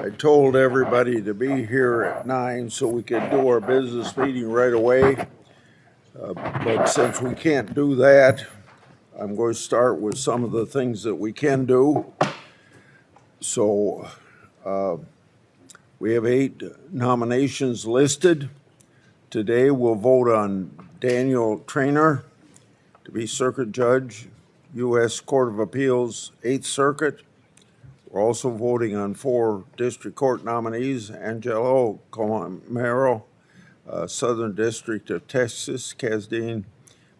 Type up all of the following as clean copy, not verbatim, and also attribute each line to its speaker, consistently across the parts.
Speaker 1: I told everybody to be here at 9 so we could do our business meeting right away. But since we can't do that, I'm going to start with some of the things that we can do. So we have 8 nominations listed. Today we'll vote on Daniel Traynor to be Circuit Judge, U.S. Court of Appeals, 8th Circuit. We're also voting on 4 district court nominees: Angelo Comero, Southern District of Texas; Kazdeen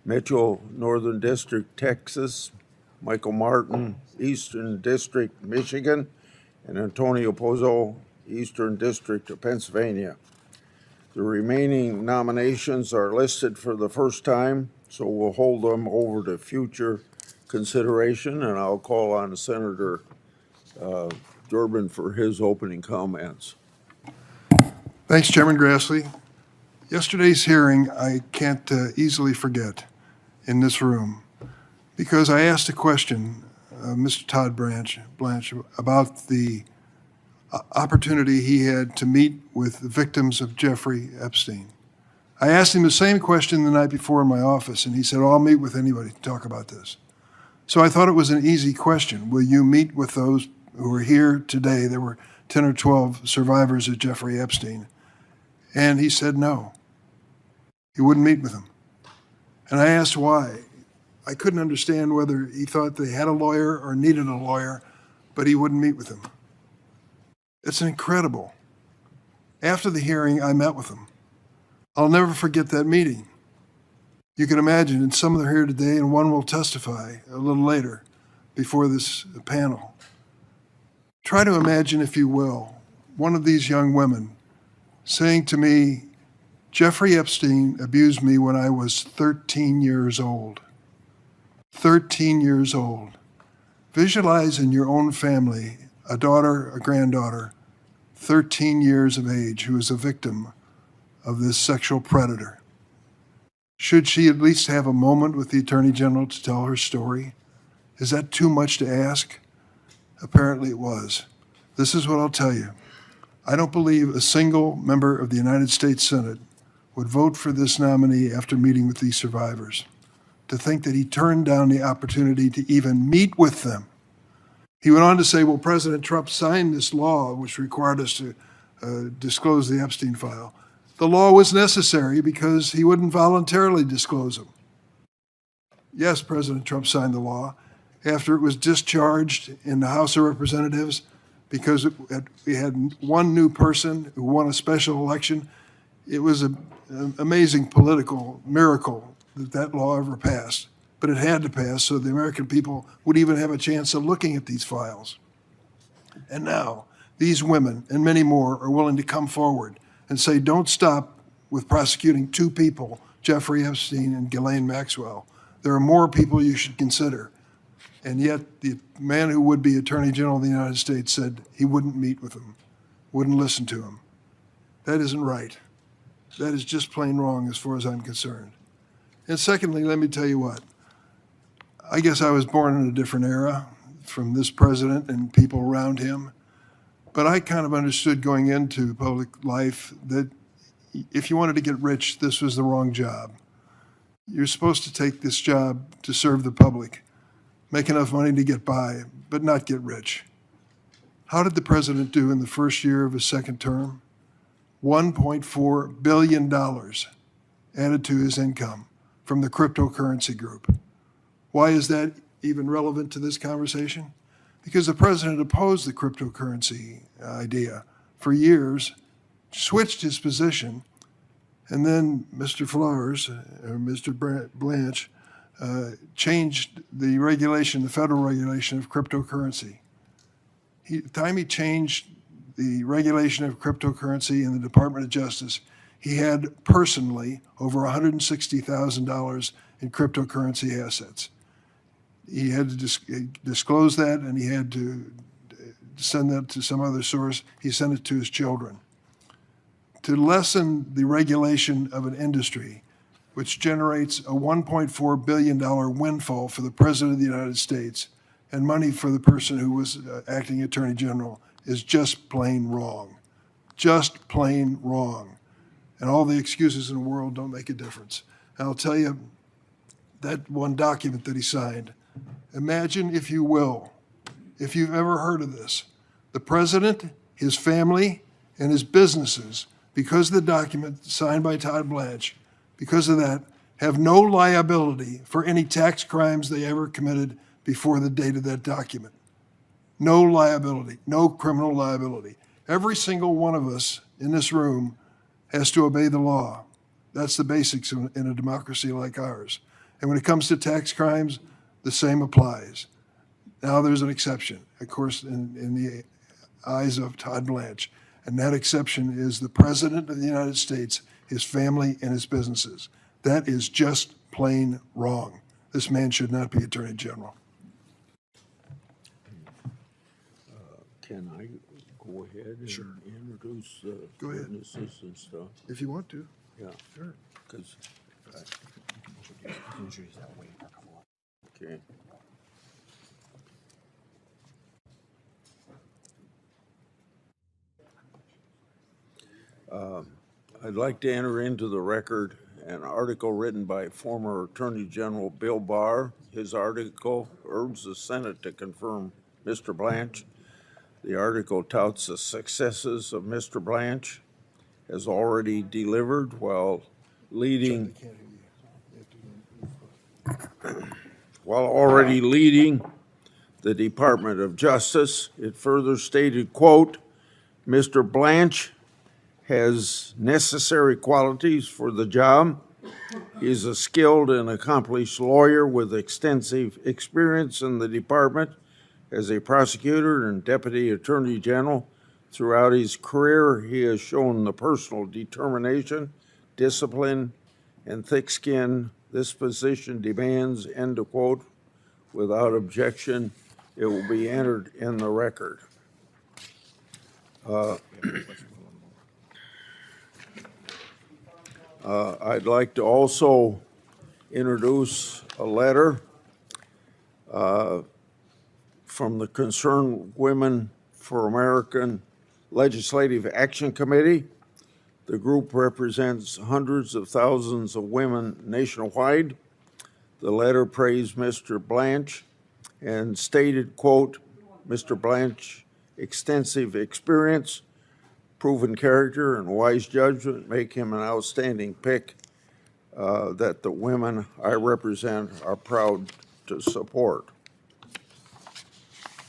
Speaker 1: Mitchell, Northern District, Texas; Michael Martin, Eastern District, Michigan; and Antonio Pozzo, Eastern District of Pennsylvania. The remaining nominations are listed for the first time, so we'll hold them over to future consideration, and I'll call on Senator Durbin for his opening comments.
Speaker 2: Thanks, Chairman Grassley. Yesterday's hearing I can't easily forget in this room, because I asked a question, Mr. Todd Blanche, about the opportunity he had to meet with the victims of Jeffrey Epstein. I asked him the same question the night before in my office, and he said, "Oh, I'll meet with anybody to talk about this." So I thought it was an easy question. Will you meet with those who are here today? There were 10 or 12 survivors of Jeffrey Epstein. And he said no. He wouldn't meet with them. And I asked why. I couldn't understand whether he thought they had a lawyer or needed a lawyer, but he wouldn't meet with them. It's incredible. After the hearing, I met with them. I'll never forget that meeting. You can imagine, and some of them are here today, and one will testify a little later before this panel. Try to imagine, if you will, one of these young women saying to me, "Jeffrey Epstein abused me when I was 13 years old." 13 years old. Visualize in your own family a daughter, a granddaughter, 13 years of age, who is a victim of this sexual predator. Should she at least have a moment with the Attorney General to tell her story? Is that too much to ask? Apparently it was. This is what I'll tell you. I don't believe a single member of the United States Senate would vote for this nominee after meeting with these survivors. To think that he turned down the opportunity to even meet with them. He went on to say, well, President Trump signed this law which required us to disclose the Epstein file. The law was necessary because he wouldn't voluntarily disclose them. Yes, President Trump signed the law after it was discharged in the House of Representatives because we had one new person who won a special election. It was an amazing political miracle that that law ever passed, but it had to pass so the American people would even have a chance of looking at these files. And now these women and many more are willing to come forward and say, don't stop with prosecuting 2 people, Jeffrey Epstein and Ghislaine Maxwell. There are more people you should consider. And yet the man who would be Attorney General of the United States said he wouldn't meet with them, wouldn't listen to him. That isn't right. That is just plain wrong as far as I'm concerned. And secondly, let me tell you what. I guess I was born in a different era from this president and people around him. But I kind of understood going into public life that if you wanted to get rich, this was the wrong job. You're supposed to take this job to serve the public, make enough money to get by, but not get rich. How did the president do in the first year of his second term? $1.4 billion added to his income from the cryptocurrency group. Why is that even relevant to this conversation? Because the president opposed the cryptocurrency idea for years, switched his position, and then Mr. Flowers, or Mr. Blanche, changed the regulation, the federal regulation of cryptocurrency. The time he changed the regulation of cryptocurrency in the Department of Justice, he had personally over $160,000 in cryptocurrency assets. He had to disclose that, and he had to send that to some other source. He sent it to his children. To lessen the regulation of an industry which generates a $1.4 billion windfall for the President of the United States and money for the person who was acting Attorney General is just plain wrong. Just plain wrong. And all the excuses in the world don't make a difference. And I'll tell you, that one document that he signed, imagine, if you will, if you've ever heard of this, the president, his family, and his businesses, because of the document signed by Todd Blanche, because of that, have no liability for any tax crimes they ever committed before the date of that document. No liability, no criminal liability. Every single one of us in this room has to obey the law. That's the basics in a democracy like ours. And when it comes to tax crimes, the same applies. Now there's an exception, of course, in the eyes of Todd Blanche. And that exception is the President of the United States, his family, and his businesses. That is just plain wrong. This man should not be Attorney General.
Speaker 1: Can I go ahead and introduce
Speaker 2: Go ahead.
Speaker 1: witnesses and stuff?
Speaker 2: If you want to.
Speaker 1: Yeah,
Speaker 2: Sure.
Speaker 1: because, okay. I'd like to enter into the record an article written by former Attorney General Bill Barr. His article urges the Senate to confirm Mr. Blanche. The article touts the successes of Mr. Blanche has already delivered while already leading the Department of Justice. It further stated, quote, Mr. Blanche has necessary qualities for the job. He is a skilled and accomplished lawyer with extensive experience in the department as a prosecutor and deputy attorney general. Throughout his career, he has shown the personal determination, discipline, and thick skin this position demands, end of quote. Without objection, it will be entered in the record. I'd like to also introduce a letter from the Concerned Women for American Legislative Action Committee. The group represents hundreds of thousands of women nationwide. The letter praised Mr. Blanche and stated, quote, Mr. Blanche, extensive experience, proven character, and wise judgment make him an outstanding pick that the women I represent are proud to support.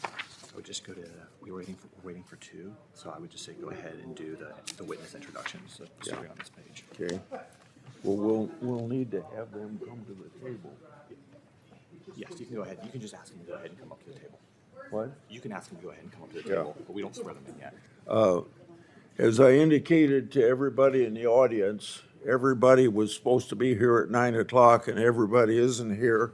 Speaker 3: I would just go to, we're waiting for two, so I would just say go ahead and do the witness introductions, so starting on this page.
Speaker 1: Okay. Well, we'll need to have them come to the table.
Speaker 3: Yes, you can go ahead. You can just ask them to go ahead and come up to the table.
Speaker 1: What?
Speaker 3: You can ask them to go ahead and come up to the table, but we don't swear them in yet.
Speaker 1: As I indicated to everybody in the audience, everybody was supposed to be here at 9 o'clock and everybody isn't here.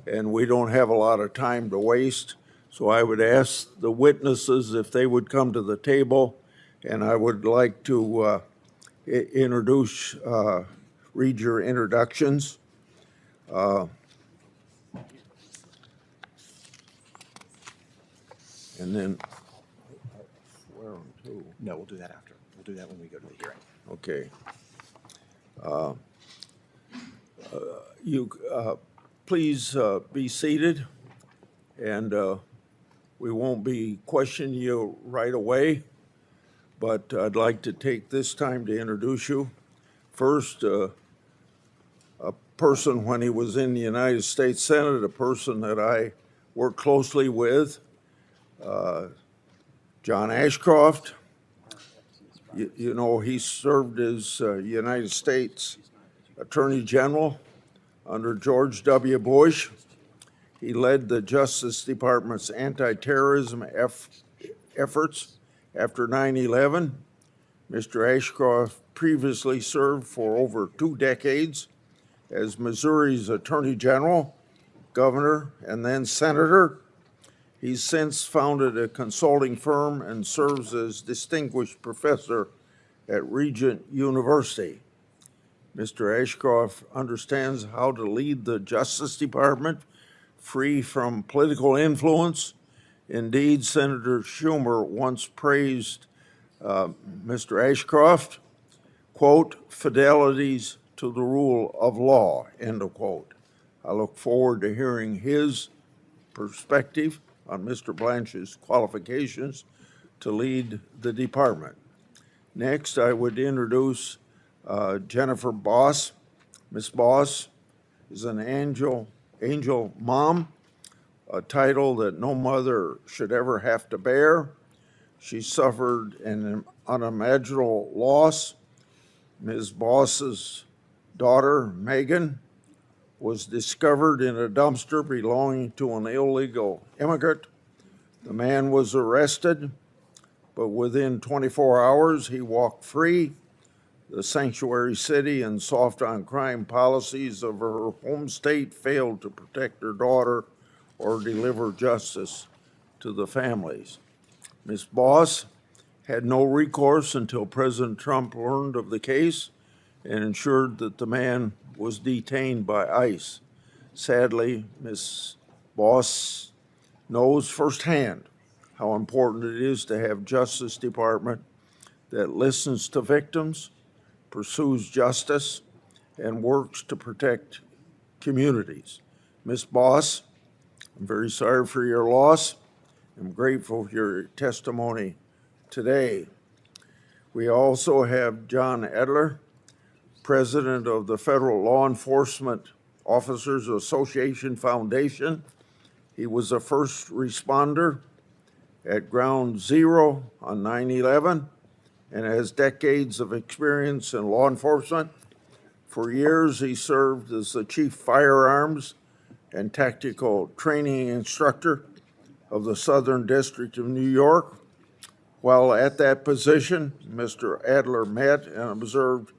Speaker 1: And we don't have a lot of time to waste. So I would ask the witnesses if they would come to the table, and I would like to read your introductions. And then swear them too.
Speaker 3: No, we'll do that after. We'll do that when we go to the hearing.
Speaker 1: Okay. Please be seated, and we won't be questioning you right away, but I'd like to take this time to introduce you. First, a person when he was in the United States Senate, a person that I worked closely with, John Ashcroft. You know, he served as United States Attorney General under George W. Bush. He led the Justice Department's anti-terrorism efforts after 9/11. Mr. Ashcroft previously served for over 2 decades as Missouri's Attorney General, Governor, and then Senator. He's since founded a consulting firm and serves as Distinguished Professor at Regent University. Mr. Ashcroft understands how to lead the Justice Department free from political influence Indeed, Senator Schumer once praised Mr. Ashcroft, quote, "fidelities to the rule of law," end of quote. I look forward to hearing his perspective on Mr. Blanche's qualifications to lead the department. Next, I would introduce Jennifer Boss. Ms. Boss is an angel mom, a title that no mother should ever have to bear. She suffered an unimaginable loss. Ms. Boss's daughter, Megan, was discovered in a dumpster belonging to an illegal immigrant. The man was arrested, but within 24 hours, he walked free. The sanctuary city and soft on crime policies of her home state failed to protect her daughter or deliver justice to the families. Ms. Boss had no recourse until President Trump learned of the case and ensured that the man was detained by ICE. Sadly, Ms. Boss knows firsthand how important it is to have Justice Department that listens to victims, pursues justice, and works to protect communities. Ms. Boss, I'm very sorry for your loss. I'm grateful for your testimony today. We also have John Edler, president of the Federal Law Enforcement Officers Association Foundation. He was a first responder at Ground Zero on 9/11 and has decades of experience in law enforcement. For years, he served as the chief firearms and tactical training instructor of the Southern District of New York. While at that position, Mr. Adler met and observed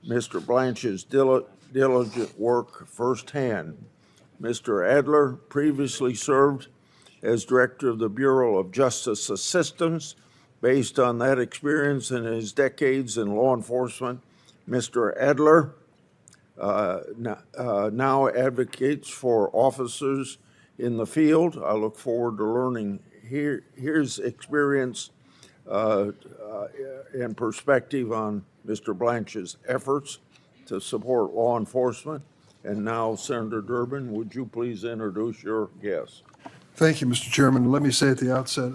Speaker 1: Mr. Blanche's diligent work firsthand. Mr. Adler previously served as director of the Bureau of Justice Assistance. Based on that experience and his decades in law enforcement, Mr. Adler now advocates for officers in the field. I look forward to learning his experience and perspective on Mr. Blanche's efforts to support law enforcement. And now, Senator Durbin, would you please introduce your guest?
Speaker 2: Thank you, Mr. Chairman. Let me say at the outset,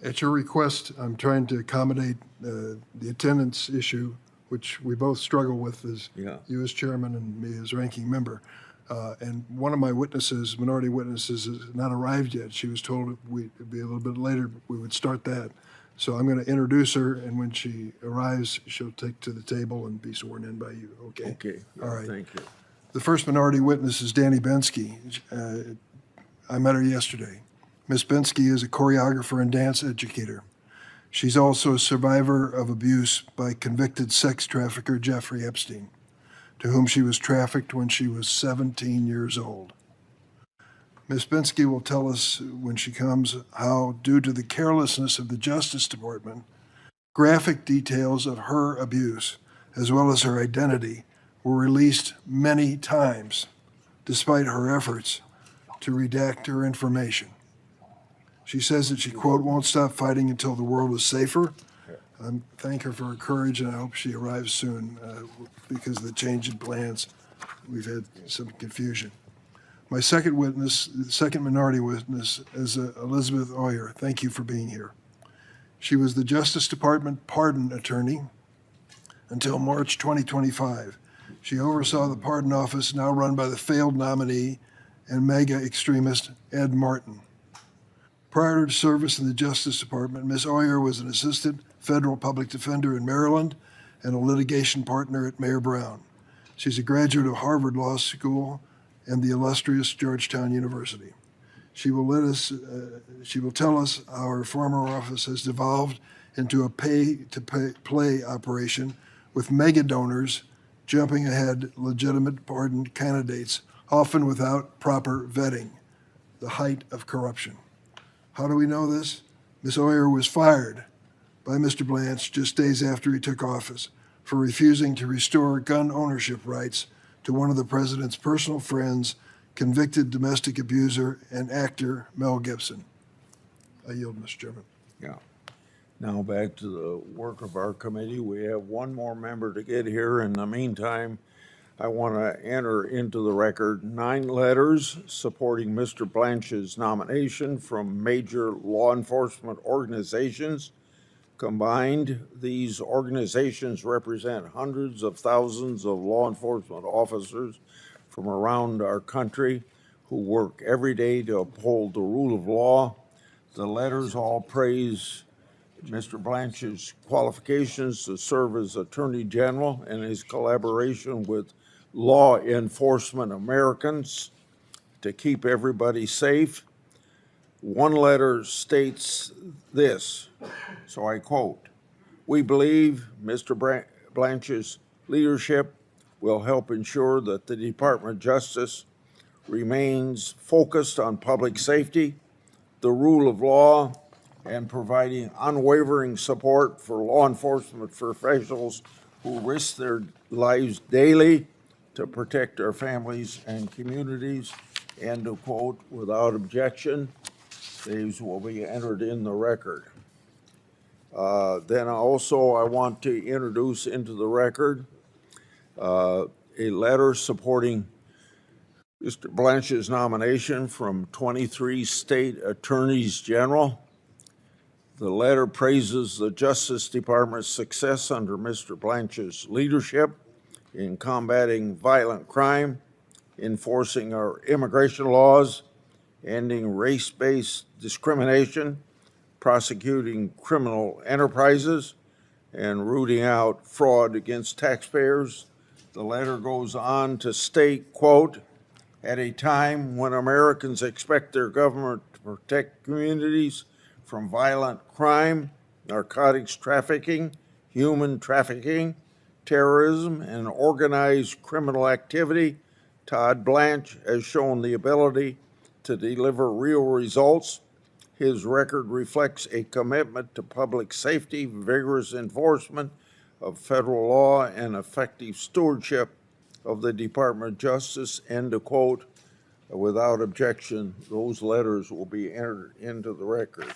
Speaker 2: at your request, I'm trying to accommodate the attendance issue, which we both struggle with as you as chairman and me as ranking member. And one of my witnesses, minority witnesses, has not arrived yet. She was told it'd be a little bit later, we would start that. So I'm going to introduce her, and when she arrives, she'll take to the table and be sworn in by you, okay?
Speaker 1: Okay.
Speaker 2: All right.
Speaker 1: Thank you.
Speaker 2: The first minority witness is Danny Bensky. I met her yesterday. Ms. Bensky is a choreographer and dance educator. She's also a survivor of abuse by convicted sex trafficker Jeffrey Epstein, to whom she was trafficked when she was 17 years old. Ms. Bensky will tell us when she comes how, due to the carelessness of the Justice Department, graphic details of her abuse, as well as her identity, were released many times, despite her efforts to redact her information. She says that she, quote, "won't stop fighting until the world is safer." I thank her for her courage, and I hope she arrives soon because of the change in plans. We've had some confusion. My second witness, the second minority witness, is Elizabeth Oyer. Thank you for being here. She was the Justice Department pardon attorney until March 2025. She oversaw the pardon office now run by the failed nominee and mega extremist Ed Martin. Prior to service in the Justice Department, Ms. Oyer was an assistant federal public defender in Maryland and a litigation partner at Mayor Brown. She's a graduate of Harvard Law School and the illustrious Georgetown University. She will tell us how her former office has devolved into a pay-to-play operation with mega donors jumping ahead legitimate pardon candidates, often without proper vetting, the height of corruption. How do we know this? Ms. Oyer was fired by Mr. Blanche just days after he took office for refusing to restore gun ownership rights to one of the president's personal friends, convicted domestic abuser and actor Mel Gibson. I yield, Mr. Chairman.
Speaker 1: Yeah. Now back to the work of our committee. We have one more member to get here. In the meantime, I want to enter into the record 9 letters supporting Mr. Blanche's nomination from major law enforcement organizations. Combined, these organizations represent hundreds of thousands of law enforcement officers from around our country who work every day to uphold the rule of law. The letters all praise Mr. Blanche's qualifications to serve as Attorney General and his collaboration with law enforcement Americans to keep everybody safe. One letter states this, so I quote, "We believe Mr. Blanche's leadership will help ensure that the Department of Justice remains focused on public safety, the rule of law, and providing unwavering support for law enforcement professionals who risk their lives daily to protect our families and communities." And to quote, "Without objection, these will be entered in the record." Then also I want to introduce into the record a letter supporting Mr. Blanche's nomination from 23 state attorneys general. The letter praises the Justice Department's success under Mr. Blanche's leadership in combating violent crime, enforcing our immigration laws, ending race-based discrimination, prosecuting criminal enterprises, and rooting out fraud against taxpayers. The letter goes on to state, quote, "At a time when Americans expect their government to protect communities from violent crime, narcotics trafficking, human trafficking, terrorism, and organized criminal activity, Todd Blanche has shown the ability to deliver real results. His record reflects a commitment to public safety, vigorous enforcement of federal law, and effective stewardship of the Department of Justice," end of quote. Without objection, those letters will be entered into the record.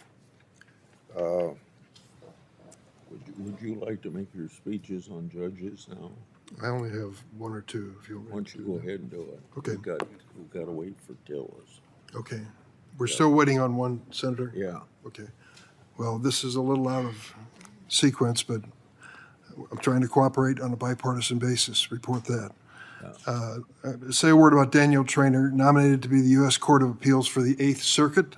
Speaker 1: Would you like to make your speeches on judges now?
Speaker 2: I only have one or two, if you'll.
Speaker 1: Why don't you go ahead and do it?
Speaker 2: Okay.
Speaker 1: We've got to wait for Tillis.
Speaker 2: Okay. We're still waiting on one, Senator?
Speaker 1: Yeah.
Speaker 2: Okay. Well, this is a little out of sequence, but I'm trying to cooperate on a bipartisan basis. Report that. Say a word about Daniel Traynor, nominated to be the U.S. Court of Appeals for the Eighth Circuit.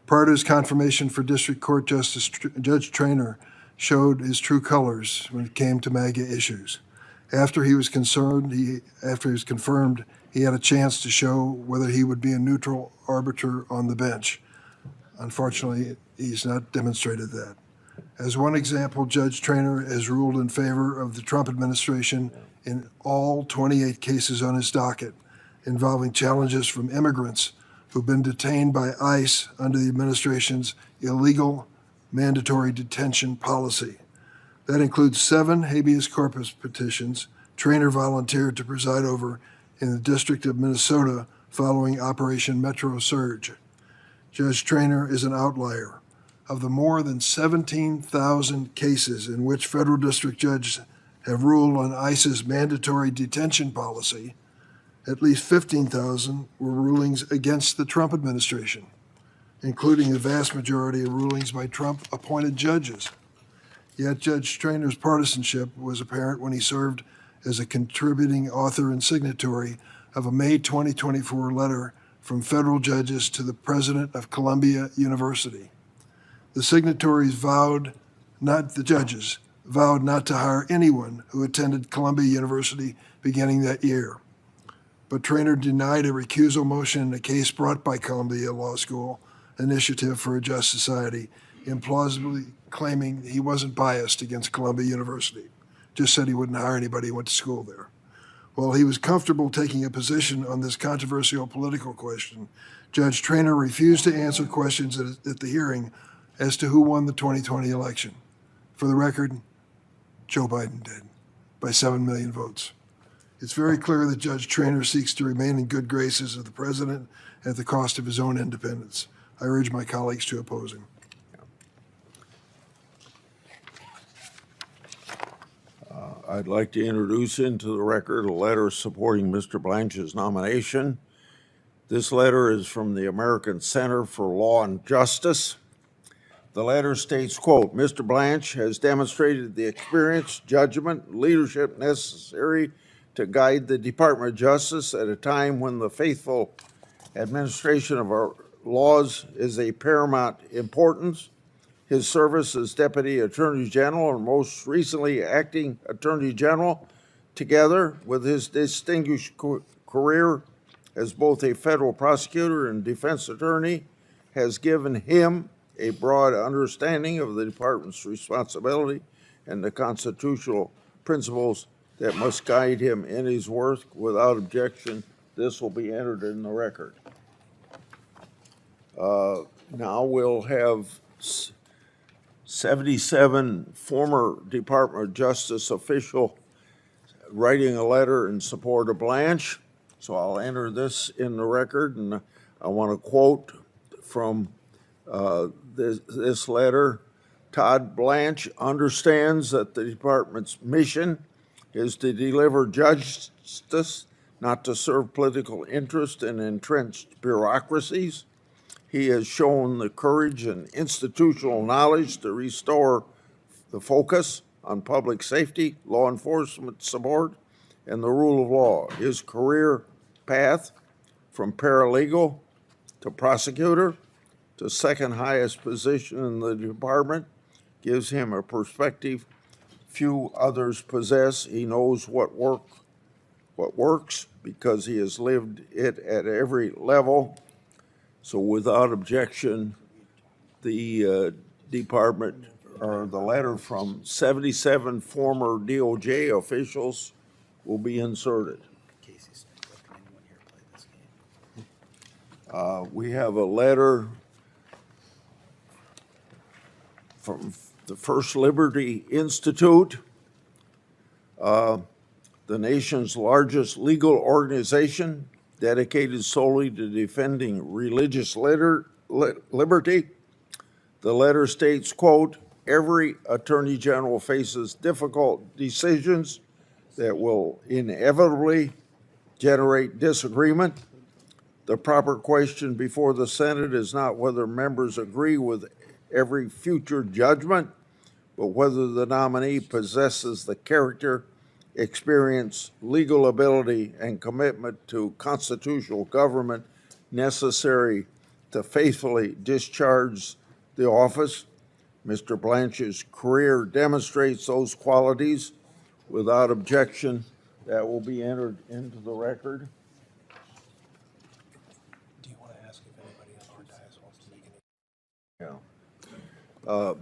Speaker 2: Prior to his confirmation for District Court Justice, Judge Traynor showed his true colors when it came to MAGA issues. After he was confirmed, he had a chance to show whether he would be a neutral arbiter on the bench. Unfortunately, he's not demonstrated that. As one example, Judge Traynor has ruled in favor of the Trump administration in all 28 cases on his docket involving challenges from immigrants who've been detained by ICE under the administration's illegal mandatory detention policy. That includes 7 habeas corpus petitions Traynor volunteered to preside over in the District of Minnesota following Operation Metro Surge. Judge Traynor is an outlier. Of the more than 17,000 cases in which federal district judges have ruled on ICE's mandatory detention policy, at least 15,000 were rulings against the Trump administration, including the vast majority of rulings by Trump-appointed judges. Yet Judge Traynor's partisanship was apparent when he served as a contributing author and signatory of a May 2024 letter from federal judges to the president of Columbia University. The signatories vowed not to hire anyone who attended Columbia University beginning that year. But Traynor denied a recusal motion in a case brought by Columbia Law School Initiative for a Just Society, implausibly claiming he wasn't biased against Columbia University, just said he wouldn't hire anybody who went to school there. While he was comfortable taking a position on this controversial political question, Judge Traynor refused to answer questions at the hearing as to who won the 2020 election. For the record, Joe Biden did, by 7 million votes. It's very clear that Judge Traynor seeks to remain in good graces of the president at the cost of his own independence. I urge my colleagues to oppose him.
Speaker 1: I'd like to introduce into the record a letter supporting Mr. Blanche's nomination. This letter is from the American Center for Law and Justice. The letter states, quote, Mr. Blanche has demonstrated the experience, judgment, leadership necessary to guide the Department of Justice at a time when the faithful administration of our laws is a paramount importance. His service as Deputy Attorney General and most recently Acting Attorney General, together with his distinguished career as both a federal prosecutor and defense attorney, has given him a broad understanding of the department's responsibility and the constitutional principles that must guide him in his work. Without objection, this will be entered in the record. Now we'll have 77 former Department of Justice official writing a letter in support of Blanche. So I'll enter this in the record, and I want to quote from this letter. Todd Blanche understands that the department's mission is to deliver justice, not to serve political interest and entrenched bureaucracies. He has shown the courage and institutional knowledge to restore the focus on public safety, law enforcement support, and the rule of law. His career path from paralegal to prosecutor to second highest position in the department gives him a perspective few others possess. He knows what works because he has lived it at every level. So without objection, the department, or the letter from 77 former DOJ officials will be inserted. We have a letter from the First Liberty Institute, the nation's largest legal organization dedicated solely to defending religious liberty. The letter states, quote, every attorney general faces difficult decisions that will inevitably generate disagreement. The proper question before the Senate is not whether members agree with every future judgment, but whether the nominee possesses the character, experience, legal ability, and commitment to constitutional government necessary to faithfully discharge the office. Mr. Blanche's career demonstrates those qualities. Without objection, that will be entered into the record.
Speaker 4: Do you want to ask if anybody on our dais wants to make any?
Speaker 1: Yeah.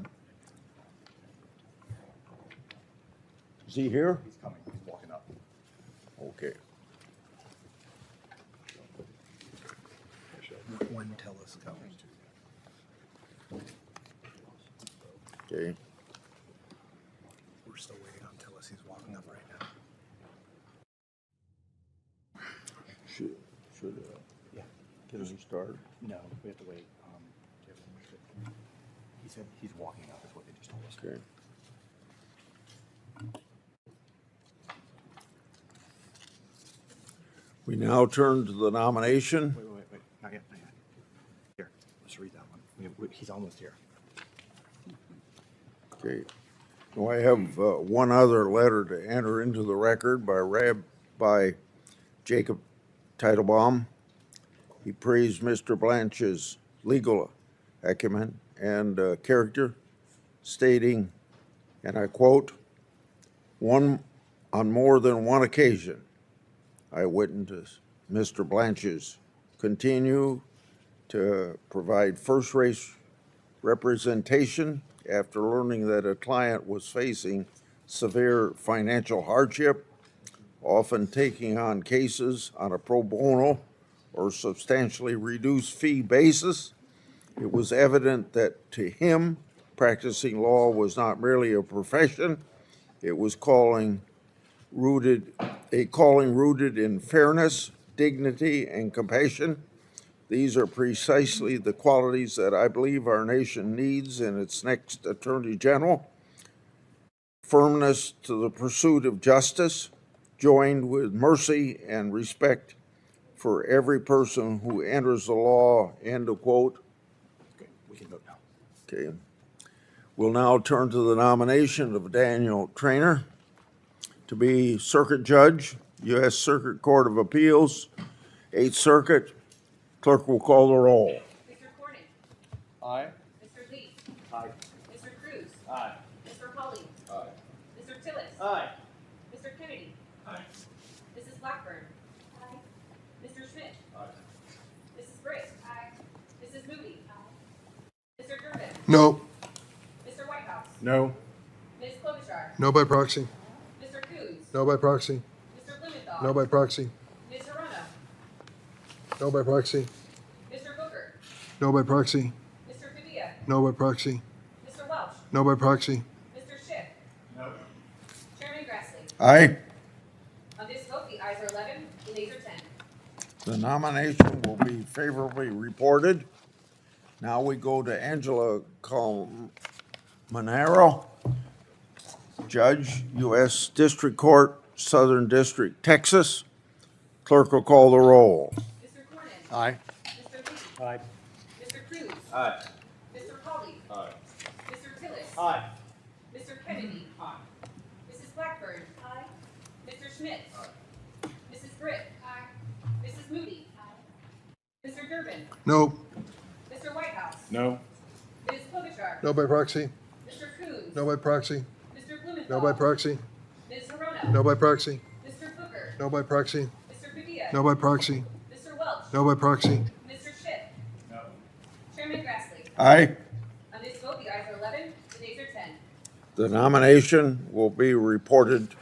Speaker 1: Is he here?
Speaker 3: He's coming, he's walking up.
Speaker 1: Okay.
Speaker 4: When Telus comes.
Speaker 1: Okay.
Speaker 4: We're still waiting on Telus. He's walking up right now.
Speaker 1: Should
Speaker 3: Yeah.
Speaker 1: can we start?
Speaker 3: No, we have to wait. He said he's walking up, is what they just told us.
Speaker 1: Okay. We now turn to the nomination.
Speaker 3: Wait, not yet, not yet. Here, let's read that one. He's almost here.
Speaker 1: Okay. Now I have one other letter to enter into the record by Rabbi Jacob Teitelbaum. He praised Mr. Blanche's legal acumen and character, stating, and I quote, on more than one occasion, I witnessed Mr. Blanche's continue to provide first-rate representation after learning that a client was facing severe financial hardship, often taking on cases on a pro bono or substantially reduced fee basis. It was evident that to him, practicing law was not merely a profession, it was a calling rooted in fairness, dignity, and compassion. These are precisely the qualities that I believe our nation needs in its next Attorney General. firmness to the pursuit of justice, joined with mercy and respect for every person who enters the law, end of quote.
Speaker 3: Okay, we can vote now.
Speaker 1: Okay. We'll now turn to the nomination of Daniel Traynor to be Circuit Judge, U.S. Circuit Court of Appeals, 8th Circuit. Clerk will call the roll.
Speaker 5: Mr. Corning.
Speaker 3: Aye.
Speaker 5: Mr. Lee.
Speaker 3: Aye.
Speaker 5: Mr. Cruz.
Speaker 3: Aye.
Speaker 5: Mr. Pauly.
Speaker 3: Aye.
Speaker 5: Mr. Tillis.
Speaker 3: Aye.
Speaker 5: Mr. Kennedy.
Speaker 3: Aye.
Speaker 5: Mrs. Blackburn. Aye. Mr. Schmidt.
Speaker 3: Aye.
Speaker 5: Mrs. Britt. Aye. Mrs. Moody. Aye. Mr. Durbin.
Speaker 2: No.
Speaker 5: Mr. Whitehouse.
Speaker 3: No.
Speaker 5: Ms. Klobuchar.
Speaker 2: No by proxy.
Speaker 5: Mr. Coons.
Speaker 2: No by proxy.
Speaker 5: Mr. Blumenthal.
Speaker 2: No by proxy.
Speaker 5: Ms. Hirono.
Speaker 2: No by proxy.
Speaker 5: Mr. Booker.
Speaker 2: No by proxy.
Speaker 5: Mr. Padilla.
Speaker 2: No by proxy.
Speaker 5: Mr. Welch.
Speaker 2: No by proxy.
Speaker 5: Mr. Schiff.
Speaker 3: No.
Speaker 5: Chairman Grassley.
Speaker 1: Aye.
Speaker 5: On this vote, the ayes are 11, the nays are 10.
Speaker 1: The nomination will be favorably reported. Now we go to Angela Colmenero, Judge, U.S. District Court, Southern District, Texas. Clerk will call the roll.
Speaker 5: Mr. Cornyn.
Speaker 3: Aye.
Speaker 5: Mr. Lee.
Speaker 3: Aye.
Speaker 5: Mr. Cruz.
Speaker 3: Aye.
Speaker 5: Mr. Pauly.
Speaker 3: Aye.
Speaker 5: Mr. Tillis.
Speaker 3: Aye.
Speaker 5: Mr. Kennedy. Aye. Mrs. Blackburn. Aye. Mr. Schmidt.
Speaker 3: Aye.
Speaker 5: Mrs. Britt. Aye. Mrs. Moody. Aye. Mr. Durbin.
Speaker 2: No.
Speaker 5: Mr. Whitehouse.
Speaker 3: No.
Speaker 5: Ms. Klobuchar.
Speaker 2: No by proxy.
Speaker 5: Mr. Coons.
Speaker 2: No by proxy.
Speaker 5: Mr. Blumenthal.
Speaker 2: No by proxy.
Speaker 5: Ms. Hirono.
Speaker 2: No by proxy.
Speaker 5: Mr. Booker.
Speaker 2: No by proxy.
Speaker 5: Mr. Padilla.
Speaker 2: No by proxy.
Speaker 5: Mr. Welch.
Speaker 2: No by proxy.
Speaker 5: Mr. Schiff.
Speaker 3: No.
Speaker 5: Chairman Grassley.
Speaker 1: Aye.
Speaker 5: On this vote, the ayes are 11, the nays are 10.
Speaker 1: The nomination will be reported.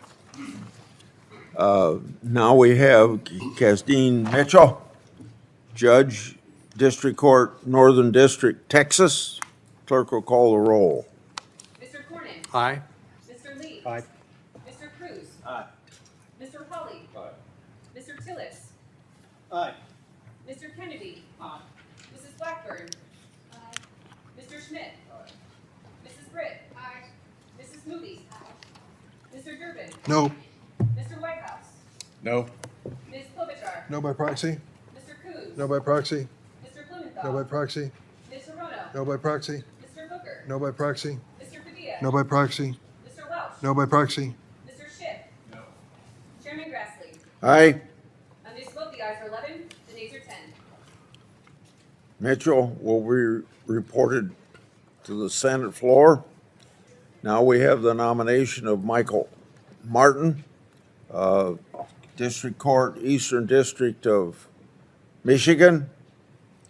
Speaker 1: Now we have Casdine Mitchell, Judge, District Court, Northern District, Texas. Clerk will call the roll.
Speaker 5: Mr. Cornyn.
Speaker 3: Aye.
Speaker 5: Mr. Lee.
Speaker 3: Aye.
Speaker 5: Mr. Cruz.
Speaker 3: Aye.
Speaker 5: Mr. Pauly.
Speaker 3: Aye.
Speaker 5: Mr. Tillis.
Speaker 3: Aye.
Speaker 5: Mr. Kennedy. Aye. Mrs. Blackburn. Aye. Mr. Schmidt.
Speaker 3: Aye.
Speaker 5: Mrs. Britt. Aye. Mrs. Moody. Aye. Mr. Durbin.
Speaker 2: No.
Speaker 5: Mr. Whitehouse.
Speaker 3: No.
Speaker 5: Ms. Klobuchar.
Speaker 2: No by proxy.
Speaker 5: Mr. Coons.
Speaker 2: No by proxy.
Speaker 5: Mr. Blumenthal.
Speaker 2: No by proxy.
Speaker 5: Ms. Hirono.
Speaker 2: No by proxy.
Speaker 5: Mr. Booker.
Speaker 2: No by proxy.
Speaker 5: Mr. Padilla.
Speaker 2: No by proxy.
Speaker 5: Mr. Welch.
Speaker 2: No by proxy.
Speaker 5: Mr. Schiff.
Speaker 3: No.
Speaker 5: Chairman Grassley.
Speaker 1: Aye.
Speaker 5: On this vote, the ayes are 11, the nays are 10.
Speaker 1: Mitchell will be reported to the Senate floor. Now we have the nomination of Michael Martin, District Court, Eastern District of Michigan.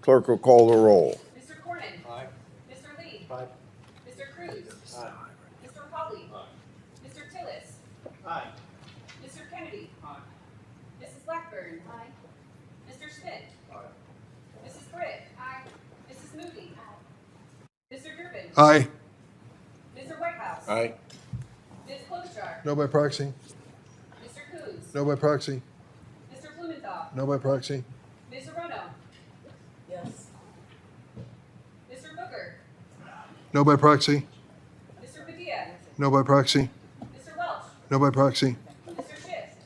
Speaker 1: Clerk will call the roll.
Speaker 5: Mr. Cornyn.
Speaker 3: Aye.
Speaker 5: Mr. Lee.
Speaker 3: Aye.
Speaker 5: Mr. Cruz.
Speaker 3: Aye.
Speaker 5: Mr. Pauly.
Speaker 3: Aye.
Speaker 5: Mr. Tillis.
Speaker 3: Aye.
Speaker 5: Mr. Kennedy. Aye. Mrs. Blackburn. Aye. Mr. Schmidt.
Speaker 3: Aye.
Speaker 5: Mrs. Britt. Aye. Mrs. Moody. Aye. Mr. Durbin.
Speaker 2: Aye.
Speaker 5: Mr. Whitehouse.
Speaker 3: Aye.
Speaker 5: Ms. Klobuchar.
Speaker 2: No by proxy.
Speaker 5: Mr. Coons.
Speaker 2: No by proxy.
Speaker 5: Mr. Blumenthal.
Speaker 2: No by proxy.
Speaker 5: Ms. Hirono.
Speaker 6: Yes.
Speaker 5: Mr. Booker.
Speaker 2: No by proxy.
Speaker 5: Mr. Padilla.
Speaker 2: No by proxy.
Speaker 5: Mr. Welch.
Speaker 2: No by proxy.
Speaker 5: Mr. Schiff.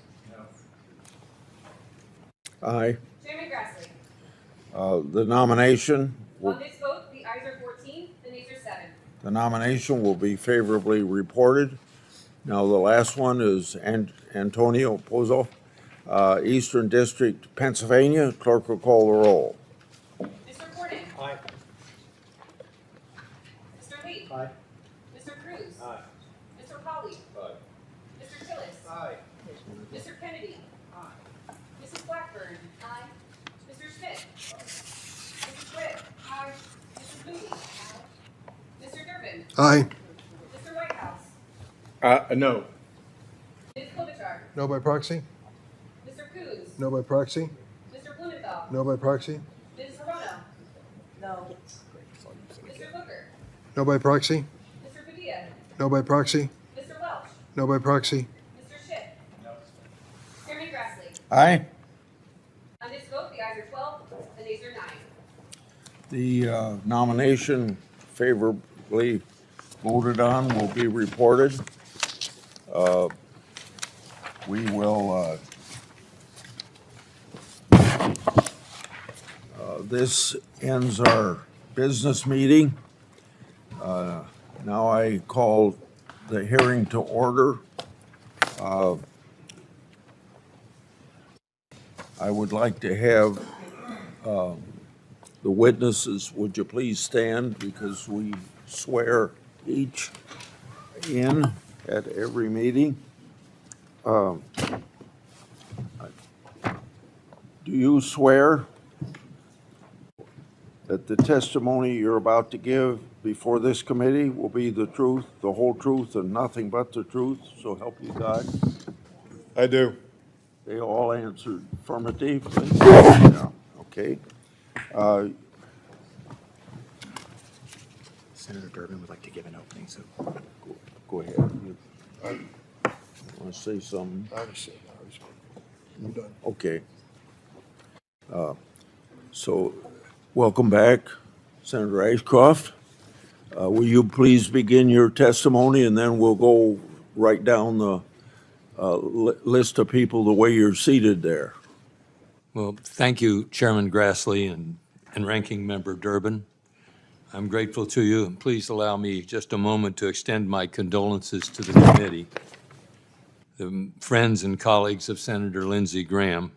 Speaker 1: Aye.
Speaker 5: Chairman Grassley.
Speaker 1: The nomination will
Speaker 5: On this vote, the ayes are 14, the nays are 7.
Speaker 1: The nomination will be favorably reported. Now, the last one is Antonio Pozzo, Eastern District, Pennsylvania. Clerk will call the roll.
Speaker 5: Mr. Cornyn.
Speaker 3: Aye.
Speaker 5: Mr. Lee.
Speaker 3: Aye.
Speaker 5: Mr. Cruz.
Speaker 3: Aye.
Speaker 5: Mr. Pauly.
Speaker 3: Aye.
Speaker 5: Mr. Tillis.
Speaker 3: Aye.
Speaker 5: Mr. Kennedy. Aye. Mrs. Blackburn. Aye. Mr. Schmidt. Mrs. Britt. Aye. Mrs. Moody. Aye. Mr. Durbin.
Speaker 2: Aye.
Speaker 5: Mr. Whitehouse.
Speaker 3: No.
Speaker 5: Ms. Klobuchar.
Speaker 2: No by proxy.
Speaker 5: Mr. Coons.
Speaker 2: No by proxy.
Speaker 5: Mr. Blumenthal.
Speaker 2: No by proxy.
Speaker 5: Ms. Hirono.
Speaker 6: No.
Speaker 5: Mr. Booker.
Speaker 2: No by proxy.
Speaker 5: Mr. Padilla.
Speaker 2: No by proxy.
Speaker 5: Mr. Welch.
Speaker 2: No by proxy.
Speaker 5: Mr. Schiff. Chairman Grassley.
Speaker 1: Aye.
Speaker 5: On this vote, the ayes are 12, the nays are 9.
Speaker 1: The nomination favorably voted on will be reported. We will, this ends our business meeting. Now I call the hearing to order. I would like to have the witnesses, would you please stand, because we swear each in at every meeting. Do you swear that the testimony you're about to give before this committee will be the truth, the whole truth, and nothing but the truth, so help you God?
Speaker 2: I do.
Speaker 1: They all answered affirmatively? Yeah, okay.
Speaker 3: Senator Durbin would like to give an opening, so
Speaker 1: Go ahead. You want to say something?
Speaker 2: I already said, I'm done.
Speaker 1: Okay. So, welcome back, Senator Ashcroft. Will you please begin your testimony, and then we'll go right down the list of people the way you're seated there.
Speaker 7: Well, thank you, Chairman Grassley and Ranking Member Durbin. I'm grateful to you, and please allow me just a moment to extend my condolences to the committee, the friends and colleagues of Senator Lindsey Graham.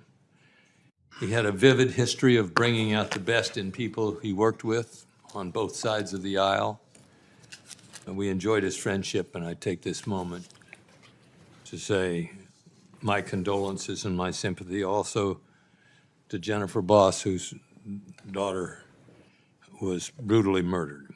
Speaker 7: He had a vivid history of bringing out the best in people he worked with on both sides of the aisle. And we enjoyed his friendship, and I take this moment to say my condolences and my sympathy also to Jennifer Boss, whose daughter was brutally murdered.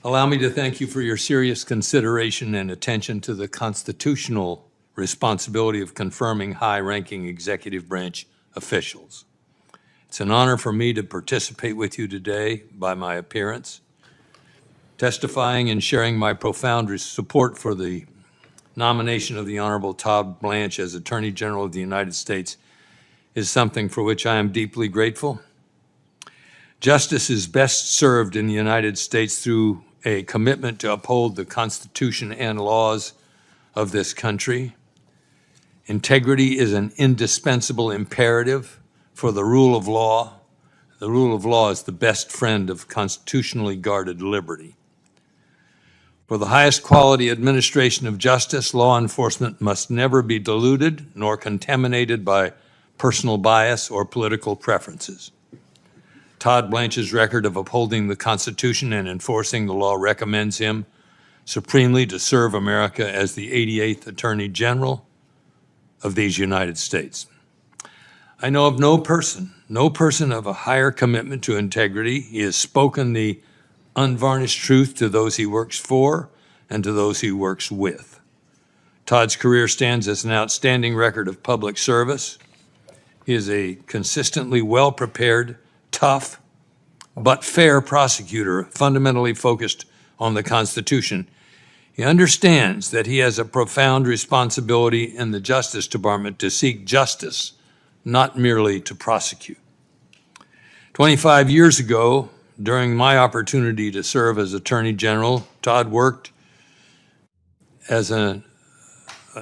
Speaker 7: Allow me to thank you for your serious consideration and attention to the constitutional responsibility of confirming high-ranking executive branch officials. It's an honor for me to participate with you today by my appearance, testifying and sharing my profound support for the nomination of the Honorable Todd Blanche as Attorney General of the United States is something for which I am deeply grateful. Justice is best served in the United States through a commitment to uphold the Constitution and laws of this country. Integrity is an indispensable imperative for the rule of law. The rule of law is the best friend of constitutionally guarded liberty. For the highest quality administration of justice, law enforcement must never be diluted nor contaminated by personal bias or political preferences. Todd Blanche's record of upholding the Constitution and enforcing the law recommends him supremely to serve America as the 88th Attorney General of these United States. I know of no person of a higher commitment to integrity. He has spoken the unvarnished truth to those he works for and to those he works with. Todd's career stands as an outstanding record of public service. He is a consistently well-prepared, tough, but fair prosecutor, fundamentally focused on the Constitution. He understands that he has a profound responsibility in the Justice Department to seek justice, not merely to prosecute. 25 years ago, during my opportunity to serve as Attorney General, Todd worked as an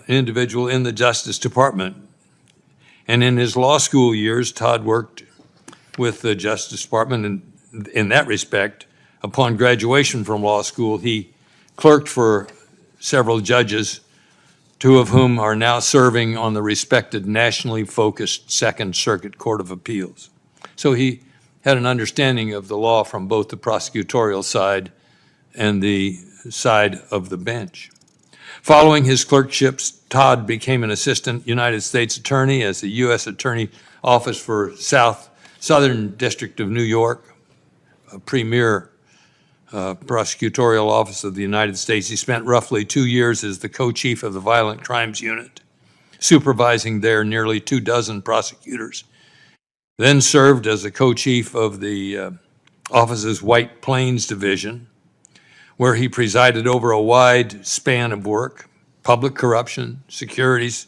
Speaker 7: individual in the Justice Department. And in his law school years, Todd worked with the Justice Department, and in that respect, upon graduation from law school, he clerked for several judges, two of whom are now serving on the respected nationally focused Second Circuit Court of Appeals. So he had an understanding of the law from both the prosecutorial side and the side of the bench. Following his clerkships, Todd became an assistant United States attorney as the U.S. Attorney Office for Southern District of New York, a premier prosecutorial office of the United States. He spent roughly 2 years as the co-chief of the Violent Crimes Unit, supervising there nearly 24 prosecutors. Then served as the co-chief of the office's White Plains Division, where he presided over a wide span of work: public corruption, securities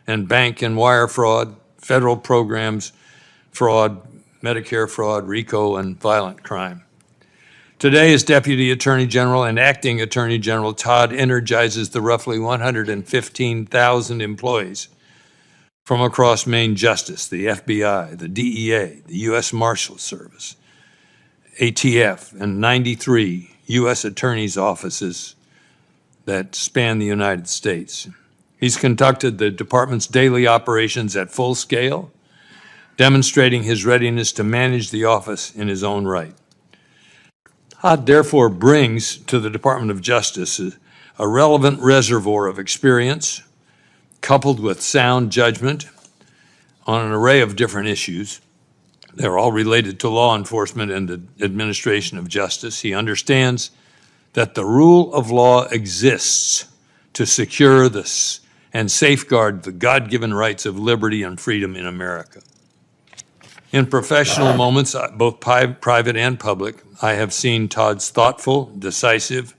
Speaker 7: and bank and wire fraud, federal programs fraud, Medicare fraud, RICO, and violent crime. Today, as Deputy Attorney General and Acting Attorney General, Todd energizes the roughly 115,000 employees from across Maine Justice, the FBI, the DEA, the U.S. Marshals Service, ATF, and 93 U.S. Attorney's offices that span the United States. He's conducted the department's daily operations at full scale, demonstrating his readiness to manage the office in his own right. Todd therefore brings to the Department of Justice a relevant reservoir of experience, coupled with sound judgment on an array of different issues. They're all related to law enforcement and the administration of justice. He understands that the rule of law exists to secure this and safeguard the God-given rights of liberty and freedom in America. In professional moments, both private and public, I have seen Todd's thoughtful, decisive,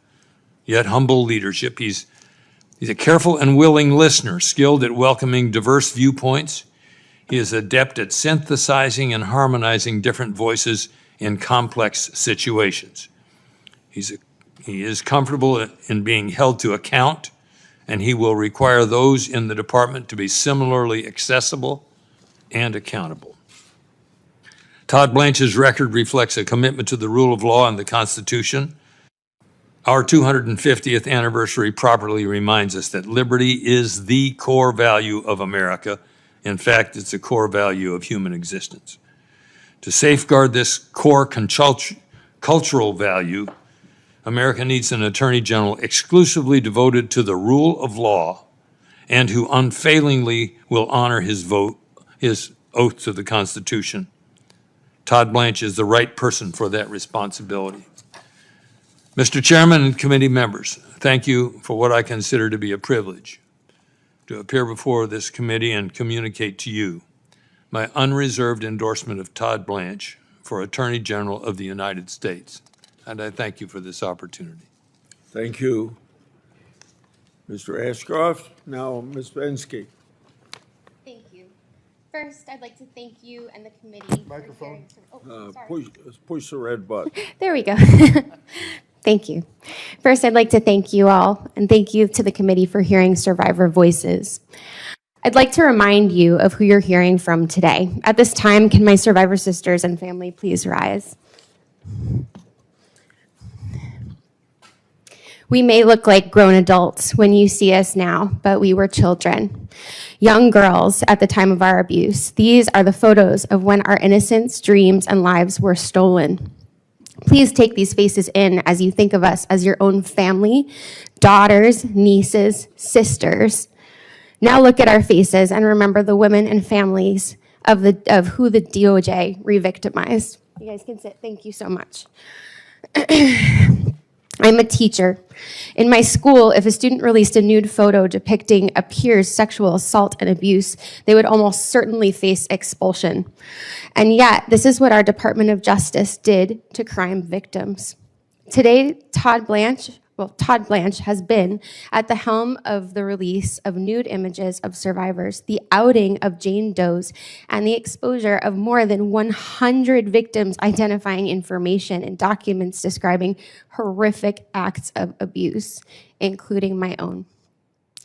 Speaker 7: yet humble leadership. He's a careful and willing listener, skilled at welcoming diverse viewpoints. He is adept at synthesizing and harmonizing different voices in complex situations. He is comfortable in being held to account, and he will require those in the department to be similarly accessible and accountable. Todd Blanche's record reflects a commitment to the rule of law and the Constitution. Our 250th anniversary properly reminds us that liberty is the core value of America. In fact, it's a core value of human existence. To safeguard this core cultural value, America needs an Attorney General exclusively devoted to the rule of law and who unfailingly will honor his oath to the Constitution. Todd Blanche is the right person for that responsibility. Mr. Chairman and committee members, thank you for what I consider to be a privilege to appear before this committee and communicate to you my unreserved endorsement of Todd Blanche for Attorney General of the United States. And I thank you for this opportunity.
Speaker 1: Thank you, Mr. Ashcroft. Now, Ms. Bensky.
Speaker 8: Thank you. First, I'd like to thank you and the committee.
Speaker 2: Microphone.
Speaker 1: Push the red button.
Speaker 8: There we go. Thank you. First, I'd like to thank you all, and thank you to the committee for hearing survivor voices. I'd like to remind you of who you're hearing from today. At this time, can my survivor sisters and family please rise? We may look like grown adults when you see us now, but we were children, young girls at the time of our abuse. These are the photos of when our innocence, dreams, and lives were stolen. Please take these faces in as you think of us as your own family, daughters, nieces, sisters. Now look at our faces and remember the women and families of who the DOJ re-victimized. You guys can sit. Thank you so much. I'm a teacher. In my school, if a student released a nude photo depicting a peer's sexual assault and abuse, they would almost certainly face expulsion. And yet, this is what our Department of Justice did to crime victims. Today, Todd Blanche has been at the helm of the release of nude images of survivors, the outing of Jane Does, and the exposure of more than 100 victims identifying information and documents describing horrific acts of abuse, including my own.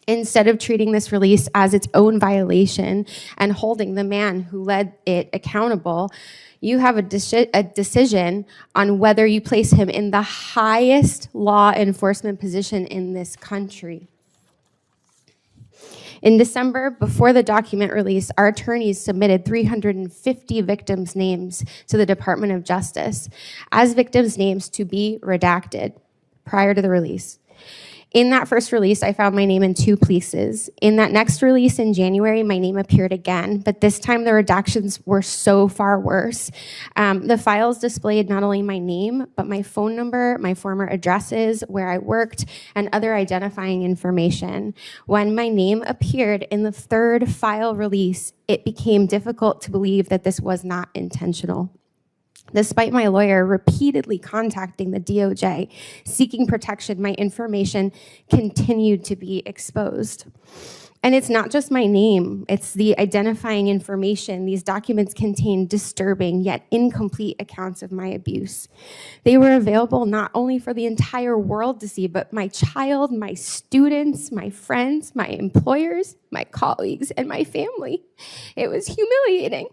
Speaker 8: Instead of treating this release as its own violation and holding the man who led it accountable, you have a decision on whether you place him in the highest law enforcement position in this country. In December, before the document release, our attorneys submitted 350 victims' names to the Department of Justice as victims' names to be redacted prior to the release. In that first release, I found my name in 2 places. In that next release in January, my name appeared again, but this time the redactions were so far worse. The files displayed not only my name, but my phone number, my former addresses, where I worked, and other identifying information. When my name appeared in the 3rd file release, it became difficult to believe that this was not intentional. Despite my lawyer repeatedly contacting the DOJ, seeking protection, my information continued to be exposed. And it's not just my name, it's the identifying information. These documents contain disturbing yet incomplete accounts of my abuse. They were available not only for the entire world to see, but my child, my students, my friends, my employers, my colleagues, and my family. It was humiliating.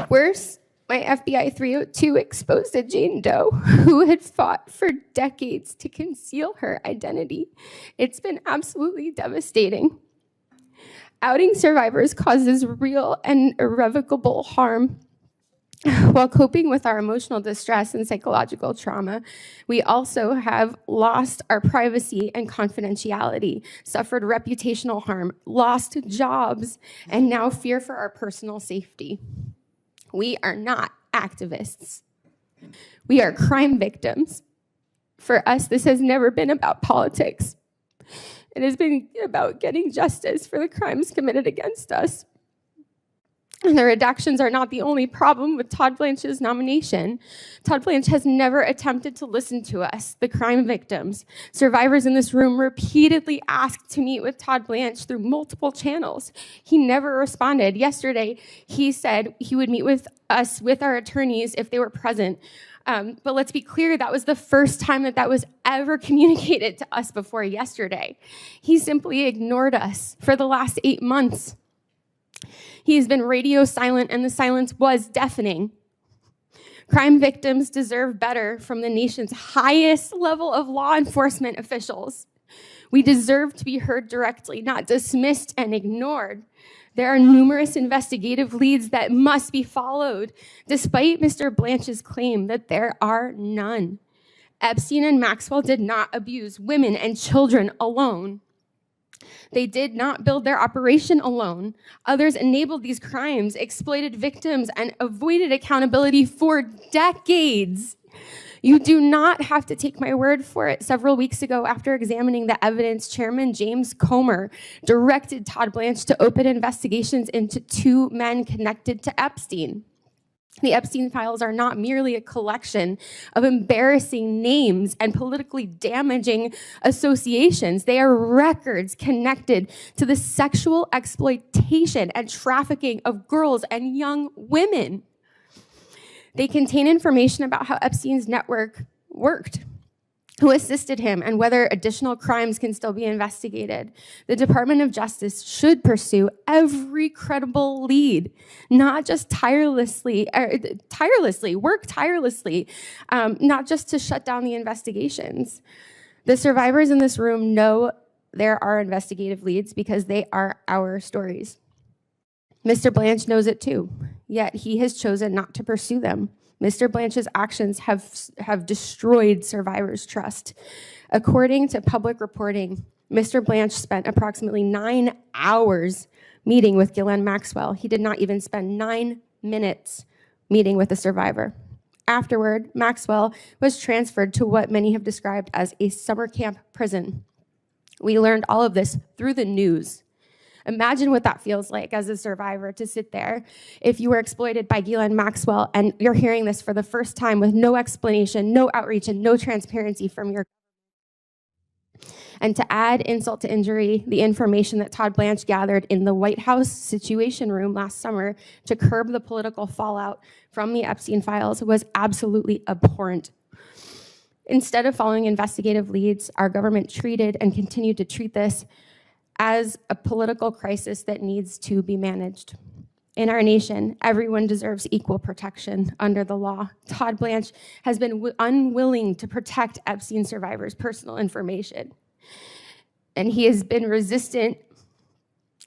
Speaker 8: Worse, my FBI 302 exposed a Jane Doe who had fought for decades to conceal her identity. It's been absolutely devastating. Outing survivors causes real and irrevocable harm. While coping with our emotional distress and psychological trauma, we also have lost our privacy and confidentiality, suffered reputational harm, lost jobs, and now fear for our personal safety. We are not activists. We are crime victims. For us, this has never been about politics. It has been about getting justice for the crimes committed against us. And the redactions are not the only problem with Todd Blanche's nomination. Todd Blanche has never attempted to listen to us, the crime victims. Survivors in this room repeatedly asked to meet with Todd Blanche through multiple channels. He never responded. Yesterday, he said he would meet with us, with our attorneys, if they were present. But let's be clear, that was the first time that was ever communicated to us before yesterday. He simply ignored us for the last 8 months. He has been radio silent, and the silence was deafening. Crime victims deserve better from the nation's highest level of law enforcement officials. We deserve to be heard directly, not dismissed and ignored. There are numerous investigative leads that must be followed, despite Mr. Blanche's claim that there are none. Epstein and Maxwell did not abuse women and children alone. They did not build their operation alone. Others enabled these crimes, exploited victims, and avoided accountability for decades. You do not have to take my word for it. Several weeks ago, after examining the evidence, Chairman James Comer directed Todd Blanche to open investigations into 2 men connected to Epstein. The Epstein files are not merely a collection of embarrassing names and politically damaging associations. They are records connected to the sexual exploitation and trafficking of girls and young women. They contain information about how Epstein's network worked, who assisted him, and whether additional crimes can still be investigated. The Department of Justice should pursue every credible lead, not just work tirelessly, not just to shut down the investigations. The survivors in this room know there are investigative leads because they are our stories. Mr. Blanche knows it too, yet he has chosen not to pursue them. Mr. Blanche's actions have destroyed survivors' trust. According to public reporting, Mr. Blanche spent approximately 9 hours meeting with Ghislaine Maxwell. He did not even spend 9 minutes meeting with a survivor. Afterward, Maxwell was transferred to what many have described as a summer camp prison. We learned all of this through the news. Imagine what that feels like as a survivor to sit there if you were exploited by Ghislaine Maxwell and you're hearing this for the first time with no explanation, no outreach, and no transparency from your government. And to add insult to injury, the information that Todd Blanche gathered in the White House Situation Room last summer to curb the political fallout from the Epstein files was absolutely abhorrent. Instead of following investigative leads, our government treated and continued to treat this as a political crisis that needs to be managed. In our nation, everyone deserves equal protection under the law. Todd Blanche has been unwilling to protect Epstein survivors' personal information. And he has been resistant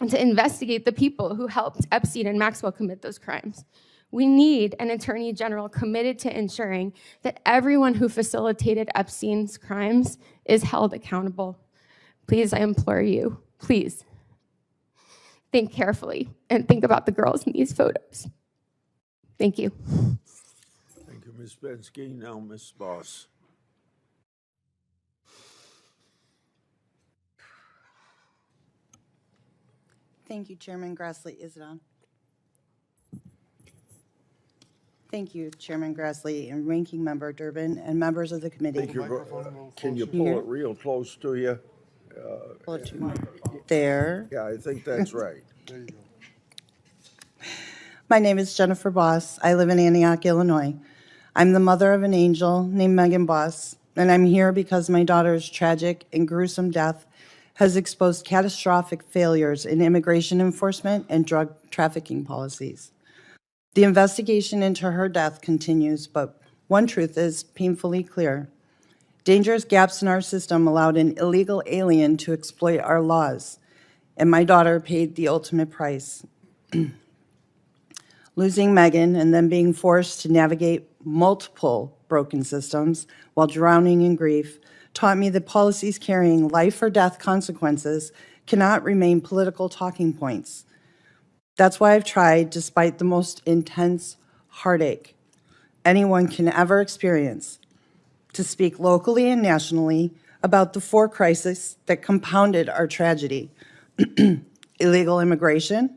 Speaker 8: to investigate the people who helped Epstein and Maxwell commit those crimes. We need an attorney general committed to ensuring that everyone who facilitated Epstein's crimes is held accountable. Please, I implore you, please, think carefully and think about the girls in these photos. Thank you.
Speaker 1: Thank you, Ms. Bensky. Now, Ms. Boss.
Speaker 9: Thank you, Chairman Grassley. Is it on? Thank you, Chairman Grassley and Ranking Member Durbin and members of the committee.
Speaker 1: Can you
Speaker 9: Here.
Speaker 1: pull it real close to you
Speaker 9: There.
Speaker 1: Yeah, I think that's right.
Speaker 9: My name is Jennifer Boss. I live in Antioch, Illinois. I'm the mother of an angel named Megan Boss, and I'm here because my daughter's tragic and gruesome death has exposed catastrophic failures in immigration enforcement and drug trafficking policies. The investigation into her death continues, but one truth is painfully clear. Dangerous gaps in our system allowed an illegal alien to exploit our laws, and my daughter paid the ultimate price. Losing Megan and then being forced to navigate multiple broken systems while drowning in grief taught me that policies carrying life or death consequences cannot remain political talking points. That's why I've tried, despite the most intense heartache anyone can ever experience, to speak locally and nationally about the four crises that compounded our tragedy: illegal immigration,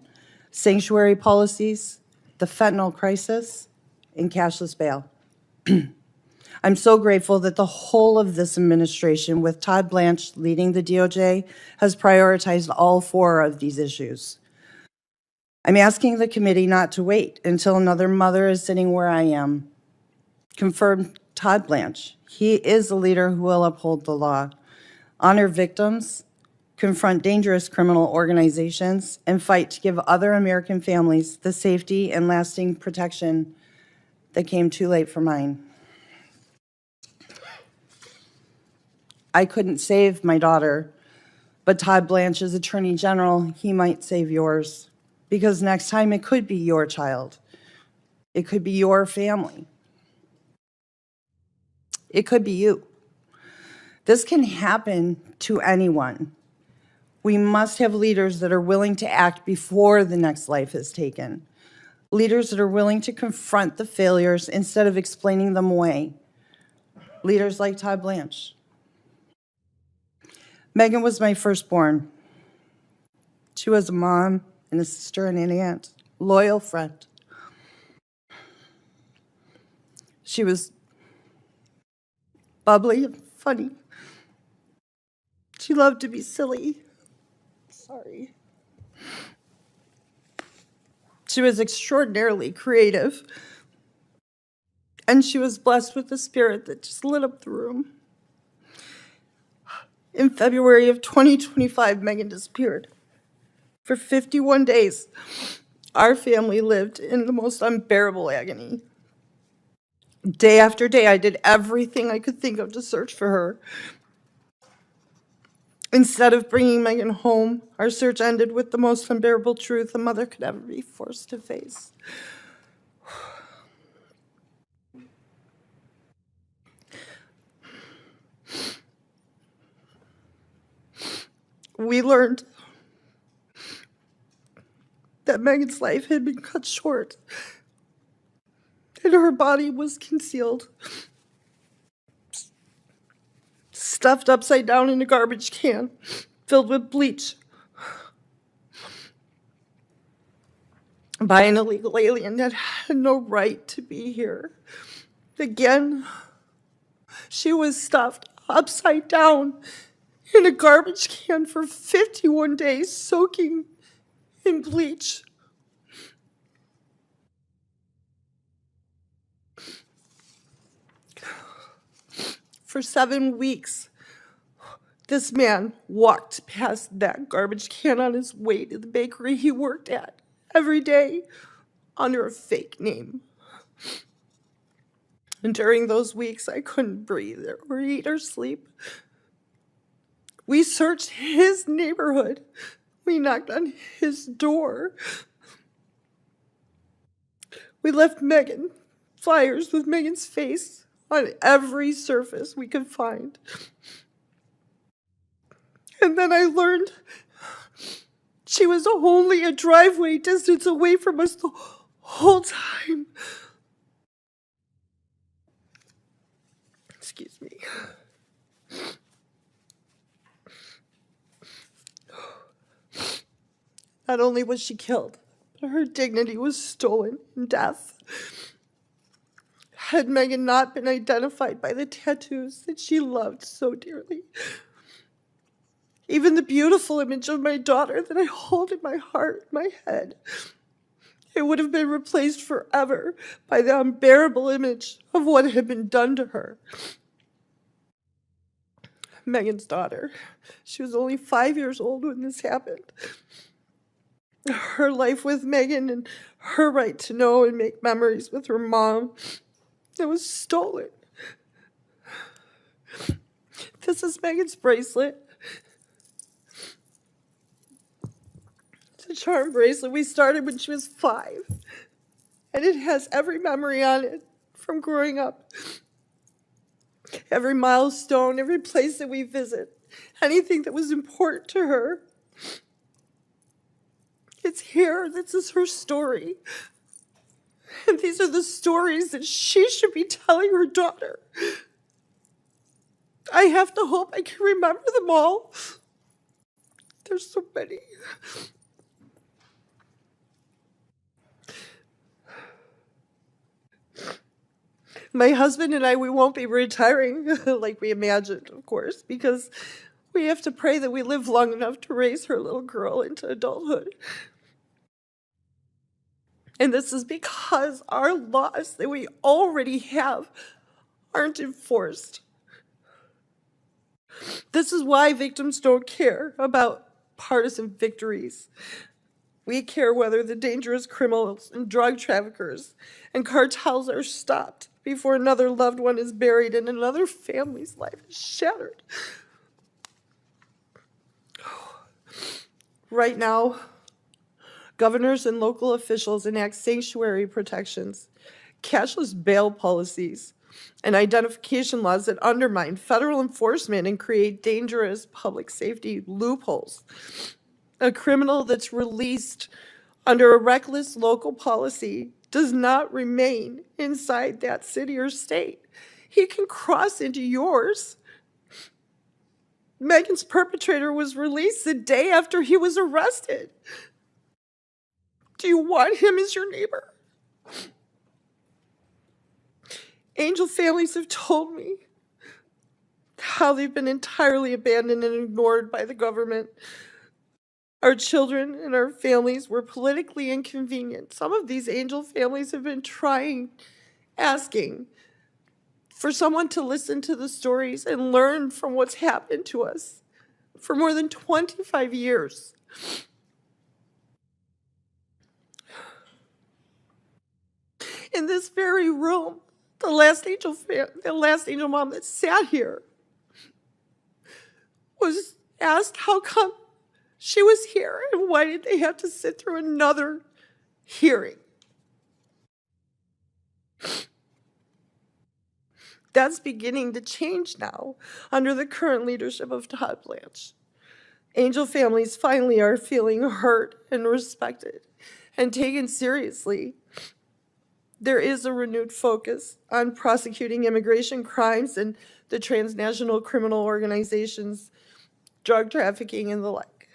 Speaker 9: sanctuary policies, the fentanyl crisis, and cashless bail. I'm so grateful that the whole of this administration, with Todd Blanche leading the DOJ, has prioritized all four of these issues. I'm asking the committee not to wait until another mother is sitting where I am. Confirm Todd Blanche. He is a leader who will uphold the law, honor victims, confront dangerous criminal organizations, and fight to give other American families the safety and lasting protection that came too late for mine. I couldn't save my daughter, but Todd Blanche is Attorney General. He might save yours, because next time it could be your child. It could be your family. It could be you. This can happen to anyone. We must have leaders that are willing to act before the next life is taken. Leaders that are willing to confront the failures instead of explaining them away. Leaders like Todd Blanche. Megan was my firstborn. She was a mom and a sister and an aunt, loyal friend. She was bubbly and funny. She loved to be silly. Sorry. She was extraordinarily creative. And she was blessed with a spirit that just lit up the room. In February of 2025, Megan disappeared. For 51 days, our family lived in the most unbearable agony. Day after day, I did everything I could think of to search for her. Instead of bringing Megan home, our search ended with the most unbearable truth a mother could ever be forced to face. We learned that Megan's life had been cut short and her body was concealed, stuffed upside down in a garbage can filled with bleach by an illegal alien that had no right to be here. Again, she was stuffed upside down in a garbage can for 51 days, soaking in bleach. For 7 weeks, this man walked past that garbage can on his way to the bakery he worked at every day under a fake name. And during those weeks, I couldn't breathe or eat or sleep. We searched his neighborhood. We knocked on his door. We left Megan flyers with Megan's face on every surface we could find. And then I learned she was only a driveway distance away from us the whole time. Excuse me. Not only was she killed, but her dignity was stolen in death. Had Megan not been identified by the tattoos that she loved so dearly,
Speaker 6: Even the beautiful image of my daughter that I hold in my heart, my head, it would have been replaced forever by the unbearable image of what had been done to her. Megan's daughter. She was only 5 years old when this happened. Her life with Megan and her right to know and make memories with her mom, it was stolen. This is Megan's bracelet. It's a charm bracelet we started when she was 5. And it has every memory on it from growing up. Every milestone, every place that we visit, anything that was important to her. It's here. This is her story. And these are the stories that she should be telling her daughter. I have to hope I can remember them all. There's so many. My husband and I, we won't be retiring like we imagined, of course, because we have to pray that we live long enough to raise her little girl into adulthood. And this is because our laws that we already have aren't enforced. This is why victims don't care about partisan victories. We care whether the dangerous criminals and drug traffickers and cartels are stopped before another loved one is buried and another family's life is shattered. Right now, governors and local officials enact sanctuary protections, cashless bail policies, and identification laws that undermine federal enforcement and create dangerous public safety loopholes. A criminal that's released under a reckless local policy does not remain inside that city or state. He can cross into yours. Megan's perpetrator was released the day after he was arrested. Do you want him as your neighbor? Angel families have told me how they've been entirely abandoned and ignored by the government. Our children and our families were politically inconvenient. Some of these angel families have been asking for someone to listen to the stories and learn from what's happened to us for more than 25 years. In this very room, the last angel mom that sat here was asked how come she was here and why did they have to sit through another hearing. That's beginning to change now under the current leadership of Todd Blanche. Angel families finally are feeling heard and respected and taken seriously. There is a renewed focus on prosecuting immigration crimes and the transnational criminal organizations, drug trafficking, and the like.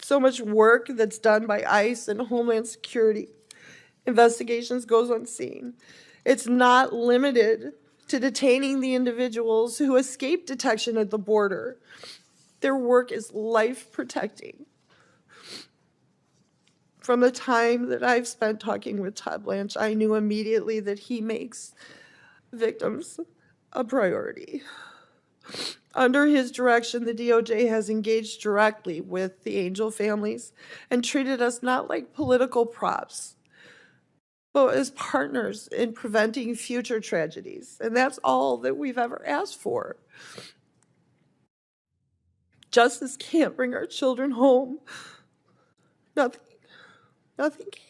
Speaker 6: So much work that's done by ICE and Homeland Security. Investigations goes unseen. It's not limited to detaining the individuals who escape detection at the border. Their work is life-protecting. From the time that I've spent talking with Todd Blanche, I knew immediately that he makes victims a priority. Under his direction, the DOJ has engaged directly with the angel families and treated us not like political props, but as partners in preventing future tragedies. And that's all that we've ever asked for. Justice can't bring our children home. Nothing can.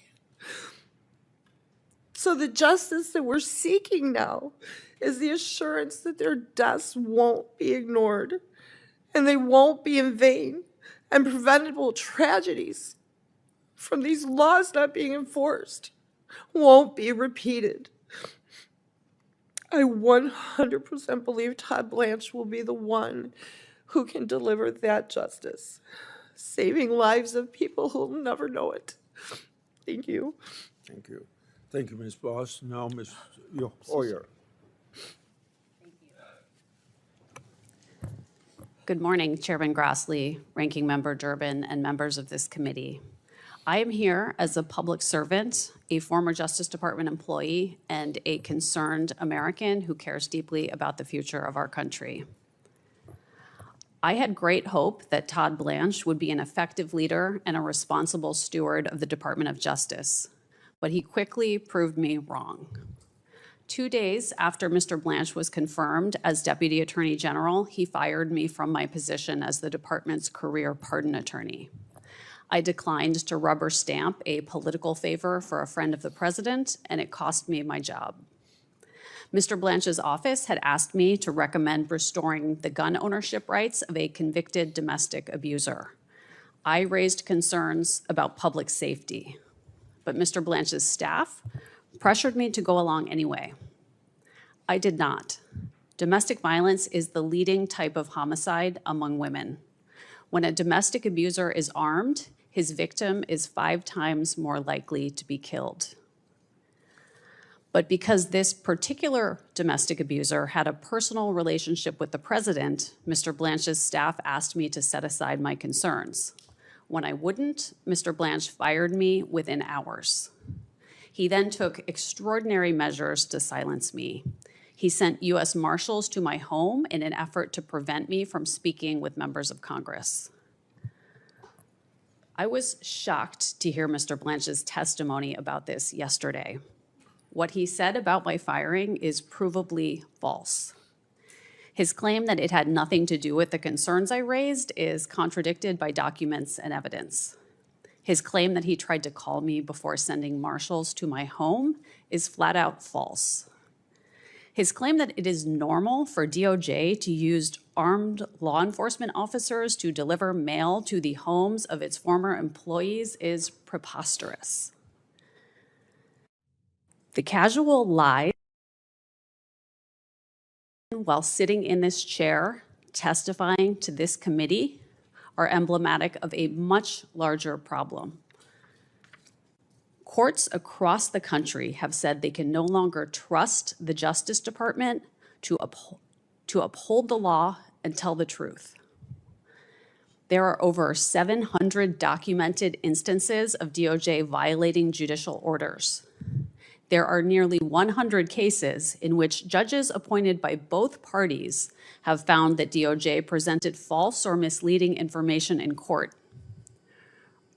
Speaker 6: So the justice that we're seeking now is the assurance that their deaths won't be ignored and they won't be in vain, and preventable tragedies from these laws not being enforced won't be repeated. I 100% believe Todd Blanche will be the one who can deliver that justice, saving lives of people who'll never know it. Thank you.
Speaker 1: Thank you. Thank you, Ms. Boss. Now, Ms. Hoyer.
Speaker 10: Good morning, Chairman Grassley, Ranking Member Durbin, and members of this committee. I am here as a public servant, a former Justice Department employee, and a concerned American who cares deeply about the future of our country. I had great hope that Todd Blanche would be an effective leader and a responsible steward of the Department of Justice, but he quickly proved me wrong. 2 days after Mr. Blanche was confirmed as Deputy Attorney General, he fired me from my position as the department's career pardon attorney. I declined to rubber stamp a political favor for a friend of the president, and it cost me my job. Mr. Blanche's office had asked me to recommend restoring the gun ownership rights of a convicted domestic abuser. I raised concerns about public safety, but Mr. Blanche's staff pressured me to go along anyway. I did not. Domestic violence is the leading type of homicide among women. When a domestic abuser is armed, his victim is 5 times more likely to be killed. But because this particular domestic abuser had a personal relationship with the president, Mr. Blanche's staff asked me to set aside my concerns. When I wouldn't, Mr. Blanche fired me within hours. He then took extraordinary measures to silence me. He sent U.S. Marshals to my home in an effort to prevent me from speaking with members of Congress. I was shocked to hear Mr. Blanche's testimony about this yesterday. What he said about my firing is provably false. His claim that it had nothing to do with the concerns I raised is contradicted by documents and evidence. His claim that he tried to call me before sending marshals to my home is flat out false. His claim that it is normal for DOJ to use armed law enforcement officers to deliver mail to the homes of its former employees is preposterous. The casual lies while sitting in this chair testifying to this committee are emblematic of a much larger problem. Courts across the country have said they can no longer trust the Justice Department to uphold the law and tell the truth. There are over 700 documented instances of DOJ violating judicial orders. There are nearly 100 cases in which judges appointed by both parties have found that DOJ presented false or misleading information in court.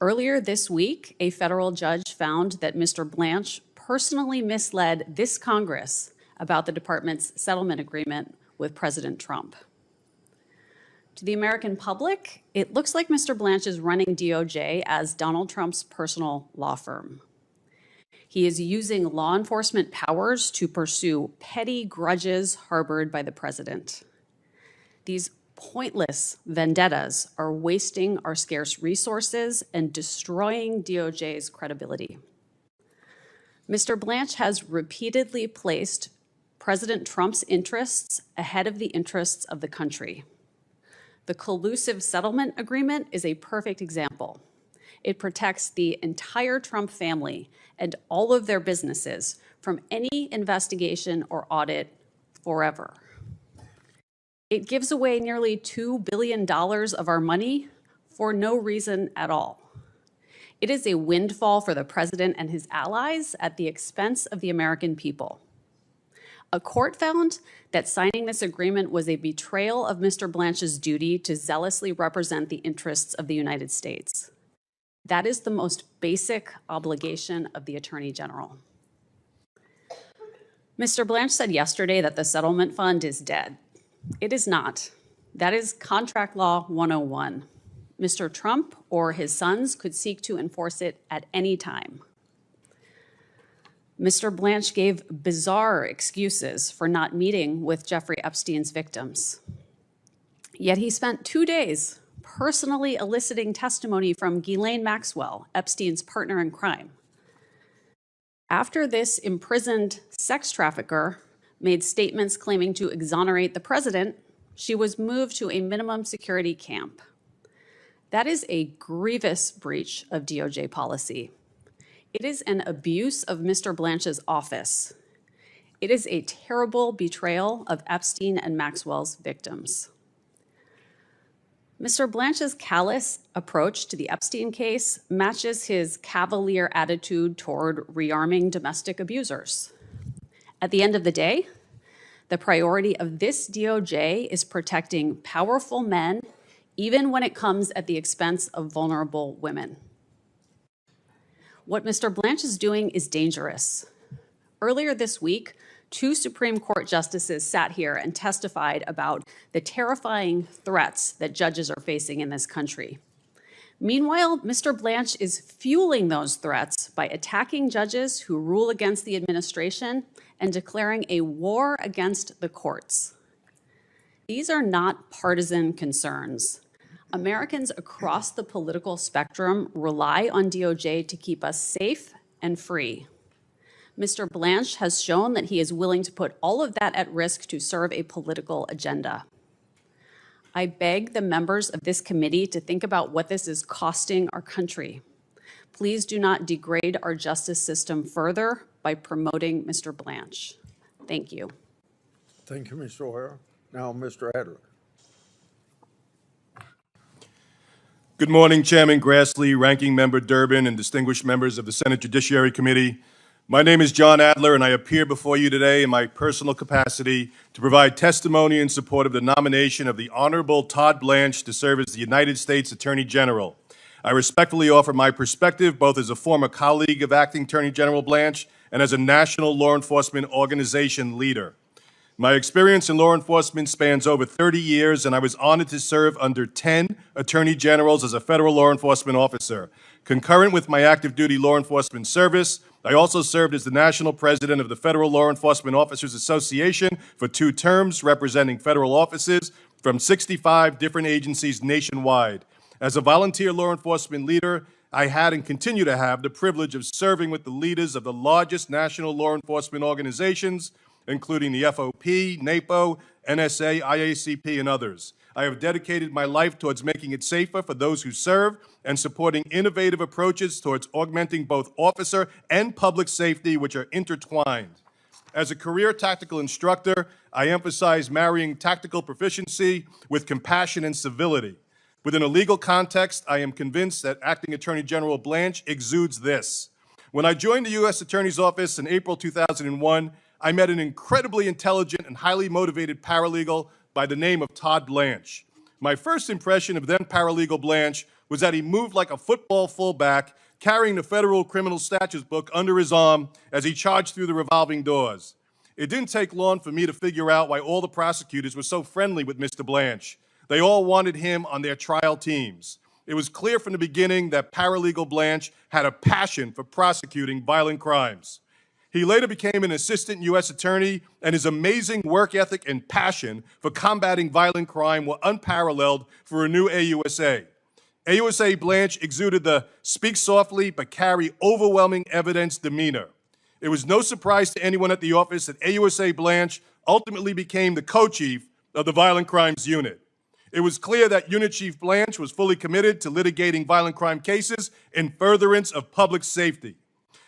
Speaker 10: Earlier this week, a federal judge found that Mr. Blanche personally misled this Congress about the department's settlement agreement with President Trump. To the American public, it looks like Mr. Blanche is running DOJ as Donald Trump's personal law firm. He is using law enforcement powers to pursue petty grudges harbored by the president. These pointless vendettas are wasting our scarce resources and destroying DOJ's credibility. Mr. Blanche has repeatedly placed President Trump's interests ahead of the interests of the country. The collusive settlement agreement is a perfect example. It protects the entire Trump family and all of their businesses from any investigation or audit forever. It gives away nearly $2 billion of our money for no reason at all. It is a windfall for the president and his allies at the expense of the American people. A court found that signing this agreement was a betrayal of Mr. Blanche's duty to zealously represent the interests of the United States. That is the most basic obligation of the Attorney General. Mr. Blanche said yesterday that the settlement fund is dead. It is not. That is Contract Law 101. Mr. Trump or his sons could seek to enforce it at any time. Mr. Blanche gave bizarre excuses for not meeting with Jeffrey Epstein's victims. Yet he spent 2 days personally eliciting testimony from Ghislaine Maxwell, Epstein's partner in crime. After this imprisoned sex trafficker made statements claiming to exonerate the president, she was moved to a minimum security camp. That is a grievous breach of DOJ policy. It is an abuse of Mr. Blanche's office. It is a terrible betrayal of Epstein and Maxwell's victims. Mr. Blanche's callous approach to the Epstein case matches his cavalier attitude toward rearming domestic abusers. At the end of the day, the priority of this DOJ is protecting powerful men, even when it comes at the expense of vulnerable women. What Mr. Blanche is doing is dangerous. Earlier this week, 2 Supreme Court justices sat here and testified about the terrifying threats that judges are facing in this country. Meanwhile, Mr. Blanche is fueling those threats by attacking judges who rule against the administration and declaring a war against the courts. These are not partisan concerns. Americans across the political spectrum rely on DOJ to keep us safe and free. Mr. Blanche has shown that he is willing to put all of that at risk to serve a political agenda. I beg the members of this committee to think about what this is costing our country. Please do not degrade our justice system further by promoting Mr. Blanche. Thank you.
Speaker 1: Thank you, Ms. O'Hara. Now, Mr. Adler.
Speaker 11: Good morning, Chairman Grassley, Ranking Member Durbin, and distinguished members of the Senate Judiciary Committee. My name is John Adler, and I appear before you today in my personal capacity to provide testimony in support of the nomination of the Honorable Todd Blanche to serve as the United States Attorney General. I respectfully offer my perspective both as a former colleague of Acting Attorney General Blanche and as a national law enforcement organization leader. My experience in law enforcement spans over 30 years, and I was honored to serve under 10 attorney generals as a federal law enforcement officer. Concurrent with my active duty law enforcement service, I also served as the national president of the Federal Law Enforcement Officers Association for 2 terms, representing federal offices from 65 different agencies nationwide. As a volunteer law enforcement leader, I had and continue to have the privilege of serving with the leaders of the largest national law enforcement organizations, including the FOP, NAPO, NSA, IACP, and others. I have dedicated my life towards making it safer for those who serve and supporting innovative approaches towards augmenting both officer and public safety, which are intertwined. As a career tactical instructor, I emphasize marrying tactical proficiency with compassion and civility. Within a legal context, I am convinced that Acting Attorney General Blanche exudes this. When I joined the U.S. Attorney's Office in April 2001, I met an incredibly intelligent and highly motivated paralegal by the name of Todd Blanche. My first impression of then paralegal Blanche was that he moved like a football fullback, carrying the federal criminal statutes book under his arm as he charged through the revolving doors. It didn't take long for me to figure out why all the prosecutors were so friendly with Mr. Blanche. They all wanted him on their trial teams. It was clear from the beginning that paralegal Blanche had a passion for prosecuting violent crimes. He later became an assistant U.S. attorney, and his amazing work ethic and passion for combating violent crime were unparalleled for a new AUSA. AUSA Blanche exuded the speak softly but carry overwhelming evidence demeanor. It was no surprise to anyone at the office that AUSA Blanche ultimately became the co-chief of the Violent Crimes Unit. It was clear that Unit Chief Blanche was fully committed to litigating violent crime cases in furtherance of public safety.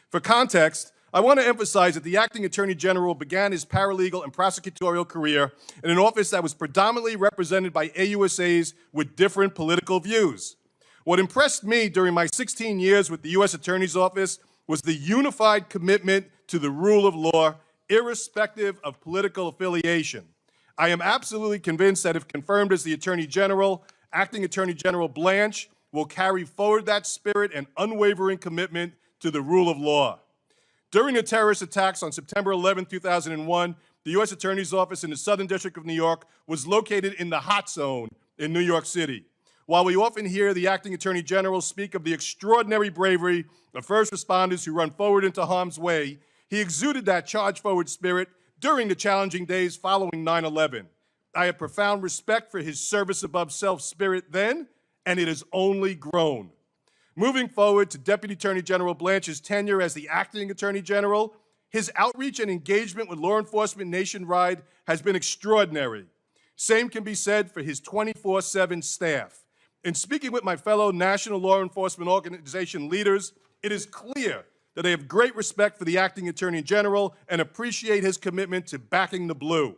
Speaker 11: For context, I want to emphasize that the Acting Attorney General began his paralegal and prosecutorial career in an office that was predominantly represented by AUSAs with different political views. What impressed me during my 16 years with the U.S. Attorney's Office was the unified commitment to the rule of law, irrespective of political affiliation. I am absolutely convinced that if confirmed as the Attorney General, Acting Attorney General Blanche will carry forward that spirit and unwavering commitment to the rule of law. During the terrorist attacks on September 11, 2001, the U.S. Attorney's Office in the Southern District of New York was located in the hot zone in New York City. While we often hear the Acting Attorney General speak of the extraordinary bravery of first responders who run forward into harm's way, he exuded that charge-forward spirit during the challenging days following 9/11. I have profound respect for his service-above-self spirit then, and it has only grown. Moving forward to Deputy Attorney General Blanche's tenure as the Acting Attorney General, his outreach and engagement with law enforcement nationwide has been extraordinary. Same can be said for his 24/7 staff. In speaking with my fellow national law enforcement organization leaders, it is clear that they have great respect for the Acting Attorney General and appreciate his commitment to backing the blue.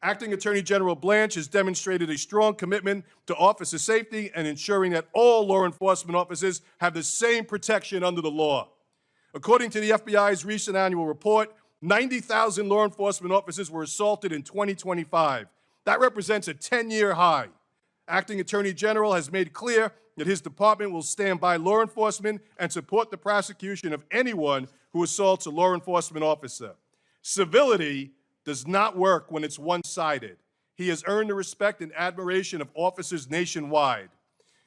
Speaker 11: Acting Attorney General Blanche has demonstrated a strong commitment to officer safety and ensuring that all law enforcement officers have the same protection under the law. According to the FBI's recent annual report, 90,000 law enforcement officers were assaulted in 2025. That represents a 10-year high. Acting Attorney General has made clear that his department will stand by law enforcement and support the prosecution of anyone who assaults a law enforcement officer. Civility does not work when it's one-sided. He has earned the respect and admiration of officers nationwide.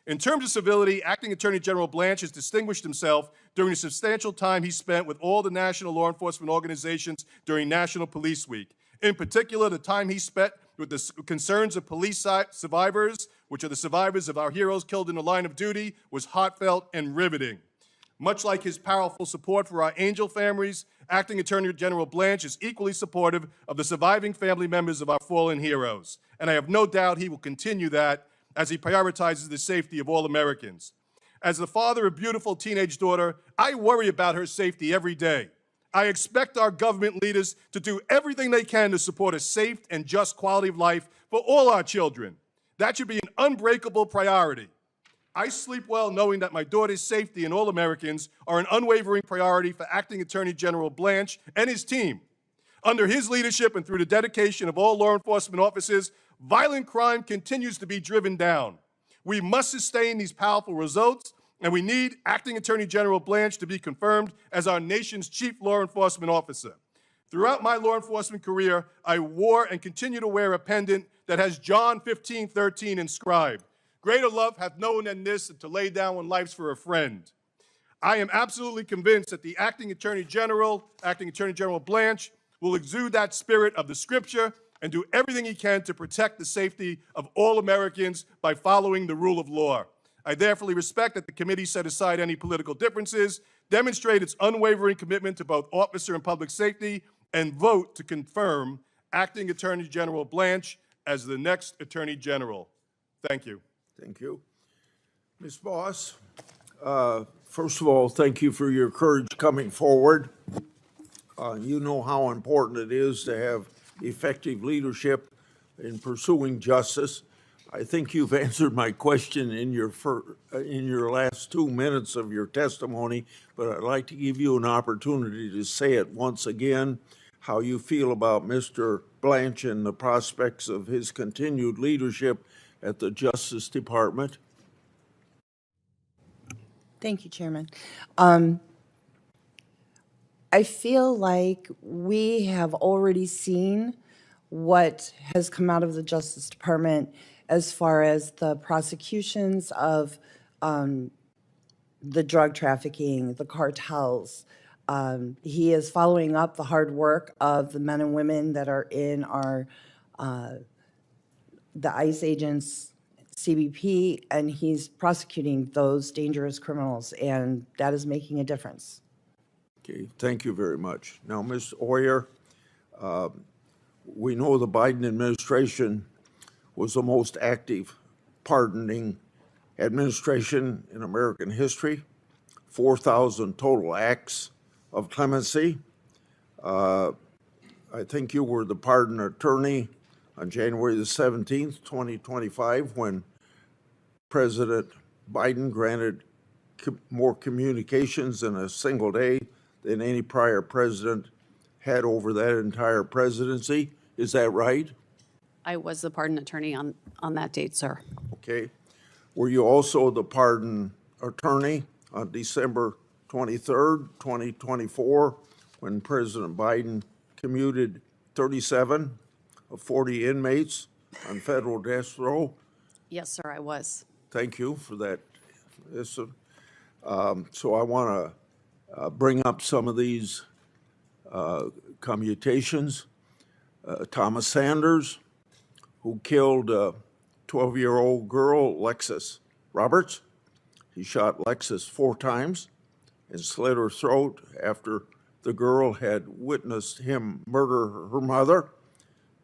Speaker 11: In terms of civility, Acting Attorney General Blanche has distinguished himself during the substantial time he spent with all the national law enforcement organizations during National Police Week. In particular, the time he spent with the concerns of police survivors, which are the survivors of our heroes killed in the line of duty, was heartfelt and riveting. Much like his powerful support for our angel families, Acting Attorney General Blanche is equally supportive of the surviving family members of our fallen heroes. And I have no doubt he will continue that as he prioritizes the safety of all Americans. As the father of a beautiful teenage daughter, I worry about her safety every day. I expect our government leaders to do everything they can to support a safe and just quality of life for all our children. That should be an unbreakable priority. I sleep well knowing that my daughter's safety and all Americans are an unwavering priority for Acting Attorney General Blanche and his team. Under his leadership and through the dedication of all law enforcement officers, violent crime continues to be driven down. We must sustain these powerful results, and we need Acting Attorney General Blanche to be confirmed as our nation's chief law enforcement officer. Throughout my law enforcement career, I wore and continue to wear a pendant that has John 15:13 inscribed. Greater love hath no one than this, to lay down one life for a friend. I am absolutely convinced that the Acting Attorney General Blanche, will exude that spirit of the Scripture and do everything he can to protect the safety of all Americans by following the rule of law. I therefore respect that the committee set aside any political differences, demonstrate its unwavering commitment to both officer and public safety, and vote to confirm Acting Attorney General Blanche as the next Attorney General. Thank you.
Speaker 1: Thank you. Ms. Boss, first of all, thank you for your courage coming forward. You know how important it is to have effective leadership in pursuing justice. I think you've answered my question in your last 2 minutes of your testimony, but I'd like to give you an opportunity to say it once again, how you feel about Mr. Blanche and the prospects of his continued leadership at the Justice Department.
Speaker 9: Thank you, Chairman. I feel like we have already seen what has come out of the Justice Department as far as the prosecutions of the drug trafficking, the cartels. He is following up the hard work of the men and women that are in our the ICE agents, CBP, and he's prosecuting those dangerous criminals, and that is making a difference.
Speaker 1: Okay, thank you very much. Now, Ms. Oyer, we know the Biden administration was the most active pardoning administration in American history, 4,000 total acts of clemency. I think you were the pardon attorney on January the 17th, 2025, when President Biden granted more communications in a single day than any prior president had over that entire presidency. Is that right?
Speaker 10: I was the pardon attorney on that date, sir.
Speaker 1: Okay. Were you also the pardon attorney on December 23rd, 2024, when President Biden commuted 37 of 40 inmates on federal death row?
Speaker 10: Yes, sir, I was.
Speaker 1: Thank you for that. So I want to bring up some of these commutations. Thomas Sanders, who killed a 12-year-old girl, Lexus Roberts. He shot Lexus 4 times and slit her throat after the girl had witnessed him murder her mother.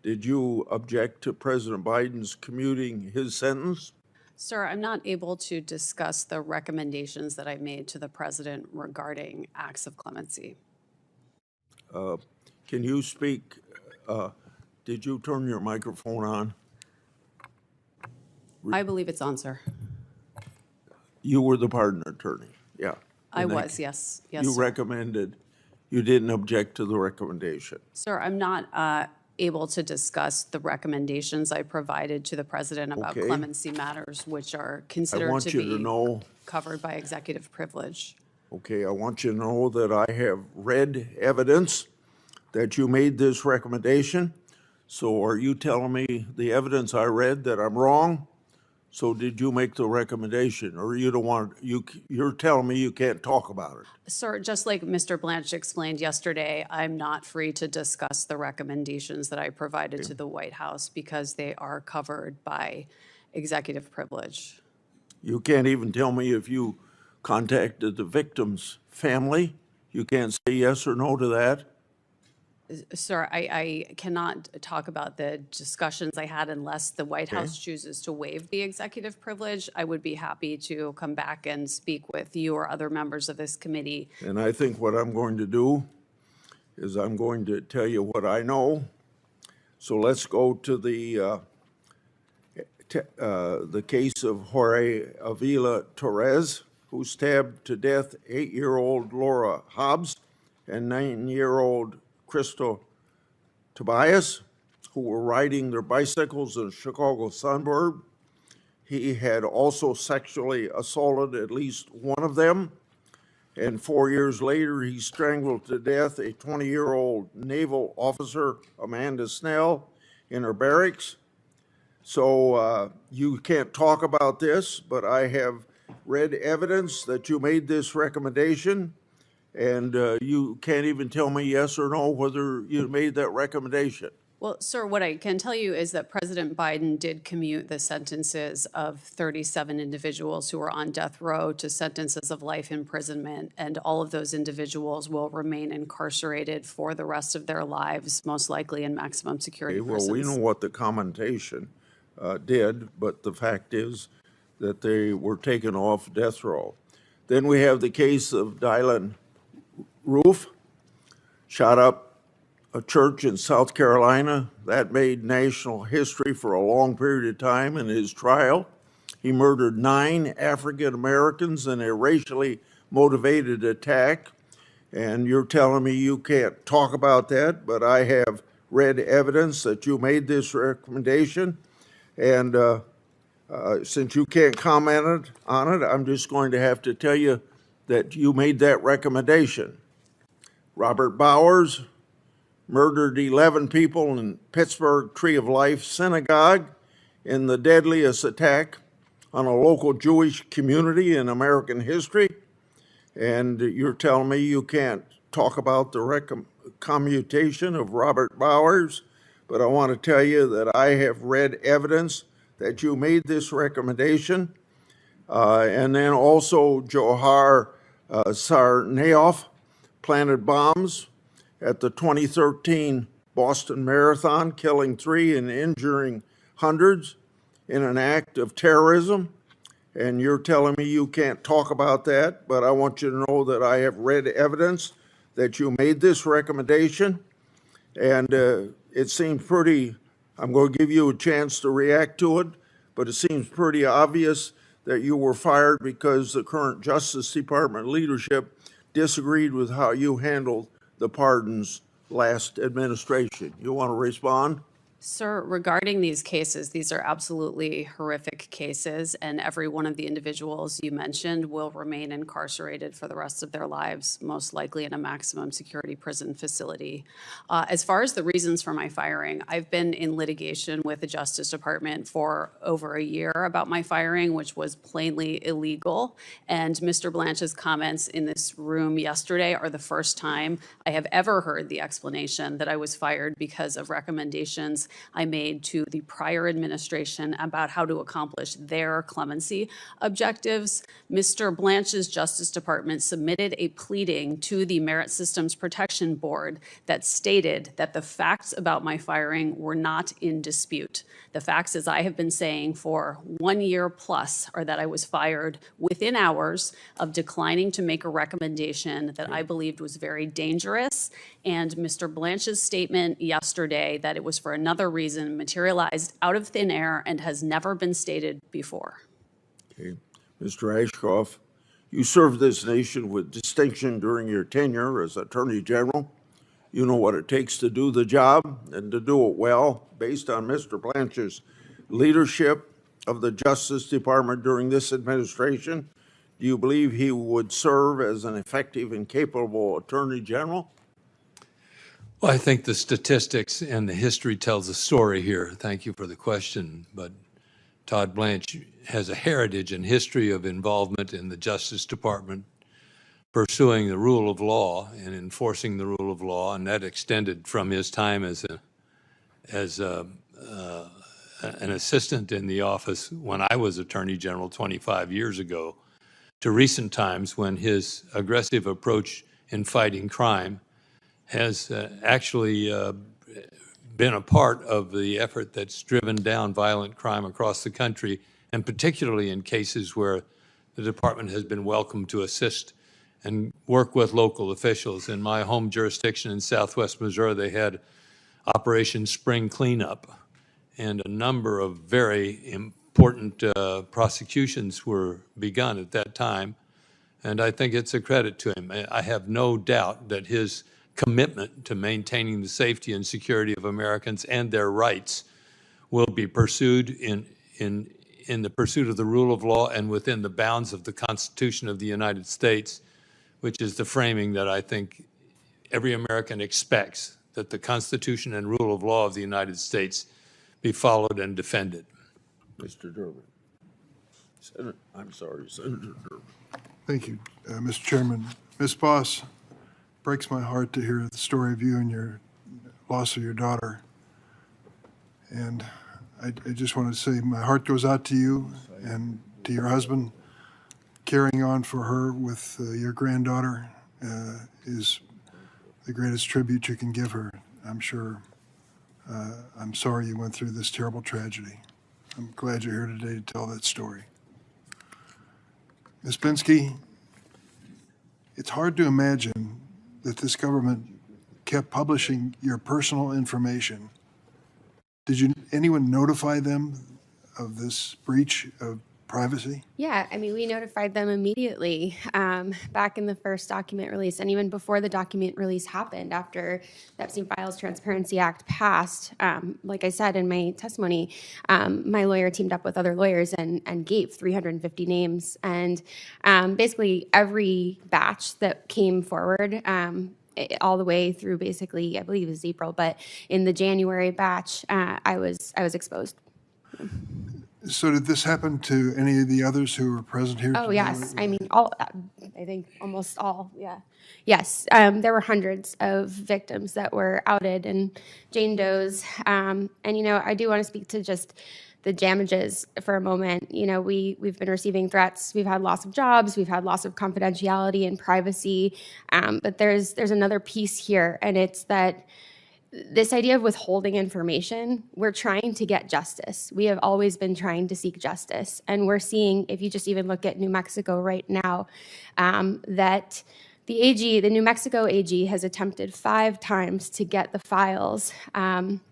Speaker 1: Did you object to President Biden's commuting his sentence?
Speaker 10: Sir, I'm not able to discuss the recommendations that I made to the president regarding acts of clemency.
Speaker 1: Can you speak Did you turn your microphone on?
Speaker 10: I believe it's on, sir.
Speaker 1: You were the pardon attorney, yeah.
Speaker 10: I
Speaker 1: In that
Speaker 10: was,
Speaker 1: case,
Speaker 10: yes. Yes,
Speaker 1: You
Speaker 10: sir.
Speaker 1: recommended, you didn't object to the recommendation.
Speaker 10: Sir, I'm not able to discuss the recommendations I provided to the president about
Speaker 1: Okay.
Speaker 10: clemency matters, which are
Speaker 1: I
Speaker 10: considered
Speaker 1: want
Speaker 10: to
Speaker 1: you to
Speaker 10: be
Speaker 1: know,
Speaker 10: covered by executive privilege.
Speaker 1: okay, I want you to know that I have read evidence that you made this recommendation. So are you telling me the evidence I read that I'm wrong? So did you make the recommendation, or you don't want, you're telling me you can't talk about it?
Speaker 10: Sir, just like Mr. Blanche explained yesterday, I'm not free to discuss the recommendations that I provided to the White House because they are covered by executive privilege.
Speaker 1: You can't even tell me if you contacted the victim's family? You can't say yes or no to that?
Speaker 10: Sir, I cannot talk about the discussions I had unless the White
Speaker 1: Okay.
Speaker 10: House chooses to waive the executive privilege. I would be happy to come back and speak with you or other members of this committee.
Speaker 1: And I think what I'm going to do is I'm going to tell you what I know. So let's go to the case of Jorge Avila Torres, who stabbed to death 8-year-old Laura Hobbs and 9-year-old Crystal Tobias, who were riding their bicycles in a Chicago suburb. He had also sexually assaulted at least one of them. And 4 years later, he strangled to death a 20-year-old naval officer, Amanda Snell, in her barracks. So you can't talk about this, but I have read evidence that you made this recommendation, and you can't even tell me yes or no whether you made that recommendation.
Speaker 10: Well, sir, what I can tell you is that President Biden did commute the sentences of 37 individuals who were on death row to sentences of life imprisonment, and all of those individuals will remain incarcerated for the rest of their lives, most likely in maximum security
Speaker 1: Okay, well,
Speaker 10: prisons.
Speaker 1: we know what the commentation did, but the fact is that they were taken off death row. Then we have the case of Dylan Roof, shot up a church in South Carolina. That made national history for a long period of time in his trial. He murdered 9 African Americans in a racially motivated attack. And you're telling me you can't talk about that, but I have read evidence that you made this recommendation. And since you can't comment on it, I'm just going to have to tell you that you made that recommendation. Robert Bowers murdered 11 people in Pittsburgh Tree of Life Synagogue in the deadliest attack on a local Jewish community in American history. And you're telling me you can't talk about the commutation of Robert Bowers, but I want to tell you that I have read evidence that you made this recommendation. And then also Johar Tsarnaev planted bombs at the 2013 Boston Marathon, killing 3 and injuring hundreds in an act of terrorism. And you're telling me you can't talk about that, but I want you to know that I have read evidence that you made this recommendation. And it seems pretty, I'm going to give you a chance to react to it, but it seems pretty obvious that you were fired because the current Justice Department leadership disagreed with how you handled the pardons last administration. You want to respond?
Speaker 10: Sir, regarding these cases, these are absolutely horrific cases, and every one of the individuals you mentioned will remain incarcerated for the rest of their lives, most likely in a maximum security prison facility. As far as the reasons for my firing, I've been in litigation with the Justice Department for over a year about my firing, which was plainly illegal. And Mr. Blanche's comments in this room yesterday are the first time I have ever heard the explanation that I was fired because of recommendations I made to the prior administration about how to accomplish their clemency objectives. Mr. Blanche's Justice Department submitted a pleading to the Merit Systems Protection Board that stated that the facts about my firing were not in dispute. The facts, as I have been saying for 1 year plus, are that I was fired within hours of declining to make a recommendation that I believed was very dangerous. And Mr. Blanche's statement yesterday that it was for another another reason materialized out of thin air and has never been stated before.
Speaker 1: Okay. Mr. Ashcroft, you served this nation with distinction during your tenure as Attorney General. You know what it takes to do the job and to do it well. Based on Mr. Blanche's leadership of the Justice Department during this administration, do you believe he would serve as an effective and capable Attorney General?
Speaker 7: Well, I think the statistics and the history tells a story here. Thank you for the question. But Todd Blanche has a heritage and history of involvement in the Justice Department, pursuing the rule of law and enforcing the rule of law, and that extended from his time as an assistant in the office when I was Attorney General 25 years ago, to recent times when his aggressive approach in fighting crime has actually been a part of the effort that's driven down violent crime across the country, and particularly in cases where the department has been welcome to assist and work with local officials. In my home jurisdiction in Southwest Missouri, they had Operation Spring Cleanup, and a number of very important prosecutions were begun at that time, and I think it's a credit to him. I have no doubt that his commitment to maintaining the safety and security of Americans and their rights will be pursued in the pursuit of the rule of law and within the bounds of the Constitution of the United States, which is the framing that I think every American expects, that the Constitution and rule of law of the United States be followed and defended.
Speaker 1: Mr. Durbin. Senator Durbin.
Speaker 2: Thank you, Mr. Chairman. Ms. Boss, breaks my heart to hear the story of you and your loss of your daughter. And I just want to say my heart goes out to you and to your husband. Carrying on for her with your granddaughter is the greatest tribute you can give her, I'm sure. I'm sorry you went through this terrible tragedy. I'm glad you're here today to tell that story. Ms. Pinsky, it's hard to imagine that this government kept publishing your personal information. Did anyone notify them of this breach of privacy?
Speaker 8: Yeah, I mean, we notified them immediately back in the first document release, and even before the document release happened, after the Epstein Files Transparency Act passed. Like I said in my testimony, my lawyer teamed up with other lawyers and gave 350 names. And basically every batch that came forward, all the way through basically, I believe it was April, but in the January batch, I was exposed.
Speaker 2: So did this happen to any of the others who were present here?
Speaker 8: Oh,
Speaker 2: today?
Speaker 8: yes. I mean, all. I think almost all, yeah. Yes, there were hundreds of victims that were outed and Jane Does. And, you know, I do want to speak to just the damages for a moment. You know, we've been receiving threats. We've had loss of jobs. We've had loss of confidentiality and privacy. But there's another piece here, and it's that this idea of withholding information, we're trying to get justice. We have always been trying to seek justice. And we're seeing, if you just even look at New Mexico right now, that the New Mexico AG has attempted 5 times to get the files from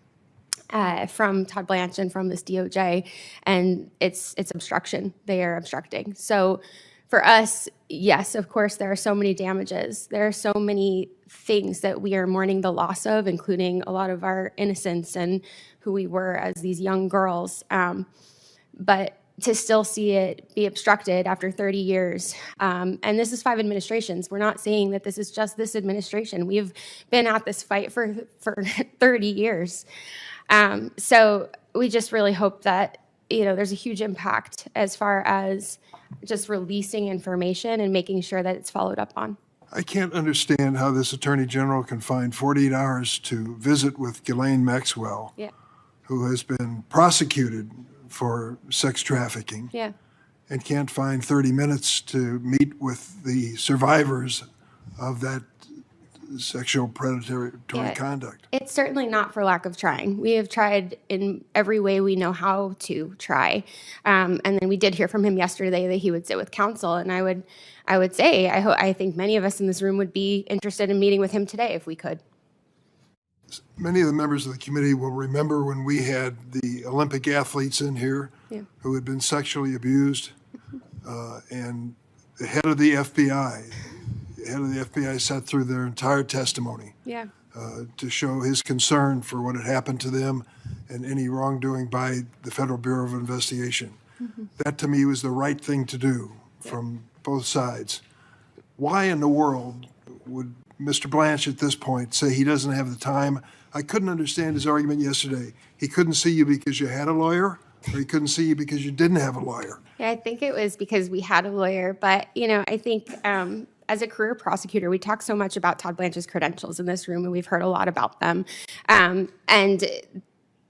Speaker 8: Todd Blanche and from this DOJ, and it's obstruction. They are obstructing. So for us, yes, of course, there are so many damages. There are so many things that we are mourning the loss of, including a lot of our innocence and who we were as these young girls. But to still see it be obstructed after 30 years, and this is 5 administrations. We're not saying that this is just this administration. We've been at this fight for 30 years. So we just really hope that, you know, there's a huge impact as far as just releasing information and making sure that it's followed up on.
Speaker 2: I can't understand how this Attorney General can find 48 hours to visit with Ghislaine Maxwell,
Speaker 8: Yeah.
Speaker 2: who has been prosecuted for sex trafficking,
Speaker 8: Yeah.
Speaker 2: and can't find 30 minutes to meet with the survivors of that sexual predatory conduct.
Speaker 8: It's certainly not for lack of trying. We have tried in every way we know how to try. And then we did hear from him yesterday that he would sit with counsel. And I would say, I think many of us in this room would be interested in meeting with him today if we could.
Speaker 2: Many of the members of the committee will remember when we had the Olympic athletes in here who had been sexually abused, and the head of the FBI sat through their entire testimony to show his concern for what had happened to them and any wrongdoing by the Federal Bureau of Investigation. That, to me, was the right thing to do from both sides. Why in the world would Mr. Blanche at this point say he doesn't have the time? I couldn't understand his argument yesterday. He couldn't see you because you had a lawyer, or he couldn't see you because you didn't have a lawyer.
Speaker 8: Yeah, I think it was because we had a lawyer, but I think as a career prosecutor, we talk so much about Todd Blanche's credentials in this room, and we've heard a lot about them, and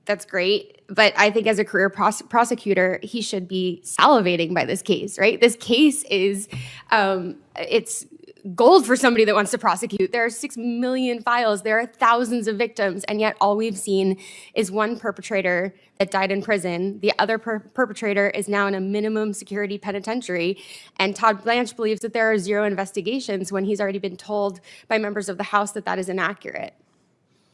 Speaker 8: that's great. But I think as a career prosecutor, he should be salivating by this case, right? This case is it's gold for somebody that wants to prosecute. There are 6 million files. There are thousands of victims. And yet all we've seen is one perpetrator that died in prison. The other perpetrator is now in a minimum security penitentiary. And Todd Blanche believes that there are 0 investigations when he's already been told by members of the House that that is inaccurate.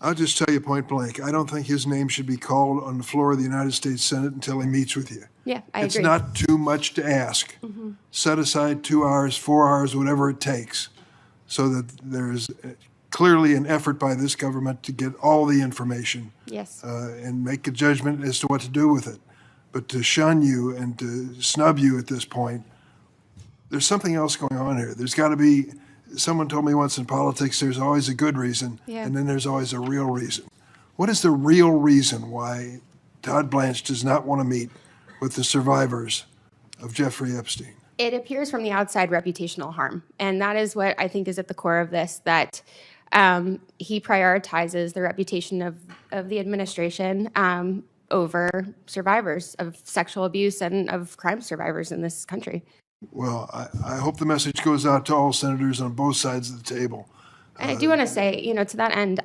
Speaker 2: I'll just tell you point blank, I don't think his name should be called on the floor of the United States Senate until he meets with you.
Speaker 8: Yeah, I agree.
Speaker 2: It's not too much to ask. Set aside 2 hours, 4 hours, whatever it takes, so that there's clearly an effort by this government to get all the information.
Speaker 8: Yes.
Speaker 2: And make a judgment as to what to do with it. But to shun you and to snub you at this point, there's something else going on here. There's got to be, someone told me once in politics, there's always a good reason, and then there's always a real reason. What is the real reason why Todd Blanche does not want to meet with the survivors of Jeffrey Epstein?
Speaker 8: It appears from the outside reputational harm. And that is what I think is at the core of this, that he prioritizes the reputation of the administration over survivors of sexual abuse and of crime survivors in this country.
Speaker 2: Well, I hope the message goes out to all senators on both sides of the table.
Speaker 8: And I do want to say, to that end,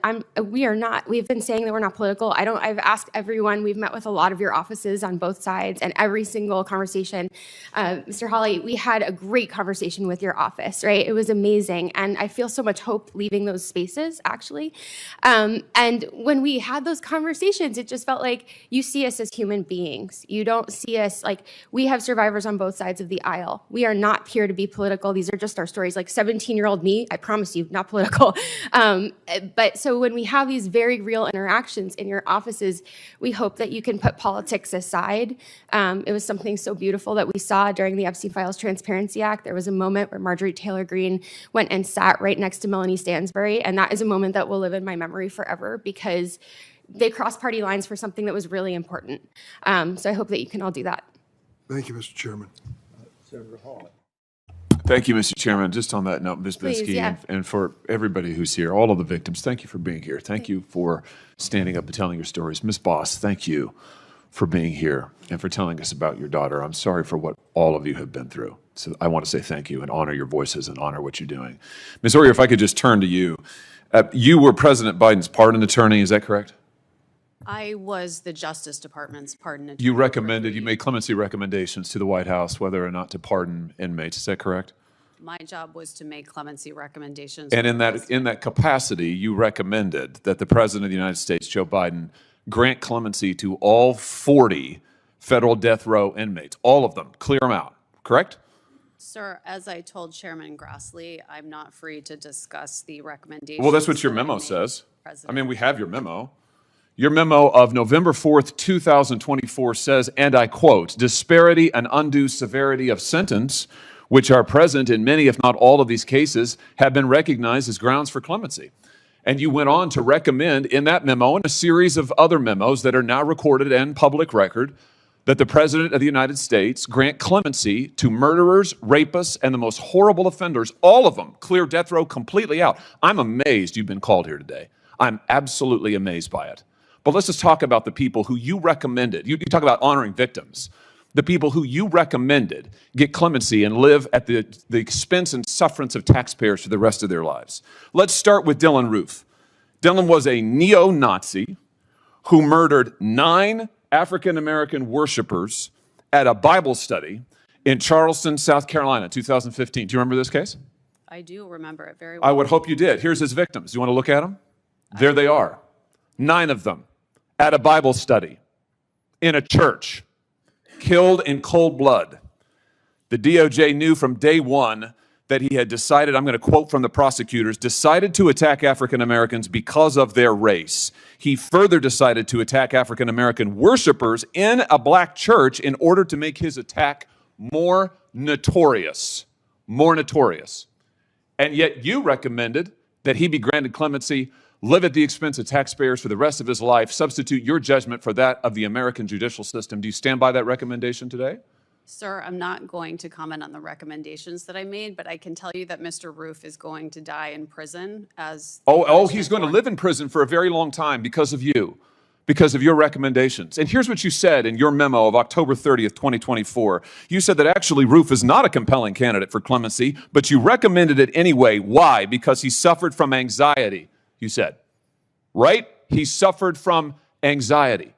Speaker 8: we've been saying that we're not political. I've asked everyone, we've met with a lot of your offices on both sides, and every single conversation, Mr. Hawley, we had a great conversation with your office, right? It was amazing. And I feel so much hope leaving those spaces, actually. And when we had those conversations, it just felt like you see us as human beings. You don't see us like, we have survivors on both sides of the aisle. We are not here to be political. These are just our stories. Like 17-year-old me, I promise you, not political. But so when we have these very real interactions in your offices, we hope that you can put politics aside. It was something so beautiful that we saw during the Epstein Files Transparency Act. There was a moment where Marjorie Taylor Greene went and sat right next to Melanie Stansbury, and that is a moment that will live in my memory forever because they crossed party lines for something that was really important. So I hope that you can all do that.
Speaker 2: Thank you, Mr. Chairman.
Speaker 1: Senator Hawley.
Speaker 12: Thank you, Mr. Chairman. Just on that note, Ms.
Speaker 8: Please,
Speaker 12: Biskey,
Speaker 8: yeah.
Speaker 12: and for everybody who's here, all of the victims, thank you for being here. Thank you for standing up and telling your stories. Ms. Boss, thank you for being here and for telling us about your daughter. I'm sorry for what all of you have been through. So I want to say thank you and honor your voices and honor what you're doing. Ms. Oyer, if I could just turn to you. You were President Biden's pardon attorney, is that correct?
Speaker 10: I was the Justice Department's pardon attorney.
Speaker 12: You made clemency recommendations to the White House whether or not to pardon inmates, is that correct?
Speaker 10: My job was to make clemency recommendations.
Speaker 12: And in that capacity, you recommended that the President of the United States, Joe Biden, grant clemency to all 40 federal death row inmates, all of them, clear them out, correct?
Speaker 10: Sir, as I told Chairman Grassley, I'm not free to discuss the recommendations.
Speaker 12: Well, that's what your memo says. I mean, we have your memo. Your memo of November 4th, 2024 says, and I quote, disparity and undue severity of sentence, which are present in many, if not all of these cases, have been recognized as grounds for clemency. And you went on to recommend in that memo and a series of other memos that are now recorded and public record that the President of the United States grant clemency to murderers, rapists, and the most horrible offenders, all of them, clear death row completely out. I'm amazed you've been called here today. I'm absolutely amazed by it. But let's just talk about the people who you recommended. You talk about honoring victims. The people who you recommended get clemency and live at the expense and sufferance of taxpayers for the rest of their lives. Let's start with Dylann Roof. Dylann was a neo-Nazi who murdered 9 African-American worshipers at a Bible study in Charleston, South Carolina, 2015. Do you remember this case?
Speaker 10: I do remember it very well.
Speaker 12: I would hope you did. Here's his victims. You want to look at them? There they are. 9 of them at a Bible study in a church, killed in cold blood. The DOJ knew from day one that he had decided, I'm going to quote from the prosecutors, decided to attack African Americans because of their race. He further decided to attack African American worshipers in a black church in order to make his attack more notorious. More notorious. And yet you recommended that he be granted clemency, live at the expense of taxpayers for the rest of his life, substitute your judgment for that of the American judicial system. Do you stand by that recommendation today?
Speaker 10: Sir, I'm not going to comment on the recommendations that I made, but I can tell you that Mr. Roof is going to die in prison as.
Speaker 12: He's going to live in prison for a very long time because of you, because of your recommendations. And here's what you said in your memo of October 30th, 2024. You said that actually Roof is not a compelling candidate for clemency, but you recommended it anyway. Why? Because he suffered from anxiety, you said. Right? He suffered from anxiety.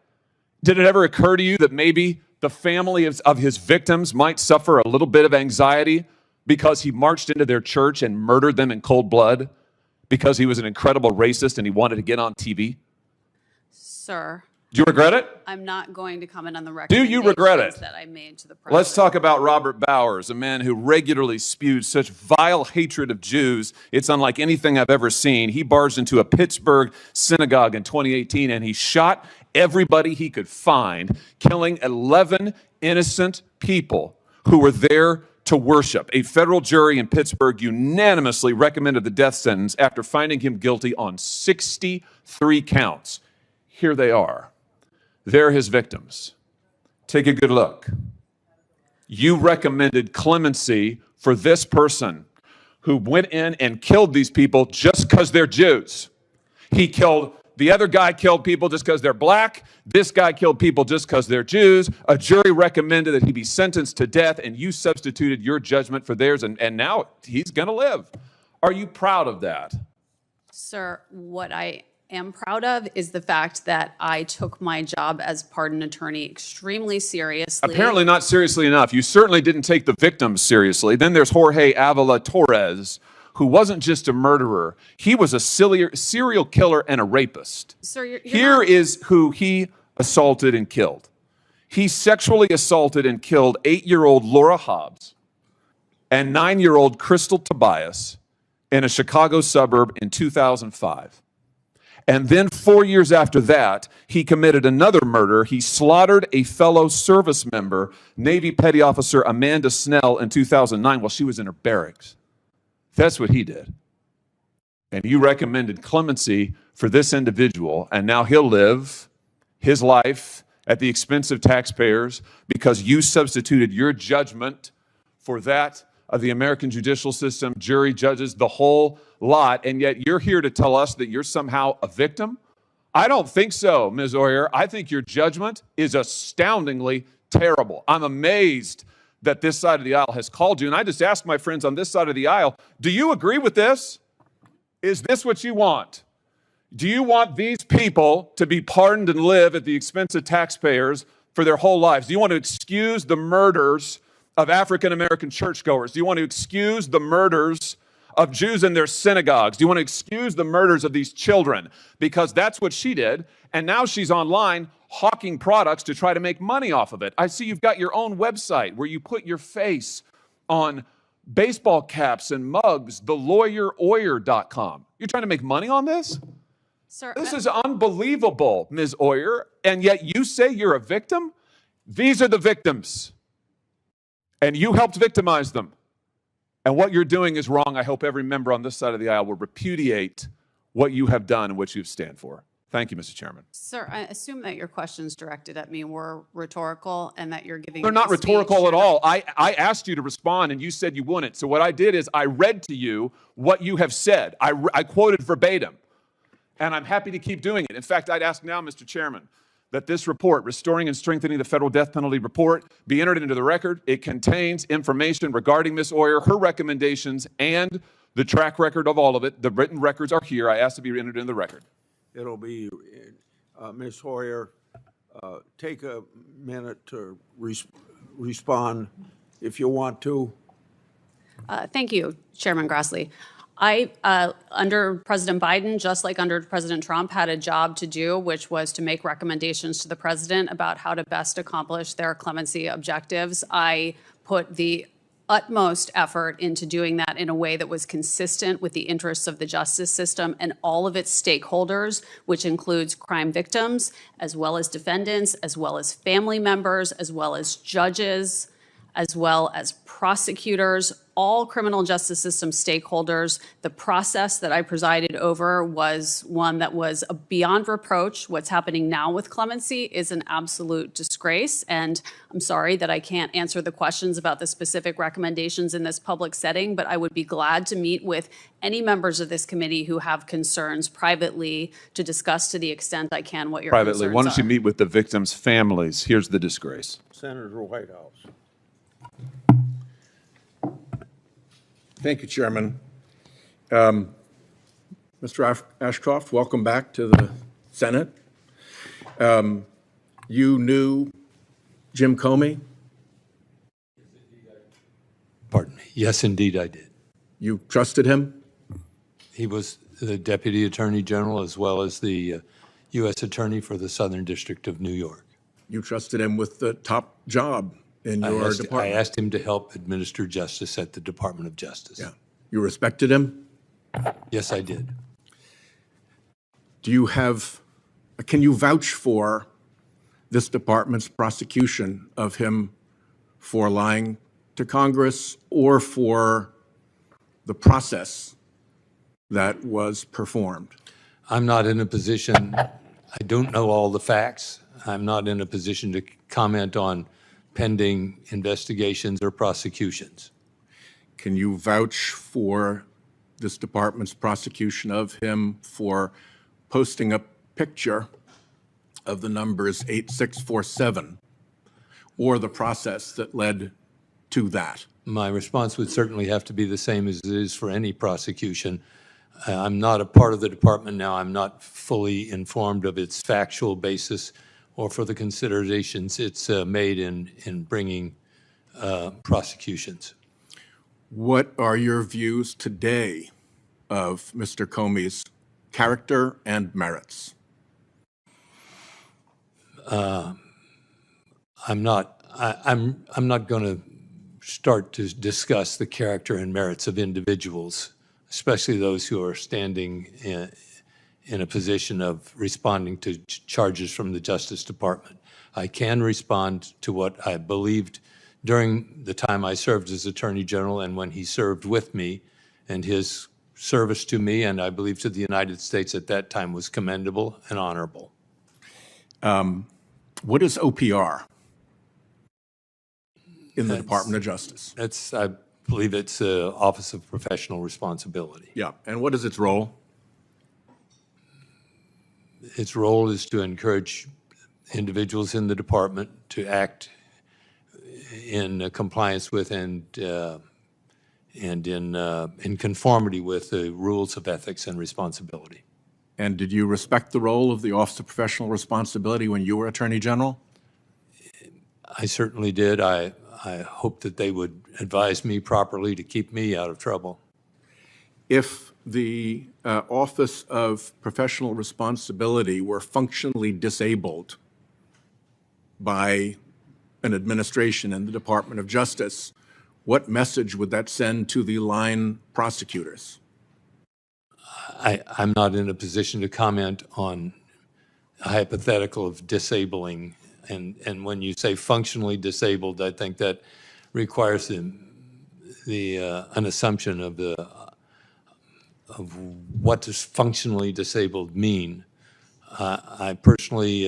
Speaker 12: Did it ever occur to you that maybe the family of his victims might suffer a little bit of anxiety because he marched into their church and murdered them in cold blood because he was an incredible racist and he wanted to get on TV?
Speaker 10: Sir.
Speaker 12: Do you regret it?
Speaker 10: I'm not going to comment on the
Speaker 12: Do
Speaker 10: recommendations
Speaker 12: you regret it?
Speaker 10: that I made to the president.
Speaker 12: Let's talk about Robert Bowers, a man who regularly spewed such vile hatred of Jews. It's unlike anything I've ever seen. He barged into a Pittsburgh synagogue in 2018 and he shot everybody he could find, killing 11 innocent people who were there to worship. A federal jury in Pittsburgh unanimously recommended the death sentence after finding him guilty on 63 counts. Here they are. They're his victims. Take a good look. You recommended clemency for this person who went in and killed these people just because they're Jews. The other guy killed people just because they're black. This guy killed people just because they're Jews. A jury recommended that he be sentenced to death, and you substituted your judgment for theirs, and now he's going to live. Are you proud of that?
Speaker 10: Sir, what I am proud of is the fact that I took my job as pardon attorney extremely seriously.
Speaker 12: Apparently not seriously enough. You certainly didn't take the victims seriously. Then there's Jorge Avila Torres, who wasn't just a murderer. He was a serial killer and a rapist.
Speaker 10: Sir,
Speaker 12: Here is who he assaulted and killed. He sexually assaulted and killed 8-year-old Laura Hobbs and 9-year-old Crystal Tobias in a Chicago suburb in 2005. And then 4 years after that, he committed another murder. He slaughtered a fellow service member, Navy Petty Officer Amanda Snell, in 2009 while she was in her barracks. That's what he did. And you recommended clemency for this individual, and now he'll live his life at the expense of taxpayers because you substituted your judgment for that of the American judicial system, jury, judges, the whole lot, and yet you're here to tell us that you're somehow a victim? I don't think so, Ms. Oyer. I think your judgment is astoundingly terrible. I'm amazed that this side of the aisle has called you, and I just ask my friends on this side of the aisle, do you agree with this? Is this what you want? Do you want these people to be pardoned and live at the expense of taxpayers for their whole lives? Do you want to excuse the murders of African-American churchgoers? Do you want to excuse the murders of Jews in their synagogues? Do you want to excuse the murders of these children? Because that's what she did, and now she's online hawking products to try to make money off of it. I see you've got your own website where you put your face on baseball caps and mugs, thelawyeroyer.com. You're trying to make money on this?
Speaker 10: Sir,
Speaker 12: This is unbelievable, Ms. Oyer, and yet you say you're a victim? These are the victims, and you helped victimize them. And what you're doing is wrong. I hope every member on this side of the aisle will repudiate what you have done and what you stand for. Thank you, Mr. Chairman.
Speaker 10: Sir, I assume that your questions directed at me were rhetorical and that you're giving
Speaker 12: They're not
Speaker 10: a speech.
Speaker 12: rhetorical at all. I asked you to respond, and you said you wouldn't. So what I did is I read to you what you have said. I quoted verbatim, and I'm happy to keep doing it. In fact, I'd ask now, Mr. Chairman, that this report, Restoring and Strengthening the Federal Death Penalty Report, be entered into the record. It contains information regarding Ms. Oyer, her recommendations, and the track record of all of it. The written records are here. I ask to be entered into the record.
Speaker 1: It'll be, Ms. Hoyer, take a minute to respond if you want to.
Speaker 10: Thank you, Chairman Grassley. Under President Biden, just like under President Trump, had a job to do, which was to make recommendations to the president about how to best accomplish their clemency objectives. I put the utmost effort into doing that in a way that was consistent with the interests of the justice system and all of its stakeholders, which includes crime victims, as well as defendants, as well as family members, as well as judges, as well as prosecutors, all criminal justice system stakeholders. The process that I presided over was one that was beyond reproach. What's happening now with clemency is an absolute disgrace, and I'm sorry that I can't answer the questions about the specific recommendations in this public setting, but I would be glad to meet with any members of this committee who have concerns privately to discuss to the extent I can what your
Speaker 12: Privately,
Speaker 10: concerns
Speaker 12: why don't you
Speaker 10: are.
Speaker 12: meet with the victims' families? Here's the disgrace.
Speaker 1: Senator Whitehouse.
Speaker 13: Thank you, Chairman. Mr. Ashcroft, welcome back to the Senate. You knew Jim Comey?
Speaker 7: Pardon me. Yes, indeed, I did.
Speaker 13: You trusted him?
Speaker 7: He was the Deputy Attorney General as well as the U.S. Attorney for the Southern District of New York.
Speaker 13: You trusted him with the top job in your department?
Speaker 7: I asked him to help administer justice at the Department of Justice.
Speaker 13: Yeah. You respected him?
Speaker 7: Yes, I did.
Speaker 13: Can you vouch for this department's prosecution of him for lying to Congress or for the process that was performed?
Speaker 7: I'm not in a position, I don't know all the facts. I'm not in a position to comment on pending investigations or prosecutions.
Speaker 13: Can you vouch for this department's prosecution of him for posting a picture of the numbers 8647 or the process that led to that?
Speaker 7: My response would certainly have to be the same as it is for any prosecution. I'm not a part of the department now. I'm not fully informed of its factual basis or for the considerations it's made in bringing prosecutions.
Speaker 13: What are your views today of Mr. Comey's character and merits?
Speaker 7: I'm not going to start to discuss the character and merits of individuals, especially those who are standing in a position of responding to charges from the Justice Department. I can respond to what I believed during the time I served as Attorney General and when he served with me, and his service to me and I believe to the United States at that time was commendable and honorable.
Speaker 13: What is OPR in the Department of Justice?
Speaker 7: I believe it's Office of Professional Responsibility.
Speaker 13: Yeah, and what is its role?
Speaker 7: Its role is to encourage individuals in the department to act in compliance with and in conformity with the rules of ethics and responsibility.
Speaker 13: And did you respect the role of the Office of Professional Responsibility when you were Attorney General?
Speaker 7: I certainly did. I hope that they would advise me properly to keep me out of trouble.
Speaker 13: If the Office of Professional Responsibility were functionally disabled by an administration in the Department of Justice, what message would that send to the line prosecutors?
Speaker 7: I'm not in a position to comment on a hypothetical of disabling. And when you say functionally disabled, I think that requires an assumption of what does functionally disabled mean. I personally,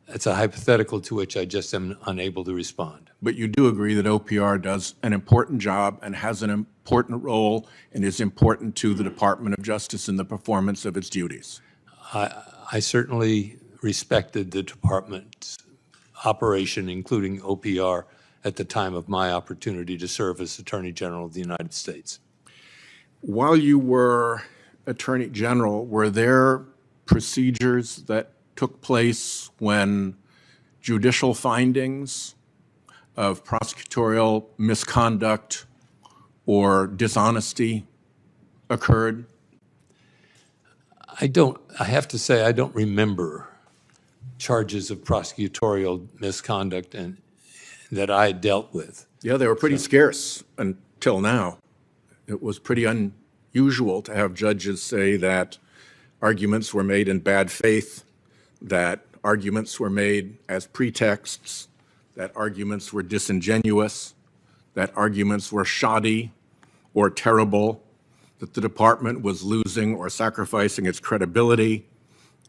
Speaker 7: it's a hypothetical to which I just am unable to respond.
Speaker 13: But you do agree that OPR does an important job and has an important role and is important to the Department of Justice in the performance of its duties?
Speaker 7: I certainly respected the department's operation, including OPR, at the time of my opportunity to serve as Attorney General of the United States.
Speaker 13: While you were Attorney General, were there procedures that took place when judicial findings of prosecutorial misconduct or dishonesty occurred?
Speaker 7: I have to say, I don't remember charges of prosecutorial misconduct and that I dealt with.
Speaker 13: Yeah, they were pretty scarce until now. It was pretty unusual to have judges say that arguments were made in bad faith, that arguments were made as pretexts, that arguments were disingenuous, that arguments were shoddy or terrible, that the department was losing or sacrificing its credibility,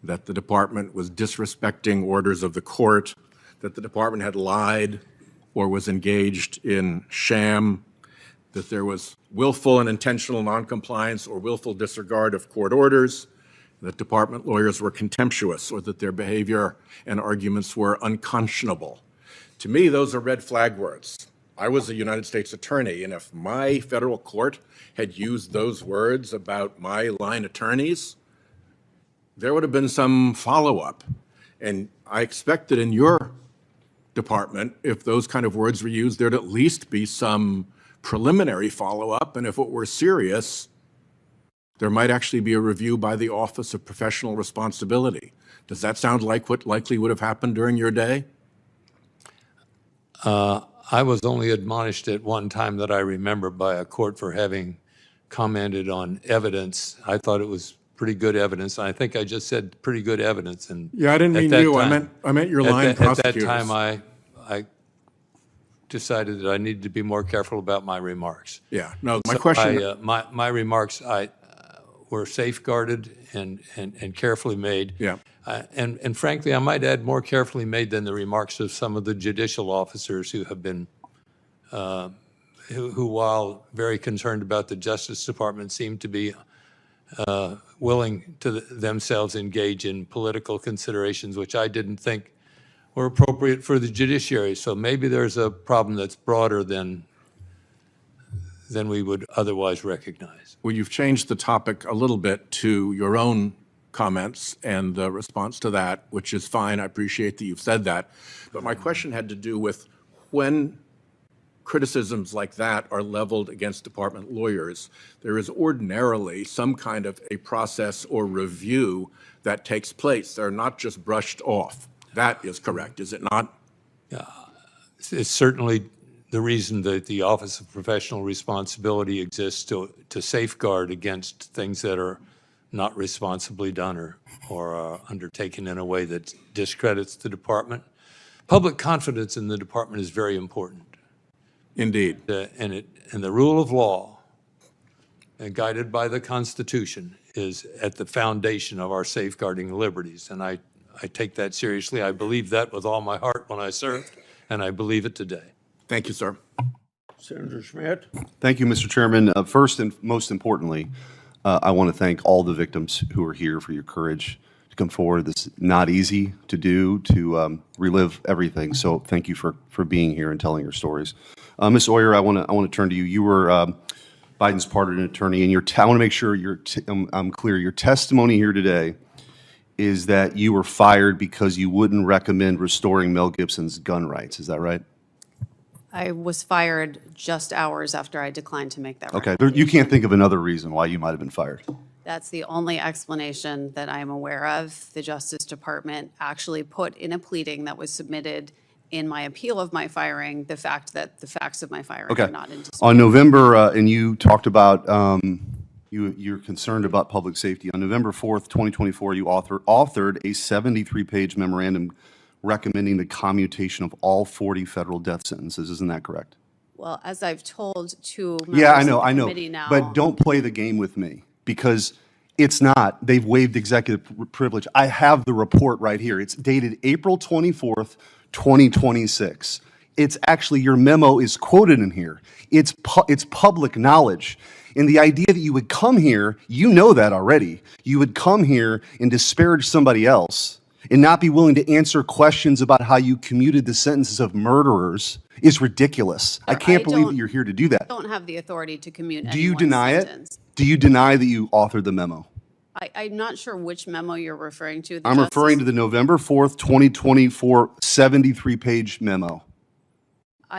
Speaker 13: that the department was disrespecting orders of the court, that the department had lied or was engaged in sham, that there was willful and intentional noncompliance or willful disregard of court orders, that department lawyers were contemptuous or that their behavior and arguments were unconscionable. To me, those are red flag words. I was a United States attorney, and if my federal court had used those words about my line attorneys, there would have been some follow-up. And I expect that in your department, if those kind of words were used, there'd at least be some preliminary follow-up, and if it were serious, there might actually be a review by the Office of Professional Responsibility. Does that sound like what likely would have happened during your day?
Speaker 7: I was only admonished at one time that I remember by a court for having commented on evidence. I thought it was pretty good evidence. I think I just said pretty good evidence. And
Speaker 13: yeah, I didn't mean you. I meant your line prosecutors.
Speaker 7: At that time, I decided that I needed to be more careful about my remarks.
Speaker 13: Yeah. No, my question.
Speaker 7: My remarks were safeguarded and carefully made.
Speaker 13: Yeah.
Speaker 7: And frankly, I might add more carefully made than the remarks of some of the judicial officers who have been, who while very concerned about the Justice Department, seem to be willing to themselves engage in political considerations, which I didn't think were appropriate for the judiciary. So maybe there's a problem that's broader than we would otherwise recognize.
Speaker 13: Well, you've changed the topic a little bit to your own comments and the response to that, which is fine. I appreciate that you've said that. But my question had to do with when criticisms like that are leveled against department lawyers, there is ordinarily some kind of a process or review that takes place. They're not just brushed off. That is correct, is it not?
Speaker 7: Yeah, it's certainly the reason that the Office of Professional Responsibility exists to safeguard against things that are not responsibly done or undertaken in a way that discredits the department. Public confidence in the department is very important.
Speaker 13: Indeed.
Speaker 7: And the rule of law, guided by the Constitution, is at the foundation of our safeguarding liberties. And I take that seriously. I believe that with all my heart when I served, and I believe it today.
Speaker 13: Thank you, sir.
Speaker 1: Senator Schmidt.
Speaker 14: Thank you, Mr. Chairman. First and most importantly, I want to thank all the victims who are here for your courage to come forward. This is not easy to do, to relive everything. So thank you for being here and telling your stories. Ms. Oyer, I want to turn to you. You were Biden's pardon attorney, and I want to make sure I'm clear. Your testimony here today is that you were fired because you wouldn't recommend restoring Mel Gibson's gun rights. Is that right?
Speaker 10: I was fired just hours after I declined to make that
Speaker 14: Okay.
Speaker 10: recommendation.
Speaker 14: You can't think of another reason why you might have been fired.
Speaker 10: That's the only explanation that I'm aware of. The Justice Department actually put in a pleading that was submitted in my appeal of my firing, the fact that the facts of my firing are not in dispute.
Speaker 14: On November, and you talked about you're concerned about public safety. On November 4th, 2024, you authored a 73-page memorandum recommending the commutation of all 40 federal death sentences. Isn't that correct?
Speaker 10: Well, as I've told to members
Speaker 14: Yeah, I
Speaker 10: of
Speaker 14: know,
Speaker 10: the
Speaker 14: I know.
Speaker 10: committee now.
Speaker 14: But don't play the game with me, because it's not. They've waived executive privilege. I have the report right here. It's dated April 24th, 2026. It's actually, your memo is quoted in here. It's public knowledge. And the idea that you would come here, you know that already. You would come here and disparage somebody else and not be willing to answer questions about how you commuted the sentences of murderers is ridiculous. I can't believe that you're here to do that.
Speaker 10: I don't have the authority to commute
Speaker 14: Do you
Speaker 10: anyone's
Speaker 14: deny
Speaker 10: sentence.
Speaker 14: it? Do you deny that you authored the memo?
Speaker 10: I'm not sure which memo you're referring to.
Speaker 14: I'm referring to the November 4th, 2024 73-page memo.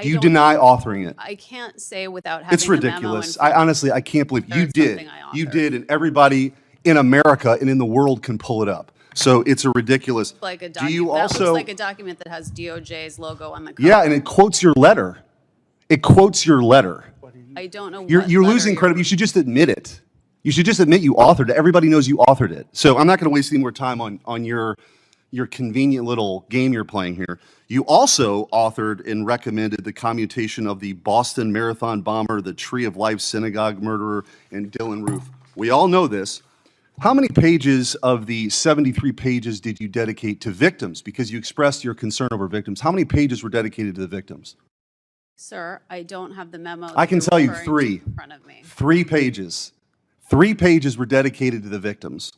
Speaker 14: Do you deny authoring it?
Speaker 10: I can't say without having
Speaker 14: It's
Speaker 10: the memo in
Speaker 14: ridiculous.
Speaker 10: front
Speaker 14: I honestly, I can't believe you
Speaker 10: It's
Speaker 14: did.
Speaker 10: something I
Speaker 14: You
Speaker 10: authored.
Speaker 14: did, and everybody in America and in the world can pull it up. So it's a ridiculous.
Speaker 10: like a
Speaker 14: Do you
Speaker 10: document. That
Speaker 14: also?
Speaker 10: looks like a document that has DOJ's logo on the cover.
Speaker 14: Yeah, and it quotes your letter. It quotes your letter.
Speaker 10: I don't know
Speaker 14: You're
Speaker 10: what
Speaker 14: you're
Speaker 10: letter
Speaker 14: losing credibility. You should just admit it. You should just admit you authored it. Everybody knows you authored it. So I'm not going to waste any more time on your convenient little game you're playing here. You also authored and recommended the commutation of the Boston Marathon bomber, the Tree of Life synagogue murderer, and Dylan Roof. We all know this. How many pages of the 73 pages did you dedicate to victims? Because you expressed your concern over victims. How many pages were dedicated to the victims?
Speaker 10: Sir, I don't have the memo.
Speaker 14: I can
Speaker 10: that
Speaker 14: tell
Speaker 10: you're
Speaker 14: you
Speaker 10: referring to
Speaker 14: 3.
Speaker 10: in front of me.
Speaker 14: 3 pages. 3 pages were dedicated to the victims.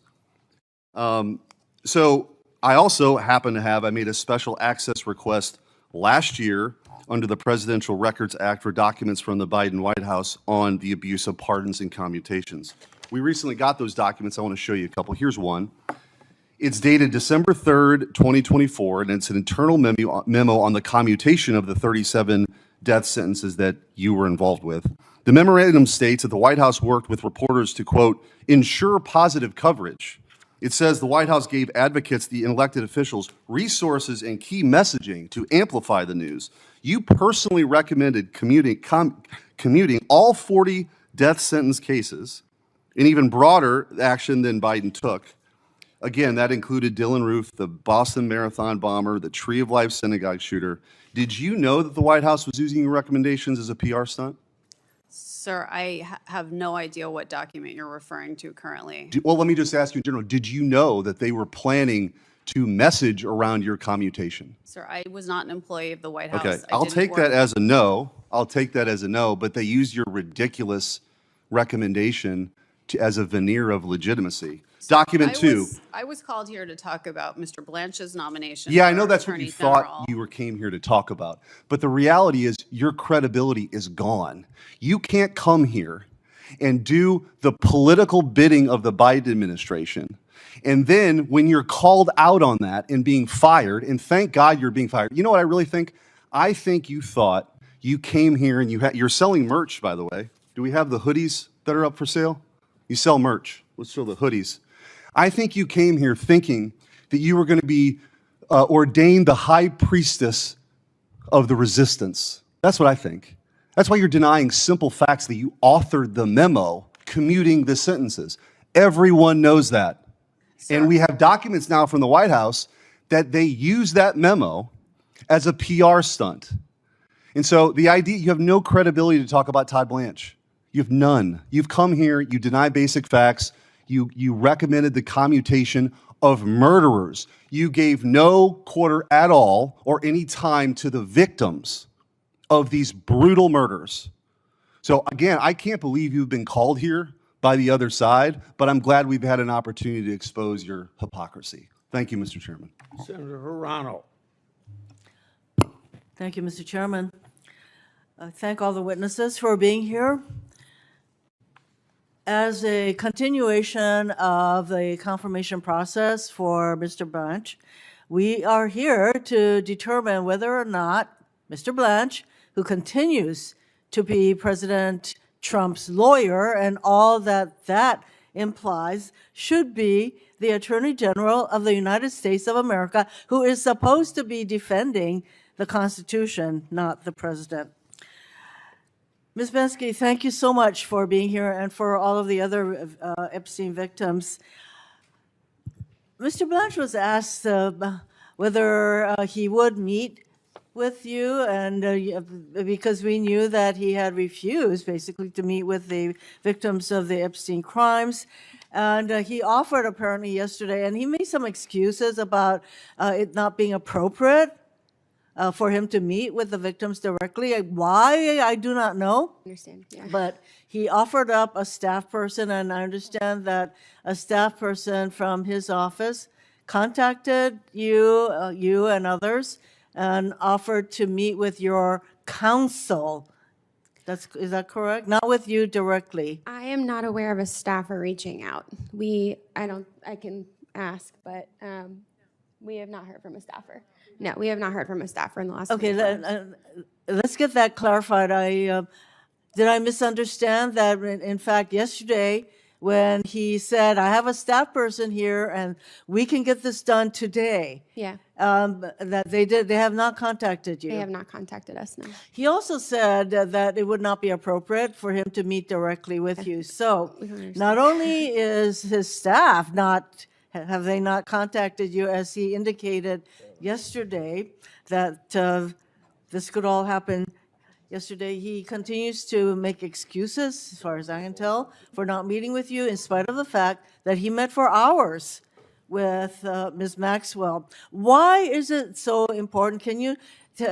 Speaker 14: So I also happen to have, I made a special access request last year under the Presidential Records Act for documents from the Biden White House on the abuse of pardons and commutations. We recently got those documents. I want to show you a couple. Here's one. It's dated December 3rd, 2024, and it's an internal memo on the commutation of the 37 death sentences that you were involved with. The memorandum states that the White House worked with reporters to, quote, ensure positive coverage. It says the White House gave advocates, the elected officials, resources and key messaging to amplify the news. You personally recommended commuting all 40 death sentence cases, an even broader action than Biden took. Again, that included Dylan Roof, the Boston Marathon bomber, the Tree of Life synagogue shooter. Did you know that the White House was using your recommendations as a PR stunt?
Speaker 10: Sir, I have no idea what document you're referring to currently.
Speaker 14: Well, let me just ask you in general, did you know that they were planning to message around your commutation?
Speaker 10: Sir, I was not an employee of the White House.
Speaker 14: Okay,
Speaker 10: I
Speaker 14: I'll
Speaker 10: didn't
Speaker 14: take that
Speaker 10: work-
Speaker 14: as a no. I'll take that as a no, but they used your ridiculous recommendation as a veneer of legitimacy. Document 2.
Speaker 10: I was called here to talk about Mr. Blanche's nomination.
Speaker 14: Yeah, I
Speaker 10: for
Speaker 14: know that's what
Speaker 10: Attorney
Speaker 14: you thought
Speaker 10: General.
Speaker 14: you came here to talk about. But the reality is your credibility is gone. You can't come here and do the political bidding of the Biden administration. And then when you're called out on that and being fired, and thank God you're being fired. You know what I really think? I think you thought you came here and you're selling merch, by the way. Do we have the hoodies that are up for sale? You sell merch. Let's show the hoodies. I think you came here thinking that you were going to be ordained the high priestess of the resistance. That's what I think. That's why you're denying simple facts that you authored the memo commuting the sentences. Everyone knows that. And we have documents now from the White House that they use that memo as a PR stunt. And so the idea, you have no credibility to talk about Todd Blanche. You have none. You've come here, you deny basic facts, you recommended the commutation of murderers. You gave no quarter at all or any time to the victims of these brutal murders. So again, I can't believe you've been called here by the other side, but I'm glad we've had an opportunity to expose your hypocrisy. Thank you, Mr. Chairman.
Speaker 1: Senator Hirano.
Speaker 15: Thank you, Mr. Chairman. Thank all the witnesses for being here. As a continuation of the confirmation process for Mr. Blanche, we are here to determine whether or not Mr. Blanche, who continues to be President Trump's lawyer and all that that implies, should be the Attorney General of the United States of America, who is supposed to be defending the Constitution, not the President. Ms. Bensky, thank you so much for being here and for all of the other Epstein victims. Mr. Blanche was asked whether he would meet with you, and because we knew that he had refused basically to meet with the victims of the Epstein crimes. And he offered apparently yesterday, and he made some excuses about it not being appropriate for him to meet with the victims directly. Why, I do not know.
Speaker 8: Understand, yeah.
Speaker 15: But he offered up a staff person, and I understand that a staff person from his office contacted you and others, and offered to meet with your counsel. Is that correct? Not with you directly.
Speaker 8: I am not aware of a staffer reaching out. I can ask, but we have not heard from a staffer. No, we have not heard from a staffer in the last
Speaker 15: Okay,
Speaker 8: 24 hours.
Speaker 15: let's get that clarified. Did I misunderstand that in fact yesterday when he said, I have a staff person here and we can get this done today,
Speaker 8: Yeah,
Speaker 15: that they have not contacted you?
Speaker 8: they have not contacted us, no.
Speaker 15: He also said that it would not be appropriate for him to meet directly with you. So
Speaker 8: We don't understand.
Speaker 15: not only is his staff have they not contacted you, as he indicated yesterday, that this could all happen yesterday, he continues to make excuses, as far as I can tell, for not meeting with you, in spite of the fact that he met for hours with Ms. Maxwell. Why is it so important? Can you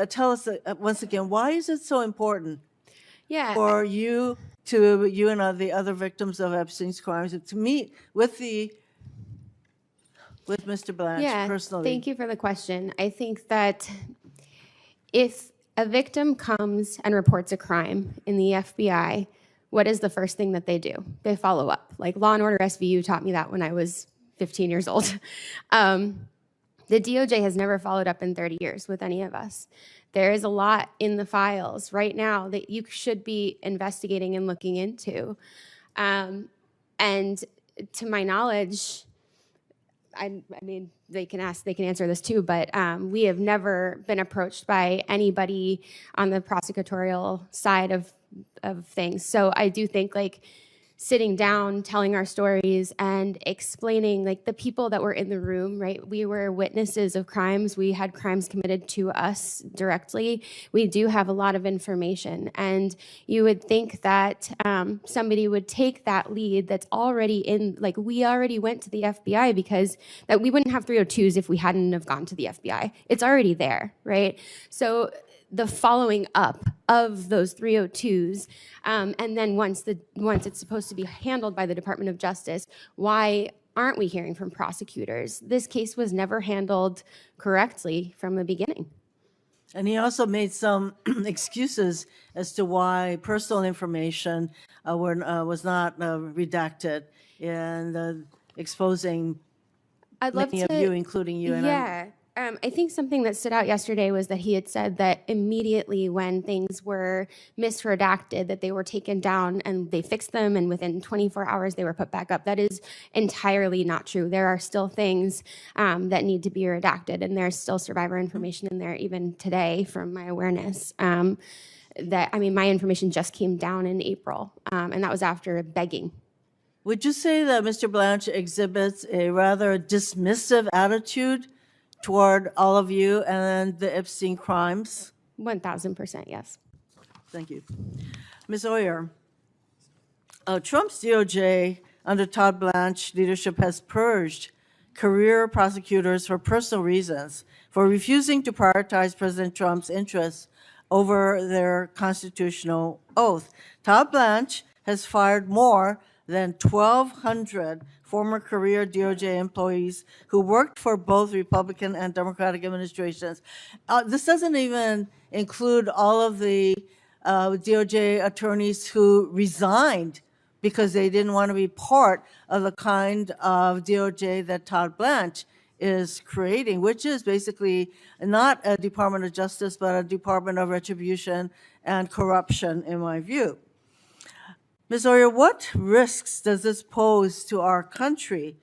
Speaker 15: tell us once again, why is it so important
Speaker 8: Yeah,
Speaker 15: for you and the other victims of Epstein's crimes to meet with Mr. Blanche
Speaker 8: yeah,
Speaker 15: personally?
Speaker 8: thank you for the question. I think that if a victim comes and reports a crime in the FBI, what is the first thing that they do? They follow up. Like Law and Order SVU taught me that when I was 15 years old. The DOJ has never followed up in 30 years with any of us. There is a lot in the files right now that you should be investigating and looking into. And to my knowledge, I mean, they can answer this too, but we have never been approached by anybody on the prosecutorial side of things. So I do think like sitting down, telling our stories and explaining like the people that were in the room, right? We were witnesses of crimes. We had crimes committed to us directly. We do have a lot of information. And you would think that somebody would take that lead that's already in, like we already went to the FBI because that we wouldn't have 302s if we hadn't have gone to the FBI. It's already there, right? So the following up of those 302s, and then once it's supposed to be handled by the Department of Justice, why aren't we hearing from prosecutors? This case was never handled correctly from the beginning.
Speaker 15: And he also made some excuses as to why personal information was not redacted in exposing many of you, including you.
Speaker 8: Yeah. I think something that stood out yesterday was that he had said that immediately when things were misredacted, that they were taken down and they fixed them, and within 24 hours they were put back up. That is entirely not true. There are still things that need to be redacted, and there's still survivor information in there even today, from my awareness. My information just came down in April, and that was after begging.
Speaker 15: Would you say that Mr. Blanche exhibits a rather dismissive attitude toward all of you and the Epstein crimes?
Speaker 8: 1000%, yes.
Speaker 15: Thank you. Ms. Oyer, Trump's DOJ under Todd Blanche leadership has purged career prosecutors for personal reasons for refusing to prioritize President Trump's interests over their constitutional oath. Todd Blanche has fired more than 1,200 former career DOJ employees who worked for both Republican and Democratic administrations. This doesn't even include all of the DOJ attorneys who resigned because they didn't want to be part of the kind of DOJ that Todd Blanche is creating, which is basically not a Department of Justice, but a Department of Retribution and Corruption, in my view. Ms. Oyer, what risks does this pose to our country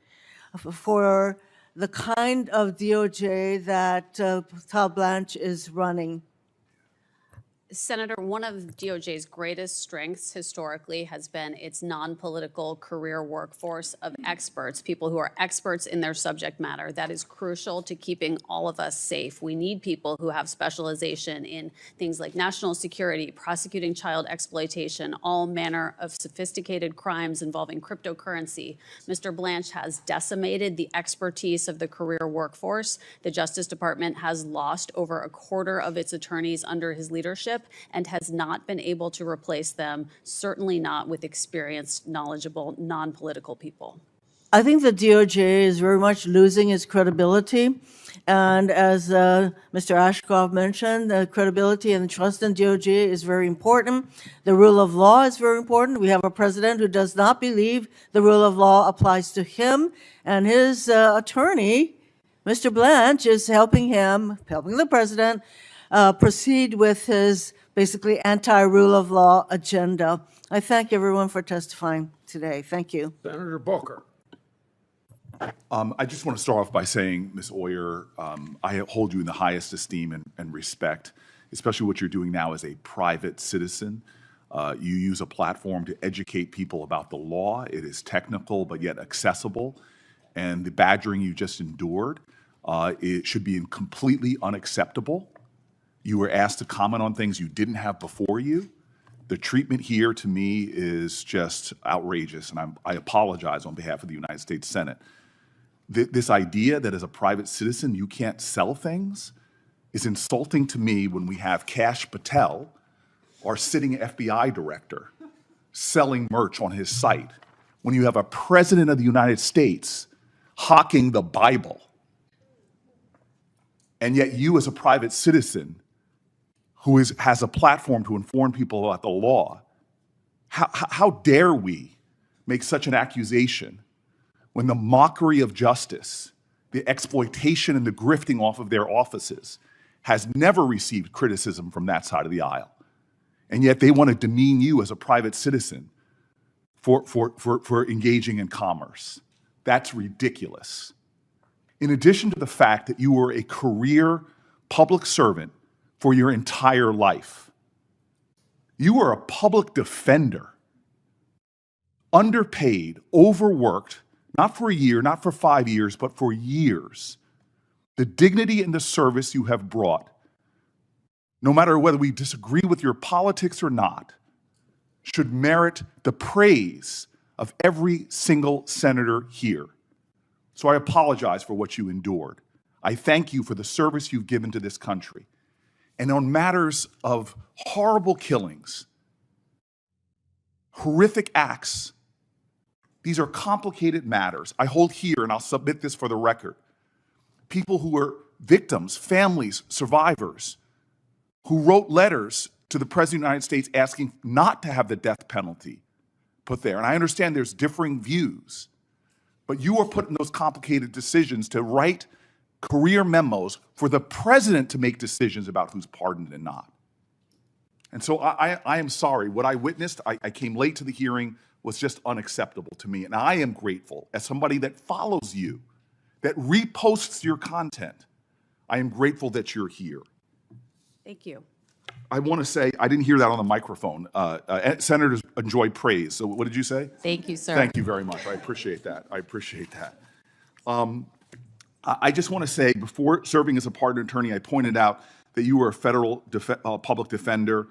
Speaker 15: for the kind of DOJ that Todd Blanche is running?
Speaker 10: Senator, one of DOJ's greatest strengths historically has been its non-political career workforce of experts, people who are experts in their subject matter. That is crucial to keeping all of us safe. We need people who have specialization in things like national security, prosecuting child exploitation, all manner of sophisticated crimes involving cryptocurrency. Mr. Blanche has decimated the expertise of the career workforce. The Justice Department has lost over a quarter of its attorneys under his leadership and has not been able to replace them, certainly not with experienced, knowledgeable, non-political people.
Speaker 15: I think the DOJ is very much losing its credibility. And as Mr. Ashcroft mentioned, the credibility and trust in DOJ is very important. The rule of law is very important. We have a president who does not believe the rule of law applies to him, and his attorney Mr. Blanche is helping the president, proceed with his basically anti-rule of law agenda. I thank everyone for testifying today. Thank you.
Speaker 1: Senator Booker.
Speaker 16: I just want to start off by saying, Ms. Oyer, I hold you in the highest esteem and respect, especially what you're doing now as a private citizen. You use a platform to educate people about the law. It is technical, but yet accessible. And the badgering you just endured, it should be completely unacceptable. You were asked to comment on things you didn't have before you. The treatment here, to me, is just outrageous, and I apologize on behalf of the United States Senate. This idea that as a private citizen you can't sell things is insulting to me when we have Kash Patel, our sitting FBI director, selling merch on his site, when you have a president of the United States hawking the Bible, and yet you as a private citizen who has a platform to inform people about the law, how dare we make such an accusation when the mockery of justice, the exploitation and the grifting off of their offices has never received criticism from that side of the aisle. And yet they want to demean you as a private citizen for engaging in commerce. That's ridiculous. In addition to the fact that you were a career public servant for your entire life, you were a public defender, underpaid, overworked, not for a year, not for 5 years, but for years. The dignity and the service you have brought, no matter whether we disagree with your politics or not, should merit the praise of every single senator here. So I apologize for what you endured. I thank you for the service you've given to this country. And on matters of horrible killings, horrific acts, these are complicated matters. I hold here, and I'll submit this for the record, people who were victims, families, survivors, who wrote letters to the President of the United States asking not to have the death penalty put there. And I understand there's differing views, but you were put in those complicated decisions to write career memos for the president to make decisions about who's pardoned and not. And so I am sorry. What I witnessed, I came late to the hearing, was just unacceptable to me. And I am grateful, as somebody that follows you, that reposts your content, I am grateful that you're here.
Speaker 10: Thank you.
Speaker 16: I want to say, I didn't hear that on the microphone. Senators enjoy praise. So what did you say?
Speaker 10: Thank you, sir.
Speaker 16: Thank you very much. I appreciate that. I appreciate that. I just want to say, before serving as a partner attorney, I pointed out that you were a federal public defender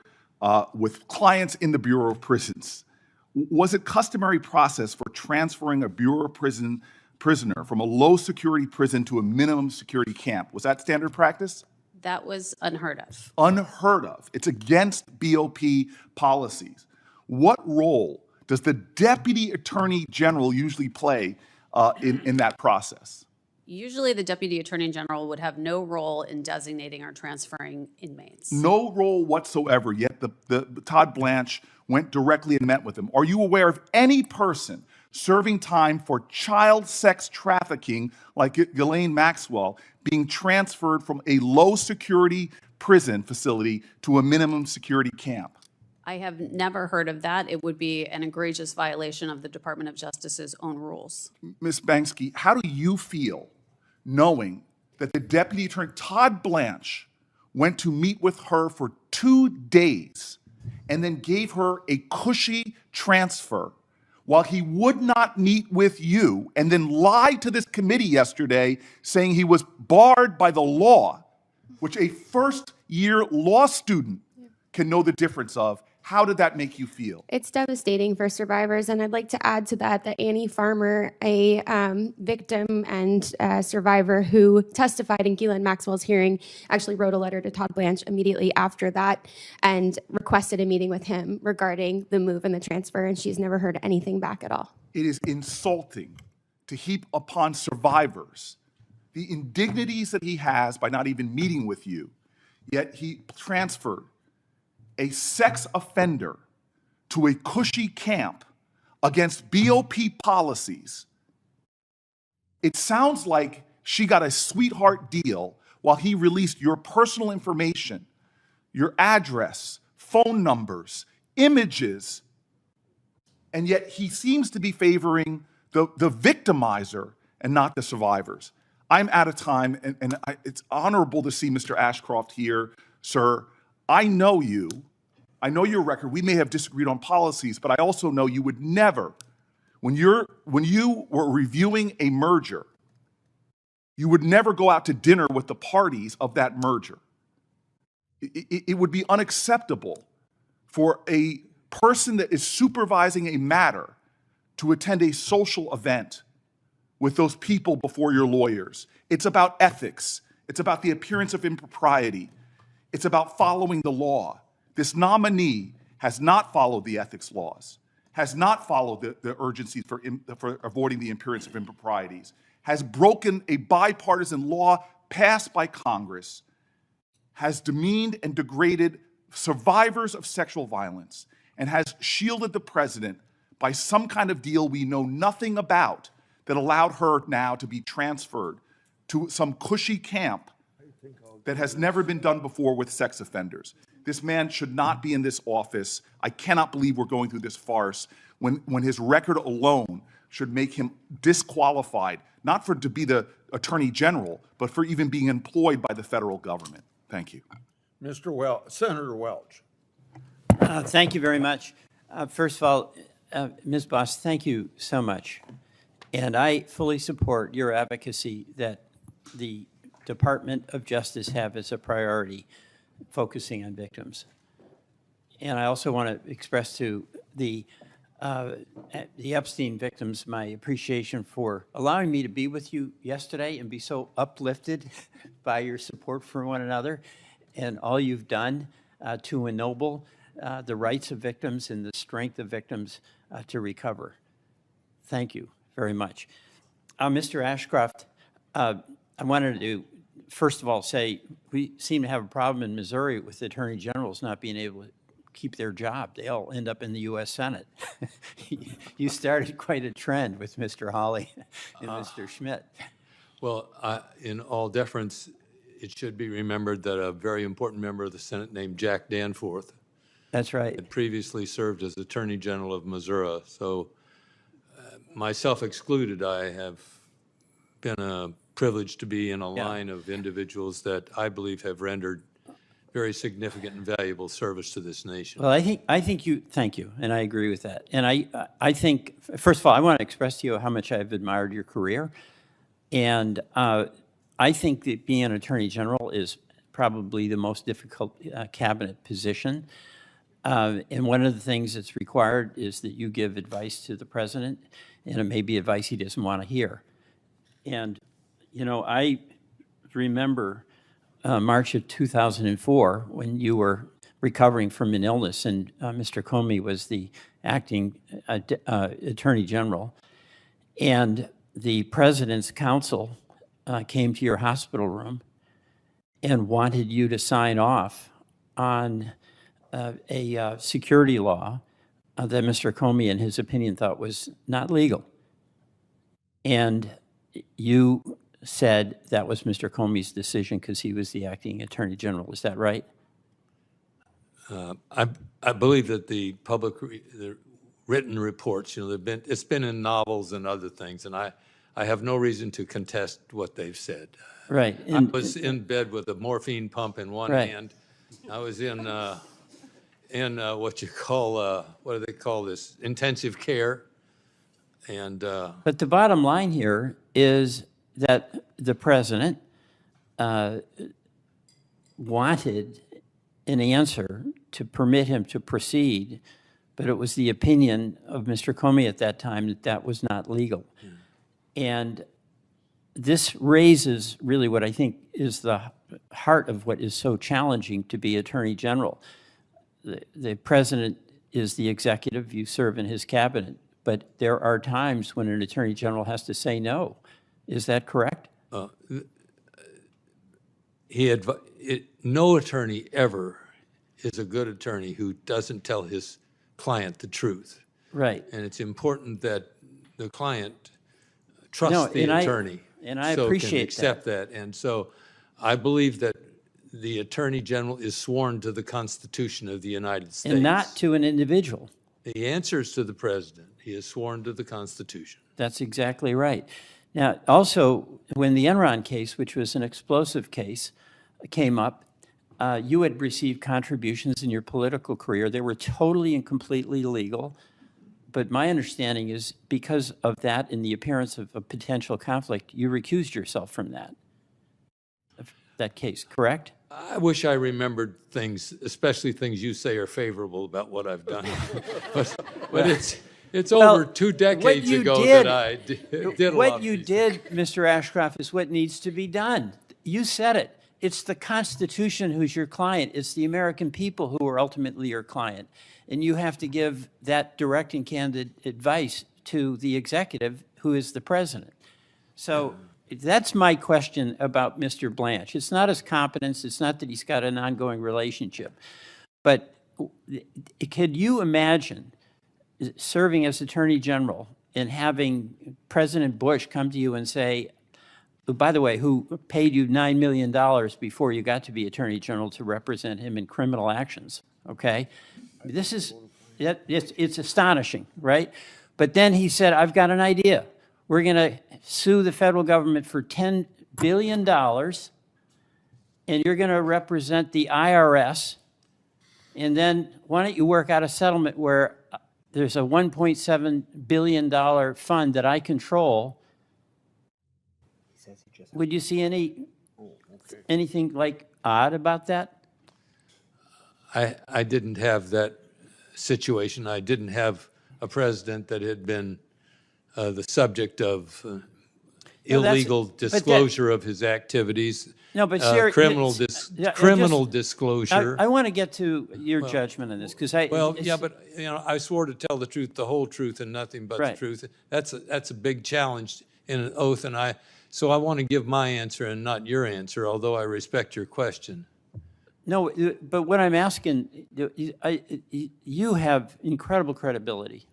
Speaker 16: with clients in the Bureau of Prisons. Was it customary process for transferring a Bureau of prisoner from a low security prison to a minimum security camp? Was that standard practice?
Speaker 10: That was unheard of.
Speaker 16: Unheard of. It's against BOP policies. What role does the Deputy Attorney General usually play in that process?
Speaker 10: Usually the Deputy Attorney General would have no role in designating or transferring inmates.
Speaker 16: No role whatsoever, yet the Todd Blanche went directly and met with him. Are you aware of any person serving time for child sex trafficking like Ghislaine Maxwell being transferred from a low security prison facility to a minimum security camp?
Speaker 10: I have never heard of that. It would be an egregious violation of the Department of Justice's own rules.
Speaker 16: Ms. Banksky, how do you feel knowing that the Deputy Attorney, Todd Blanche, went to meet with her for 2 days and then gave her a cushy transfer while he would not meet with you, and then lied to this committee yesterday saying he was barred by the law, which a first-year law student can know the difference of? How did that make you feel?
Speaker 8: It's devastating for survivors, and I'd like to add to that that Annie Farmer, a victim and survivor who testified in Ghislaine Maxwell's hearing, actually wrote a letter to Todd Blanche immediately after that and requested a meeting with him regarding the move and the transfer, and she's never heard anything back at all.
Speaker 16: It is insulting to heap upon survivors the indignities that he has by not even meeting with you, yet he transferred a sex offender to a cushy camp against BOP policies. It sounds like she got a sweetheart deal while he released your personal information, your address, phone numbers, images, and yet he seems to be favoring the victimizer and not the survivors. I'm out of time, and it's honorable to see Mr. Ashcroft here, sir. I know you. I know your record. We may have disagreed on policies, but I also know you would never, when you were reviewing a merger, you would never go out to dinner with the parties of that merger. It would be unacceptable for a person that is supervising a matter to attend a social event with those people before your lawyers. It's about ethics. It's about the appearance of impropriety. It's about following the law. This nominee has not followed the ethics laws, has not followed the urgencies for avoiding the appearance of improprieties, has broken a bipartisan law passed by Congress, has demeaned and degraded survivors of sexual violence, and has shielded the president by some kind of deal we know nothing about that allowed her now to be transferred to some cushy camp that has never been done before with sex offenders. This man should not be in this office. I cannot believe we're going through this farce when his record alone should make him disqualified, not to be the Attorney General, but for even being employed by the federal government. Thank you.
Speaker 1: Senator Welch.
Speaker 17: Thank you very much. First of all, Ms. Boss, thank you so much. And I fully support your advocacy that the Department of Justice have as a priority, focusing on victims. And I also want to express to the Epstein victims my appreciation for allowing me to be with you yesterday and be so uplifted by your support for one another and all you've done to ennoble the rights of victims and the strength of victims to recover. Thank you very much. Mr. Ashcroft, I wanted to first of all say we seem to have a problem in Missouri with the attorney generals not being able to keep their job. They all end up in the U.S. Senate. You started quite a trend with Mr. Hawley and Mr. Schmidt.
Speaker 7: Well, in all deference, it should be remembered that a very important member of the Senate named Jack Danforth
Speaker 17: That's right.
Speaker 7: had previously served as Attorney General of Missouri. So myself excluded, I have been privileged to be in a line of individuals that I believe have rendered very significant and valuable service to this nation.
Speaker 17: Well, I think you, thank you, and I agree with that. And I think, first of all, I want to express to you how much I've admired your career. And I think that being an Attorney General is probably the most difficult cabinet position. And one of the things that's required is that you give advice to the president, and it may be advice he doesn't want to hear. And, you know, I remember March of 2004 when you were recovering from an illness and Mr. Comey was the acting Attorney General. And the president's counsel came to your hospital room and wanted you to sign off on a security law that Mr. Comey, in his opinion, thought was not legal. And you said that was Mr. Comey's decision because he was the acting Attorney General. Is that right?
Speaker 7: I believe that the the written reports, you know, it's been in novels and other things, and I have no reason to contest what they've said.
Speaker 17: Right.
Speaker 7: I was in bed with a morphine pump in one hand. I was in what you call, what do they call this, intensive care. And
Speaker 17: but the bottom line here is that the president wanted an answer to permit him to proceed, but it was the opinion of Mr. Comey at that time that that was not legal. And this raises really what I think is the heart of what is so challenging to be Attorney General. The president is the executive, you serve in his cabinet, but there are times when an Attorney General has to say no. Is that correct?
Speaker 7: No attorney ever is a good attorney who doesn't tell his client the truth.
Speaker 17: Right.
Speaker 7: And it's important that the client trusts the attorney.
Speaker 17: And I
Speaker 7: so
Speaker 17: appreciate
Speaker 7: can
Speaker 17: that.
Speaker 7: accept that. And so I believe that the Attorney General is sworn to the Constitution of the United States.
Speaker 17: And not to an individual.
Speaker 7: The answer is to the President. He is sworn to the Constitution.
Speaker 17: That's exactly right. Now, also, when the Enron case, which was an explosive case, came up, you had received contributions in your political career. They were totally and completely legal. But my understanding is because of that and the appearance of a potential conflict, you recused yourself from that case, correct?
Speaker 7: I wish I remembered things, especially things you say are favorable about what I've done. but it's over 2 decades ago that I did a lot of
Speaker 17: What you
Speaker 7: these
Speaker 17: did, Mr. Ashcroft, is what needs to be done. You said it. It's the Constitution who's your client. It's the American people who are ultimately your client. And you have to give that direct and candid advice to the executive, who is the president. So that's my question about Mr. Blanche. It's not his competence. It's not that he's got an ongoing relationship. But could you imagine serving as Attorney General and having President Bush come to you and say, by the way, who paid you $9 million before you got to be Attorney General to represent him in criminal actions, okay? This is, it's astonishing, right? But then he said, I've got an idea. We're going to sue the federal government for $10 billion, and you're going to represent the IRS, and then why don't you work out a settlement where there's a $1.7 billion fund that I control. Would you see anything like odd about that?
Speaker 7: I didn't have that situation. I didn't have a president that had been the subject of illegal disclosure of his activities.
Speaker 17: No, but
Speaker 7: criminal disclosure.
Speaker 17: I want to get to your judgment on this because
Speaker 7: but I swore to tell the truth, the whole truth, and nothing but the truth. That's a big challenge in an oath, and so I want to give my answer and not your answer, although I respect your question.
Speaker 17: No, but what I'm asking, you have incredible credibility,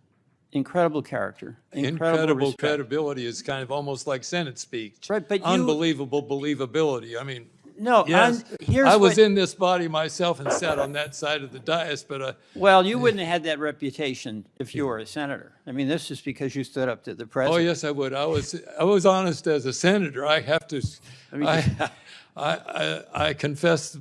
Speaker 17: incredible character,
Speaker 7: incredible credibility is kind of almost like Senate speech.
Speaker 17: Right, but
Speaker 7: unbelievable believability. I mean,
Speaker 17: no,
Speaker 7: yes, I was in this body myself and sat on that side of the dais, but
Speaker 17: well, you wouldn't have had that reputation if you were a senator. I mean, this is because you stood up to the president.
Speaker 7: Oh yes, I would. I was honest as a senator. I have to. I confess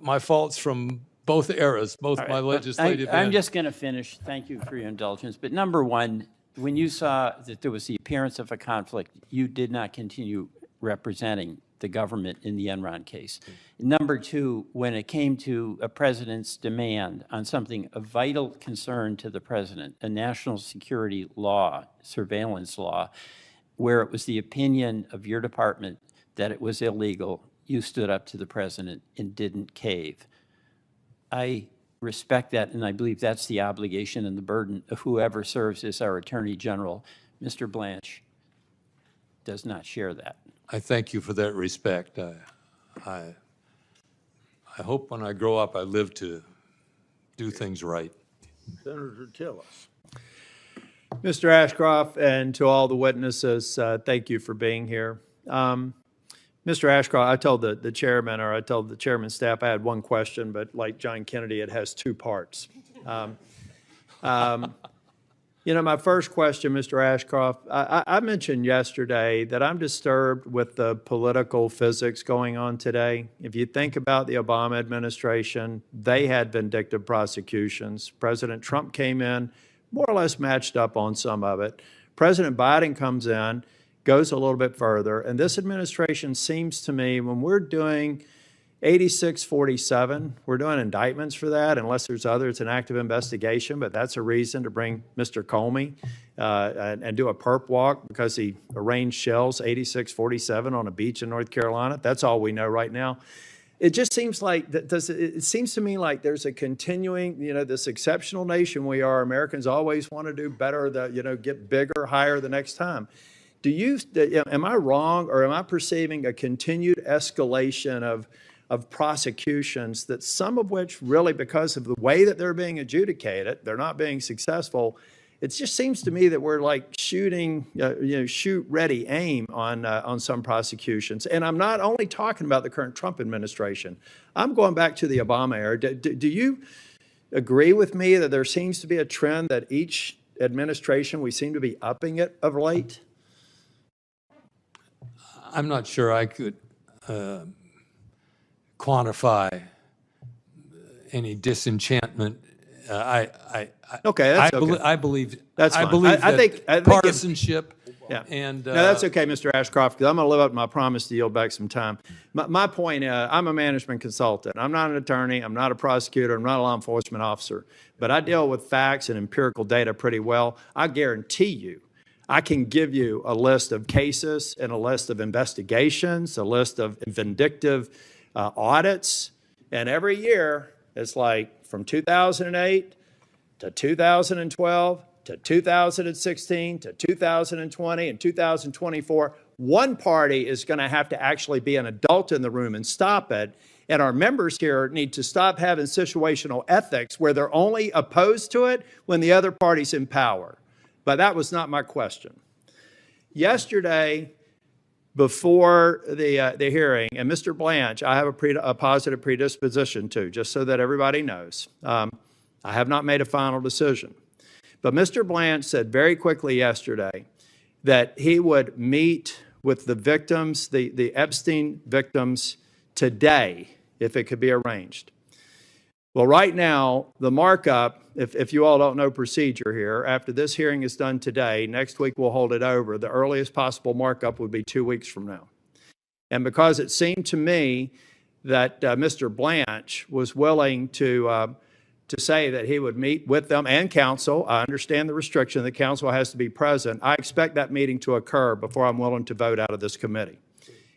Speaker 7: my faults from both eras, both my legislative.
Speaker 17: I'm just going to finish. Thank you for your indulgence. But number one, when you saw that there was the appearance of a conflict, you did not continue representing the government in the Enron case. Number two, when it came to a president's demand on something of vital concern to the president, a national security law, surveillance law, where it was the opinion of your department that it was illegal, you stood up to the president and didn't cave. I respect that, and I believe that's the obligation and the burden of whoever serves as our Attorney General. Mr. Blanche does not share that.
Speaker 7: I thank you for that respect. I hope when I grow up I live to do things right.
Speaker 1: Senator Tillis.
Speaker 18: Mr. Ashcroft, and to all the witnesses, thank you for being here. Mr. Ashcroft, I told the chairman, or I told the chairman's staff I had one question, but like John Kennedy, it has two parts. My first question, Mr. Ashcroft, I mentioned yesterday that I'm disturbed with the political physics going on today. If you think about the Obama administration, they had vindictive prosecutions. President Trump came in, more or less matched up on some of it. President Biden comes in, goes a little bit further, and this administration seems to me, when we're doing 8647, we're doing indictments for that, unless there's others, an active investigation, but that's a reason to bring Mr. Comey and do a perp walk because he arranged shells 8647 on a beach in North Carolina. That's all we know right now. It just seems like, it seems to me like there's a continuing, this exceptional nation we are. Americans always want to do better, get bigger, higher the next time. Am I wrong, or am I perceiving a continued escalation of prosecutions, that some of which really, because of the way that they're being adjudicated, they're not being successful? it just seems to me that we're like shooting, shoot, ready, aim on some prosecutions. And I'm not only talking about the current Trump administration. I'm going back to the Obama era. Do you agree with me that there seems to be a trend that each administration, we seem to be upping it of late?
Speaker 7: I'm not sure I could quantify any disenchantment.
Speaker 18: Okay, that's okay.
Speaker 7: I believe
Speaker 18: That's fine.
Speaker 7: I believe
Speaker 18: I
Speaker 7: that
Speaker 18: think
Speaker 7: partisanship.
Speaker 18: Yeah.
Speaker 7: And
Speaker 18: no, that's okay, Mr. Ashcroft, because I'm going to live up to my promise to yield back some time. My point, I'm a management consultant. I'm not an attorney. I'm not a prosecutor. I'm not a law enforcement officer. But I deal with facts and empirical data pretty well. I guarantee you, I can give you a list of cases and a list of investigations, a list of vindictive audits. And every year, it's like from 2008 to 2012 to 2016 to 2020 and 2024, one party is going to have to actually be an adult in the room and stop it. And our members here need to stop having situational ethics where they're only opposed to it when the other party's in power. But that was not my question. Yesterday, before the hearing, and Mr. Blanche, I have a positive predisposition to, just so that everybody knows. I have not made a final decision. But Mr. Blanche said very quickly yesterday that he would meet with the victims, the Epstein victims, today, if it could be arranged. Well, right now, the markup, if you all don't know procedure here, after this hearing is done today, next week we'll hold it over. The earliest possible markup would be 2 weeks from now. And because it seemed to me that Mr. Blanche was willing to say that he would meet with them and counsel. I understand the restriction that counsel has to be present. I expect that meeting to occur before I'm willing to vote out of this committee.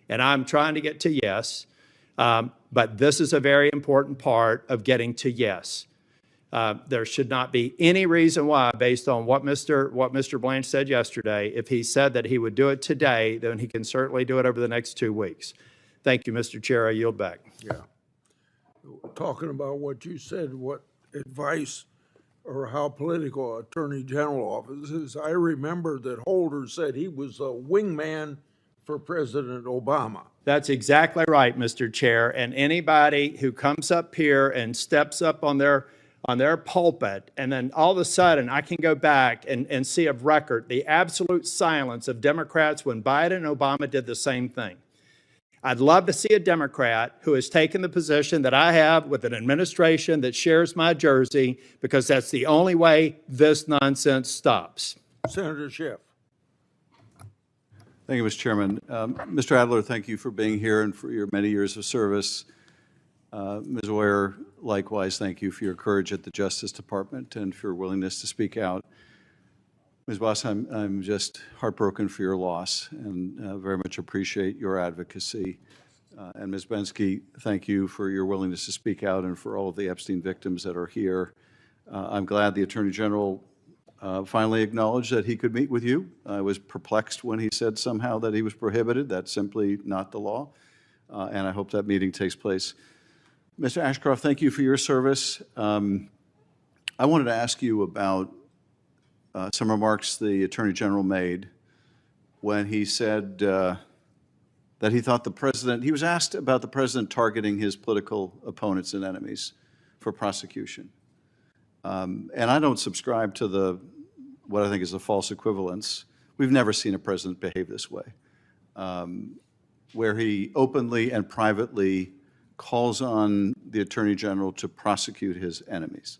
Speaker 18: And I'm trying to get to yes, but this is a very important part of getting to yes. There should not be any reason why, based on what Mr. Blanche said yesterday, if he said that he would do it today, then he can certainly do it over the next 2 weeks. Thank you, Mr. Chair. I yield back.
Speaker 1: Yeah. Talking about what you said, what advice or how political Attorney General office is, I remember that Holder said he was a wingman for President Obama.
Speaker 18: That's exactly right, Mr. Chair. And anybody who comes up here and steps up on their pulpit, and then all of a sudden I can go back and see of record the absolute silence of Democrats when Biden and Obama did the same thing. I'd love to see a Democrat who has taken the position that I have with an administration that shares my jersey, because that's the only way this nonsense stops.
Speaker 1: Senator Schiff.
Speaker 19: Thank you, Mr. Chairman. Mr. Adler, thank you for being here and for your many years of service. Ms. Oyer, likewise, thank you for your courage at the Justice Department and for your willingness to speak out. Ms. Boss, I'm just heartbroken for your loss and very much appreciate your advocacy. And Ms. Bensky, thank you for your willingness to speak out and for all of the Epstein victims that are here. I'm glad the Attorney General finally acknowledged that he could meet with you. I was perplexed when he said somehow that he was prohibited. That's simply not the law. And I hope that meeting takes place. Mr. Ashcroft, thank you for your service. I wanted to ask you about some remarks the Attorney General made when he said that he thought the president, he was asked about the president targeting his political opponents and enemies for prosecution. And I don't subscribe to what I think is a false equivalence. We've never seen a president behave this way, where he openly and privately calls on the Attorney General to prosecute his enemies.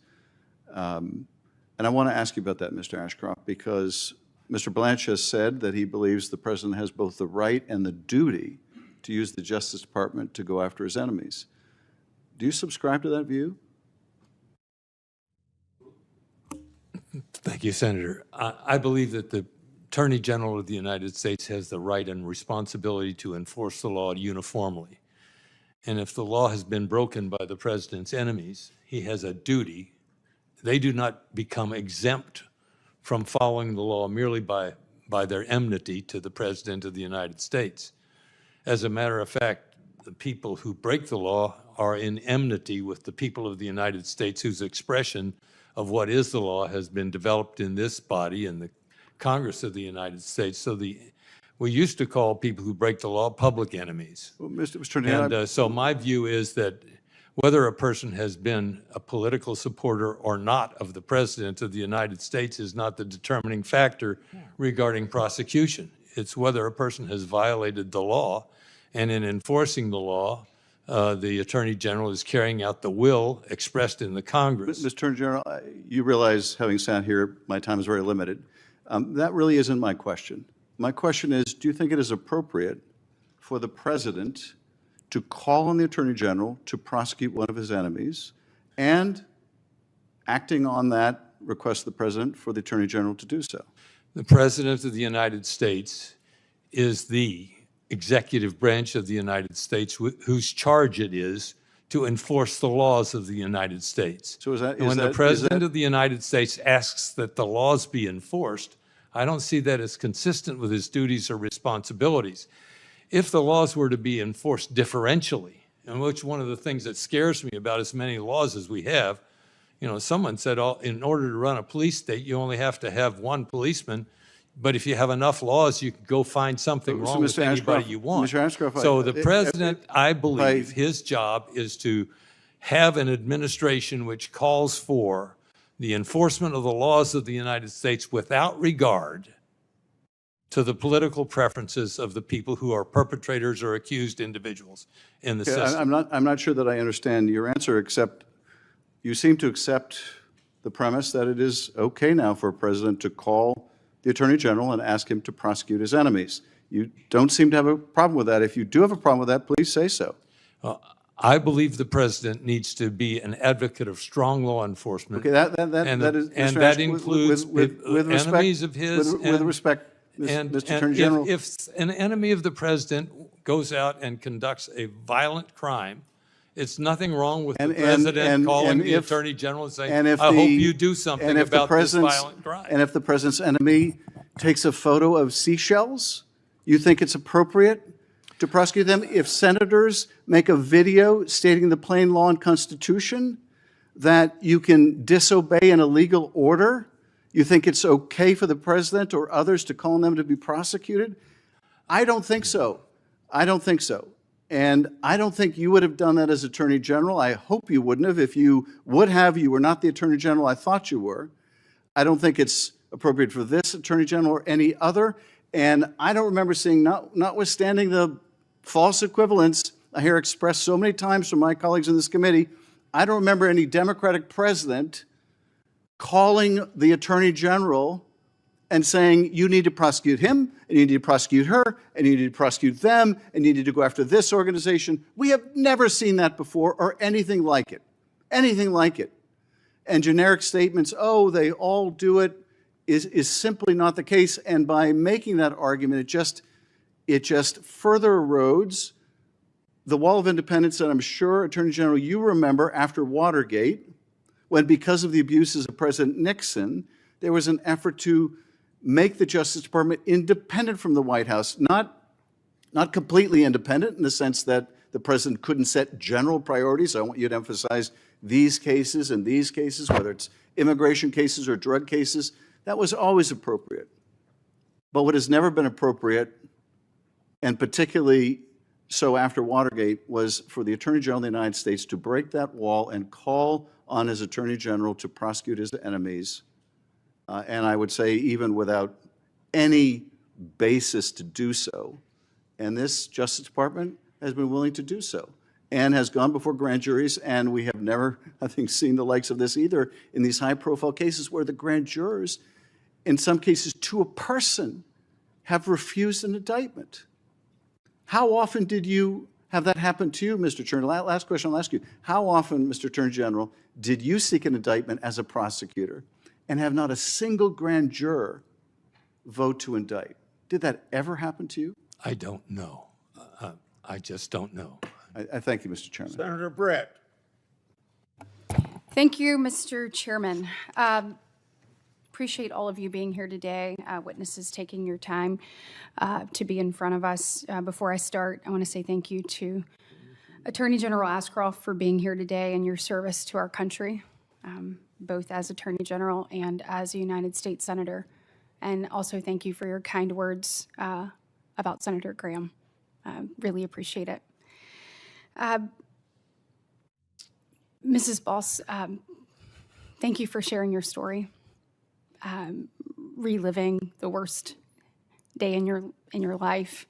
Speaker 19: And I want to ask you about that, Mr. Ashcroft, because Mr. Blanche has said that he believes the president has both the right and the duty to use the Justice Department to go after his enemies. Do you subscribe to that view?
Speaker 7: Thank you, Senator. I believe that the Attorney General of the United States has the right and responsibility to enforce the law uniformly. And if the law has been broken by the president's enemies, he has a duty. They do not become exempt from following the law merely by their enmity to the President of the United States. As a matter of fact, the people who break the law are in enmity with the people of the United States, whose expression of what is the law has been developed in this body, in the Congress of the United States. So we used to call people who break the law public enemies.
Speaker 19: Well, Mr. Attorney,
Speaker 7: And so my view is that whether a person has been a political supporter or not of the President of the United States is not the determining factor regarding prosecution. It's whether a person has violated the law, and in enforcing the law, the Attorney General is carrying out the will expressed in the Congress.
Speaker 19: Mr. Attorney General, you realize, having sat here, my time is very limited. That really isn't my question. My question is, do you think it is appropriate for the President to call on the Attorney General to prosecute one of his enemies, and acting on that, request the President for the Attorney General to do so?
Speaker 7: The President of the United States is the executive branch of the United States whose charge it is to enforce the laws of the United States.
Speaker 19: So is that,
Speaker 7: and when the President of the United States asks that the laws be enforced, I don't see that as consistent with his duties or responsibilities. If the laws were to be enforced differentially, and which one of the things that scares me about as many laws as we have, you know, someone said, in order to run a police state, you only have to have one policeman, but if you have enough laws, you can go find something wrong with anybody you want.
Speaker 19: Mr. Ashcroft,
Speaker 7: So the President, I believe, his job is to have an administration which calls for the enforcement of the laws of the United States without regard to the political preferences of the people who are perpetrators or accused individuals in the system.
Speaker 19: I'm not sure that I understand your answer, except you seem to accept the premise that it is okay now for a president to call the Attorney General and ask him to prosecute his enemies. You don't seem to have a problem with that. If you do have a problem with that, please say so.
Speaker 7: I believe the President needs to be an advocate of strong law enforcement.
Speaker 19: Okay, that is,
Speaker 7: and
Speaker 19: Mr.
Speaker 7: that
Speaker 19: Ashcroft,
Speaker 7: includes
Speaker 19: with
Speaker 7: enemies of his.
Speaker 19: with respect, Mr. Attorney General.
Speaker 7: If an enemy of the President goes out and conducts a violent crime, it's nothing wrong with the President calling the Attorney General and saying, I hope you do something about this violent crime.
Speaker 19: And if the President's enemy takes a photo of seashells, you think it's appropriate to prosecute them? If senators make a video stating the plain law and Constitution that you can disobey an illegal order, you think it's okay for the President or others to call on them to be prosecuted? I don't think so. I don't think so. And I don't think you would have done that as Attorney General. I hope you wouldn't have. If you would have, you were not the Attorney General I thought you were. I don't think it's appropriate for this Attorney General or any other. And I don't remember seeing, notwithstanding the false equivalence I hear expressed so many times from my colleagues in this committee, I don't remember any Democratic president calling the Attorney General and saying, you need to prosecute him, and you need to prosecute her, and you need to prosecute them, and you need to go after this organization. We have never seen that before or anything like it. Anything like it. And generic statements, oh, they all do it, is simply not the case. And by making that argument, it just further erodes the wall of independence that I'm sure, Attorney General, you remember after Watergate, when because of the abuses of President Nixon, there was an effort to make the Justice Department independent from the White House, not completely independent in the sense that the President couldn't set general priorities. I want you to emphasize these cases and these cases, whether it's immigration cases or drug cases. That was always appropriate. But what has never been appropriate, and particularly so after Watergate, was for the Attorney General of the United States to break that wall and call on his Attorney General to prosecute his enemies. And I would say even without any basis to do so. And this Justice Department has been willing to do so and has gone before grand juries, and we have never, I think, seen the likes of this either in these high-profile cases where the grand jurors, in some cases to a person, have refused an indictment. How often did you have that happen to you, Mr. Attorney? Last question I'll ask you. How often, Mr. Attorney General, did you seek an indictment as a prosecutor and have not a single grand juror vote to indict? Did that ever happen to you?
Speaker 7: I don't know. I just don't know.
Speaker 19: I thank you, Mr. Chairman.
Speaker 1: Senator Brett.
Speaker 20: Thank you, Mr. Chairman. Appreciate all of you being here today, witnesses taking your time to be in front of us. Before I start, I want to say thank you to Attorney General Ashcroft for being here today and your service to our country. both as Attorney General and as a United States Senator. And also thank you for your kind words about Senator Graham. Really appreciate it. Mrs. Boss, thank you for sharing your story, reliving the worst day in your life,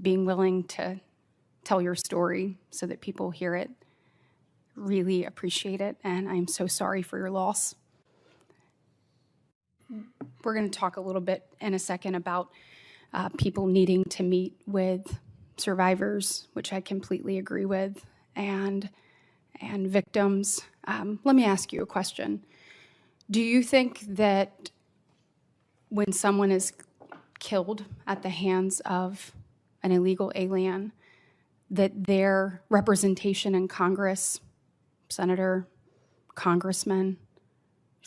Speaker 20: being willing to tell your story so that people hear it. Really appreciate it, and I'm so sorry for your loss. We're going to talk a little bit in a second about people needing to meet with survivors, which I completely agree with, and victims. Let me ask you a question. Do you think that when someone is killed at the hands of an illegal alien, that their representation in Congress, senator, congressman,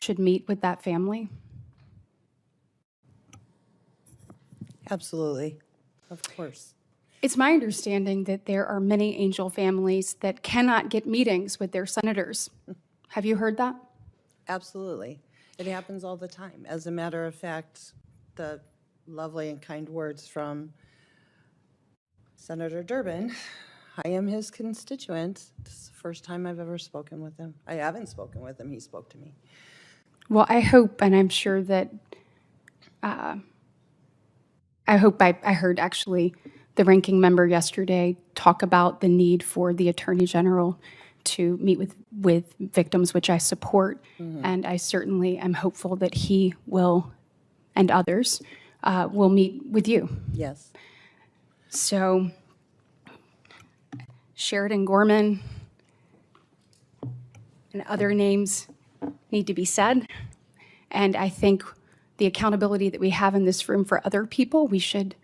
Speaker 20: should meet with that family?
Speaker 9: Absolutely. Of course.
Speaker 20: It's my understanding that there are many angel families that cannot get meetings with their senators. Have you heard that?
Speaker 9: Absolutely. It happens all the time. As a matter of fact, the lovely and kind words from Senator Durbin, I am his constituent. This is the first time I've ever spoken with him. I haven't spoken with him. He spoke to me.
Speaker 20: Well, I hope, and I'm sure that, I heard actually the ranking member yesterday talk about the need for the Attorney General to meet with victims, which I support. And I certainly am hopeful that he will, and others, will meet with you.
Speaker 9: Yes.
Speaker 20: So, Sheridan Gorman and other names need to be said. And I think the accountability that we have in this room for other people, we should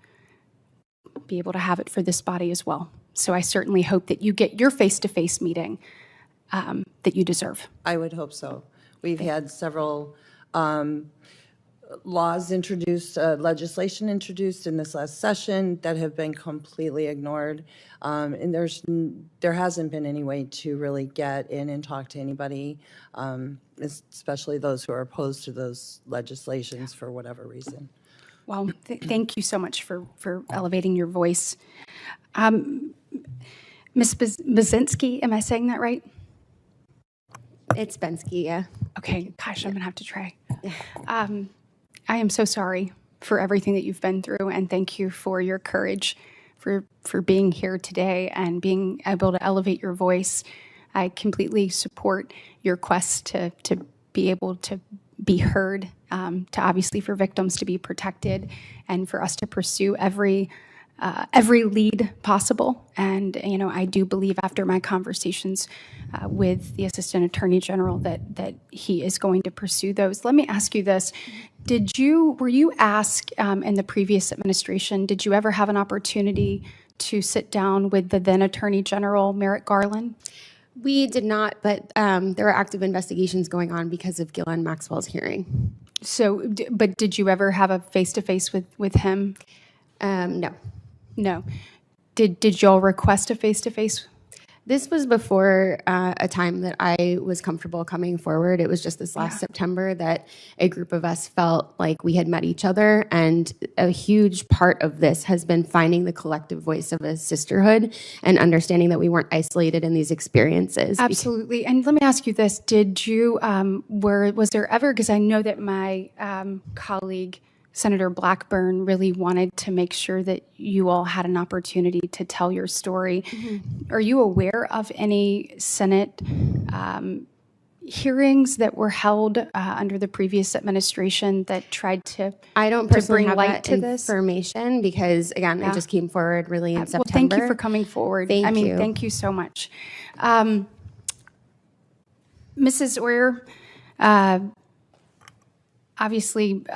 Speaker 20: be able to have it for this body as well. So I certainly hope that you get your face-to-face meeting that you deserve.
Speaker 9: I would hope so. We've had several laws introduced, legislation introduced in this last session that have been completely ignored. And there hasn't been any way to really get in and talk to anybody, especially those who are opposed to those legislations for whatever reason.
Speaker 20: Well, thank you so much for elevating your voice. Ms. Bazinski, am I saying that right?
Speaker 8: It's Bensky, yeah.
Speaker 20: Okay, gosh, I'm going to have to try. I am so sorry for everything that you've been through, and thank you for your courage, for being here today and being able to elevate your voice. I completely support your quest to be able to be heard, to obviously for victims to be protected, and for us to pursue every lead possible. And, you know, I do believe after my conversations with the Assistant Attorney General that he is going to pursue those. Let me ask you this. Were you asked in the previous administration, did you ever have an opportunity to sit down with the then Attorney General, Merrick Garland?
Speaker 8: We did not, but there were active investigations going on because of Ghislaine Maxwell's hearing.
Speaker 20: So, but did you ever have a face-to-face with him?
Speaker 8: No.
Speaker 20: No. Did y'all request a face-to-face?
Speaker 8: This was before a time that I was comfortable coming forward. It was just this last September that a group of us felt like we had met each other. And a huge part of this has been finding the collective voice of a sisterhood and understanding that we weren't isolated in these experiences.
Speaker 20: Absolutely. And let me ask you this. Did you, was there ever, because I know that my colleague, Senator Blackburn, really wanted to make sure that you all had an opportunity to tell your story. Mm-hmm. Are you aware of any Senate hearings that were held under the previous administration that tried to
Speaker 8: I don't personally
Speaker 20: bring
Speaker 8: have
Speaker 20: light
Speaker 8: that
Speaker 20: to this
Speaker 8: information because, again, it just came forward really in September.
Speaker 20: Well, thank you for coming forward.
Speaker 8: Thank you.
Speaker 20: Thank you so much. Mrs. Oyer, obviously,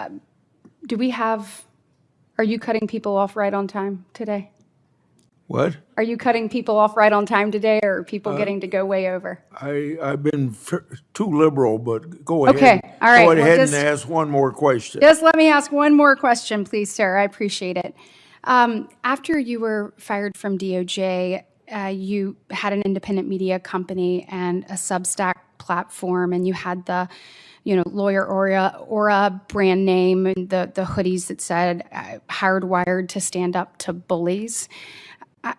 Speaker 20: are you cutting people off right on time today?
Speaker 1: What?
Speaker 20: Are you cutting people off right on time today, or are people getting to go way over?
Speaker 1: I've been too liberal, but go ahead.
Speaker 20: Okay, all right.
Speaker 1: Go
Speaker 20: Well,
Speaker 1: ahead
Speaker 20: just-
Speaker 1: and ask one more question.
Speaker 20: Just let me ask one more question, please, sir. I appreciate it. After you were fired from DOJ, you had an independent media company and a Substack platform, and you had the, Lawyer Aura brand name, and the hoodies that said hardwired to stand up to bullies.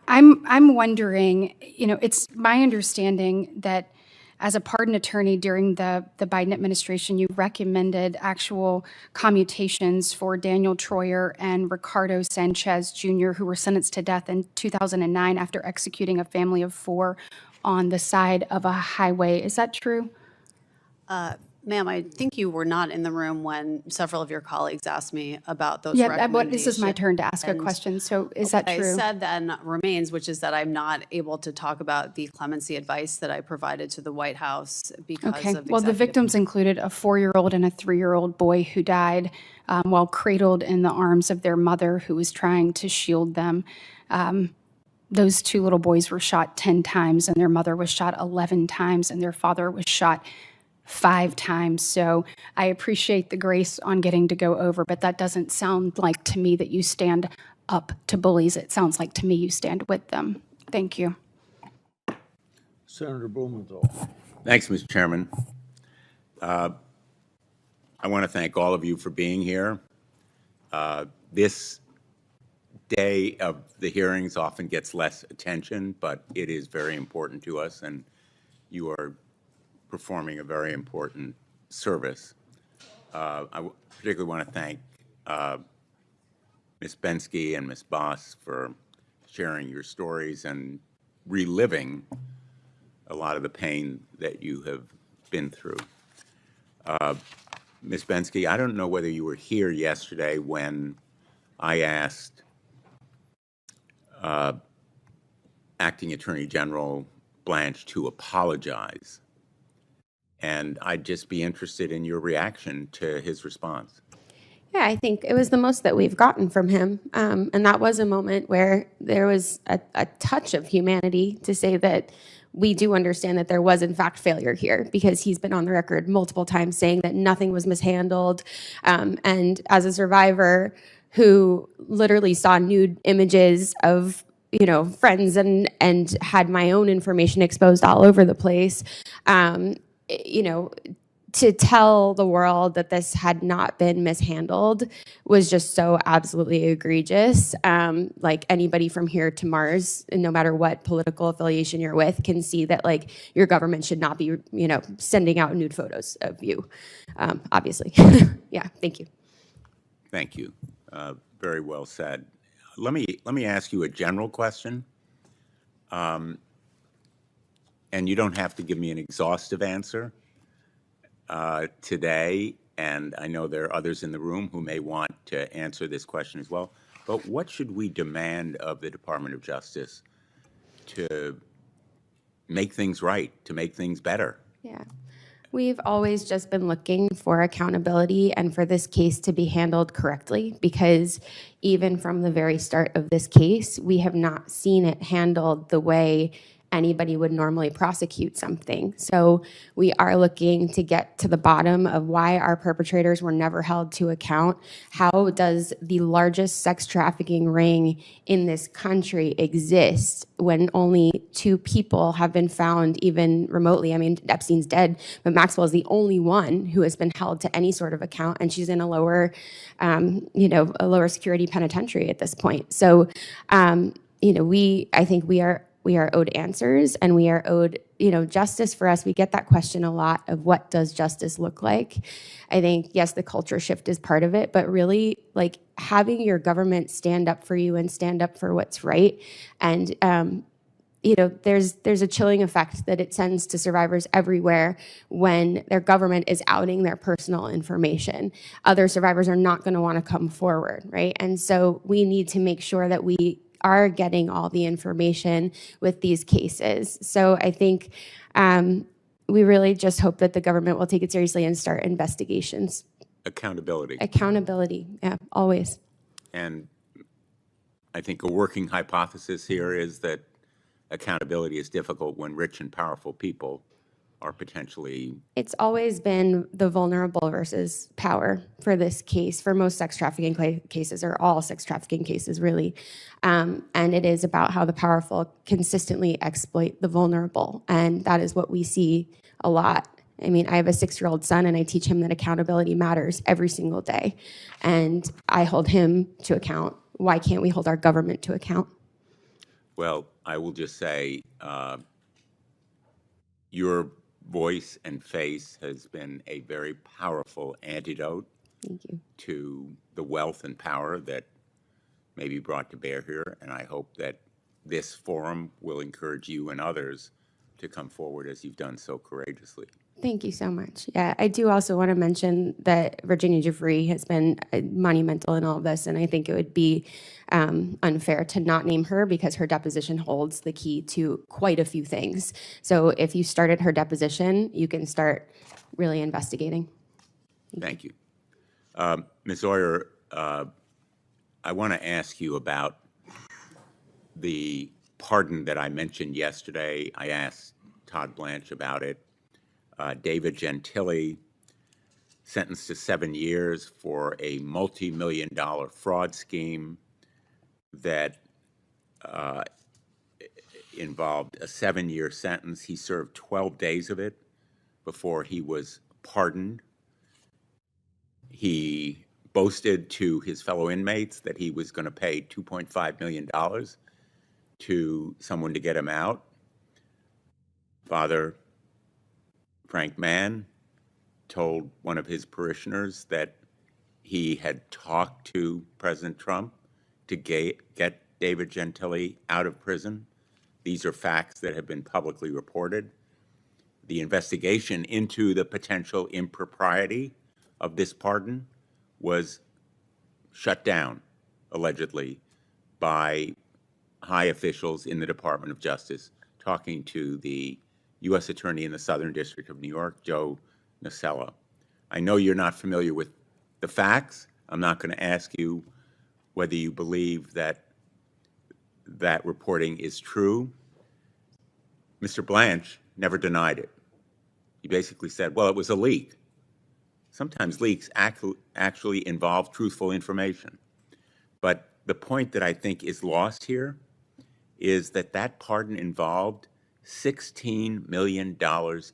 Speaker 20: I'm wondering, it's my understanding that as a pardon attorney during the Biden administration, you recommended actual commutations for Daniel Troyer and Ricardo Sanchez Jr., who were sentenced to death in 2009 after executing a family of 4 on the side of a highway. Is that true?
Speaker 10: Ma'am, I think you were not in the room when several of your colleagues asked me about those
Speaker 20: Yeah,
Speaker 10: recommendations.
Speaker 20: this is my turn to ask a question. So is that
Speaker 10: What
Speaker 20: true?
Speaker 10: I said then remains, which is that I'm not able to talk about the clemency advice that I provided to the White House because
Speaker 20: Okay.
Speaker 10: of
Speaker 20: Well, the
Speaker 10: executive
Speaker 20: victims included a 4-year-old and a 3-year-old boy who died while cradled in the arms of their mother, who was trying to shield them. Those 2 little boys were shot 10 times, and their mother was shot 11 times, and their father was shot 5 times. So I appreciate the grace on getting to go over, but that doesn't sound like to me that you stand up to bullies. It sounds like to me you stand with them. Thank you.
Speaker 1: Senator Blumenthal.
Speaker 21: Thanks, Mr. Chairman. I want to thank all of you for being here. This day of the hearings often gets less attention, but it is very important to us, and you are performing a very important service. I particularly want to thank Ms. Bensky and Ms. Boss for sharing your stories and reliving a lot of the pain that you have been through. Ms. Bensky, I don't know whether you were here yesterday when I asked Acting Attorney General Blanche to apologize. And I'd just be interested in your reaction to his response.
Speaker 8: Yeah, I think it was the most that we've gotten from him. And that was a moment where there was a touch of humanity to say that we do understand that there was, in fact, failure here, because he's been on the record multiple times saying that nothing was mishandled. And as a survivor who literally saw nude images of friends and had my own information exposed all over the place, to tell the world that this had not been mishandled was just so absolutely egregious. Like anybody from here to Mars, and no matter what political affiliation you're with, can see that like your government should not be, sending out nude photos of you, obviously. Yeah, thank you.
Speaker 21: Thank you. Very well said. Let me ask you a general question. And you don't have to give me an exhaustive answer today, and I know there are others in the room who may want to answer this question as well, but what should we demand of the Department of Justice to make things right, to make things better?
Speaker 8: Yeah. We've always just been looking for accountability and for this case to be handled correctly, because even from the very start of this case, we have not seen it handled the way anybody would normally prosecute something. So we are looking to get to the bottom of why our perpetrators were never held to account. How does the largest sex trafficking ring in this country exist when only 2 people have been found even remotely? I mean, Epstein's dead, but Maxwell is the only one who has been held to any sort of account, and she's in a lower, a lower security penitentiary at this point. So, I think we are owed answers, and we are owed, justice. For us, we get that question a lot of what does justice look like? I think, yes, the culture shift is part of it, but really like having your government stand up for you and stand up for what's right. And, there's a chilling effect that it sends to survivors everywhere when their government is outing their personal information. Other survivors are not going to want to come forward, right? And so we need to make sure that we are getting all the information with these cases. So I think we really just hope that the government will take it seriously and start investigations.
Speaker 21: Accountability.
Speaker 8: Accountability, yeah, always.
Speaker 21: And I think a working hypothesis here is that accountability is difficult when rich and powerful people are potentially...
Speaker 8: It's always been the vulnerable versus power for this case, for most sex trafficking cases, or all sex trafficking cases, really. And it is about how the powerful consistently exploit the vulnerable. And that is what we see a lot. I mean, I have a 6-year-old son, and I teach him that accountability matters every single day. And I hold him to account. Why can't we hold our government to account?
Speaker 21: Well, I will just say your voice and face has been a very powerful antidote
Speaker 8: Thank you.
Speaker 21: to the wealth and power that may be brought to bear here. And I hope that this forum will encourage you and others to come forward as you've done so courageously.
Speaker 8: Thank you so much. Yeah, I do also want to mention that Virginia Giuffre has been monumental in all of this, and I think it would be unfair to not name her because her deposition holds the key to quite a few things. So if you started her deposition, you can start really investigating.
Speaker 21: Thank you. Ms. Oyer, I want to ask you about the pardon that I mentioned yesterday. I asked Todd Blanche about it. David Gentili, sentenced to 7 years for a multi-million-dollar fraud scheme that involved a 7-year sentence. He served 12 days of it before he was pardoned. He boasted to his fellow inmates that he was going to pay $2.5 million to someone to get him out. Father Frank Mann told one of his parishioners that he had talked to President Trump to get David Gentili out of prison. These are facts that have been publicly reported. The investigation into the potential impropriety of this pardon was shut down, allegedly, by high officials in the Department of Justice, talking to the U.S. Attorney in the Southern District of New York, Joe Nocella. I know you're not familiar with the facts. I'm not going to ask you whether you believe that that reporting is true. Mr. Blanche never denied it. He basically said, well, it was a leak. Sometimes leaks actually involve truthful information. But the point that I think is lost here is that that pardon involved $16 million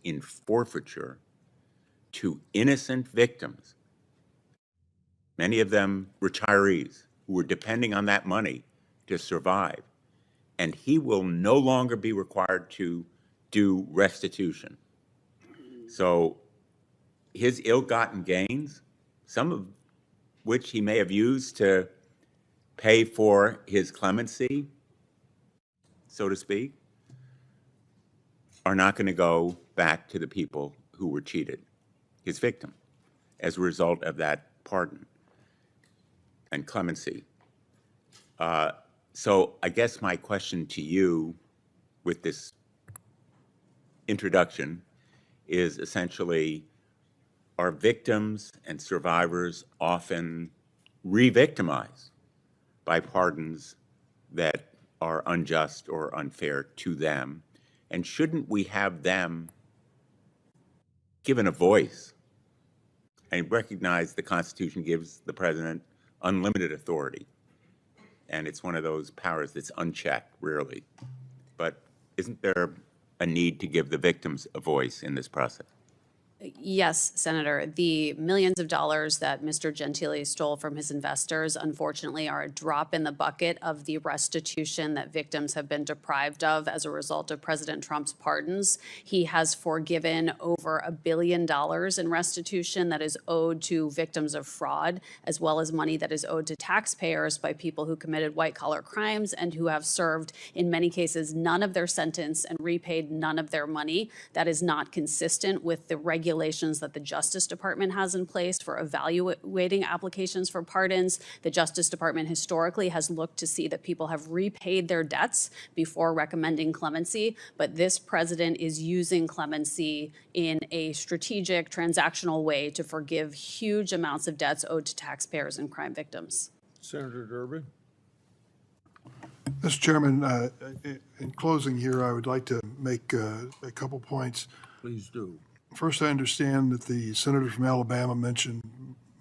Speaker 21: in forfeiture to innocent victims, many of them retirees who were depending on that money to survive. And he will no longer be required to do restitution. So his ill-gotten gains, some of which he may have used to pay for his clemency, so to speak, are not going to go back to the people who were cheated, his victim, as a result of that pardon and clemency. So I guess my question to you with this introduction is essentially, are victims and survivors often re-victimized by pardons that are unjust or unfair to them? And shouldn't we have them given a voice and recognize the Constitution gives the president unlimited authority? And it's one of those powers that's unchecked, rarely. But isn't there a need to give the victims a voice in this process?
Speaker 10: Yes, Senator. The millions of dollars that Mr. Gentili stole from his investors, unfortunately, are a drop in the bucket of the restitution that victims have been deprived of as a result of President Trump's pardons. He has forgiven over $1 billion in restitution that is owed to victims of fraud, as well as money that is owed to taxpayers by people who committed white-collar crimes and who have served, in many cases, none of their sentence and repaid none of their money. That is not consistent with the regulations that the Justice Department has in place for evaluating applications for pardons. The Justice Department historically has looked to see that people have repaid their debts before recommending clemency, but this president is using clemency in a strategic, transactional way to forgive huge amounts of debts owed to taxpayers and crime victims.
Speaker 1: Senator Durbin.
Speaker 2: Mr. Chairman, in closing here, I would like to make a couple points.
Speaker 1: Please do.
Speaker 2: First, I understand that the senator from Alabama mentioned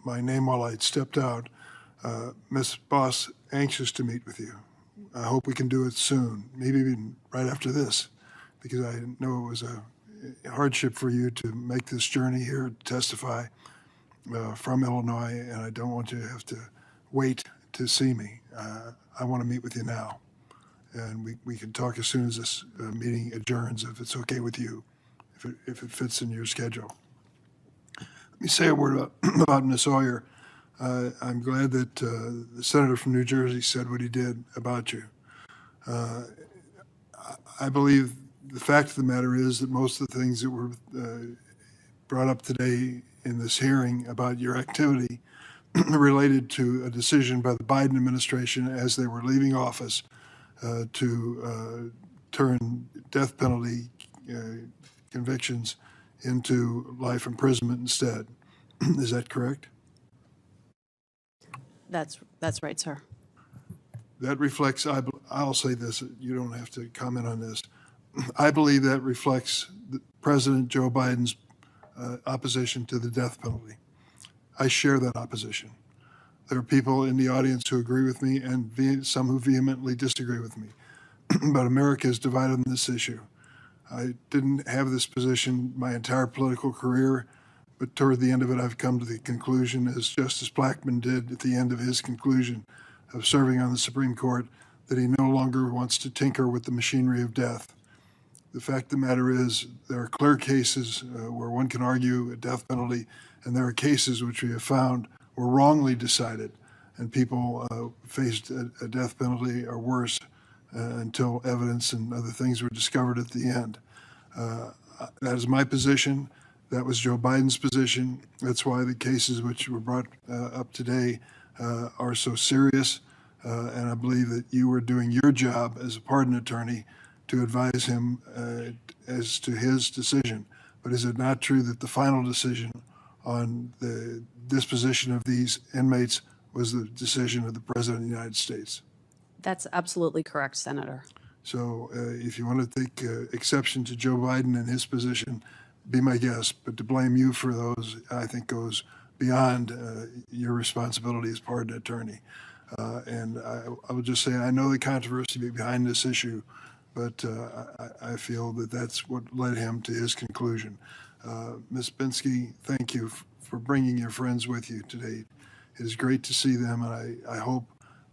Speaker 2: my name while I had stepped out. Ms. Boss, anxious to meet with you. I hope we can do it soon, maybe even right after this, because I know it was hardship for you to make this journey here to testify from Illinois, and I don't want you to have to wait to see me. I want to meet with you now, and we can talk as soon as this meeting adjourns, if it's okay with you, if it fits in your schedule. Let me say a word about Ms. Oyer. I'm glad that the senator from New Jersey said what he did about you. I believe the fact of the matter is that most of the things that were brought up today in this hearing about your activity related to a decision by the Biden administration as they were leaving office to turn death penalty convictions into life imprisonment instead. Is that correct?
Speaker 10: That's right, sir.
Speaker 2: That reflects, I'll say this, you don't have to comment on this. I believe that reflects President Joe Biden's opposition to the death penalty. I share that opposition. There are people in the audience who agree with me and some who vehemently disagree with me. But America is divided on this issue. I didn't have this position my entire political career, but toward the end of it, I've come to the conclusion, as Justice Blackmun did at the end of his conclusion of serving on the Supreme Court, that he no longer wants to tinker with the machinery of death. The fact of the matter is, there are clear cases where one can argue a death penalty, and there are cases which we have found were wrongly decided, and people faced a death penalty or worse until evidence and other things were discovered at the end. That is my position. That was Joe Biden's position. That's why the cases which were brought up today are so serious, and I believe that you were doing your job as a pardon attorney to advise him as to his decision. But is it not true that the final decision on the disposition of these inmates was the decision of the President of the United States?
Speaker 10: That's absolutely correct, Senator.
Speaker 2: So if you want to take exception to Joe Biden and his position, be my guest. But to blame you for those, I think, goes beyond your responsibility as pardon attorney. And I would just say I know the controversy behind this issue, but I feel that that's what led him to his conclusion. Ms. Binsky, thank you for bringing your friends with you today. It is great to see them, and I hope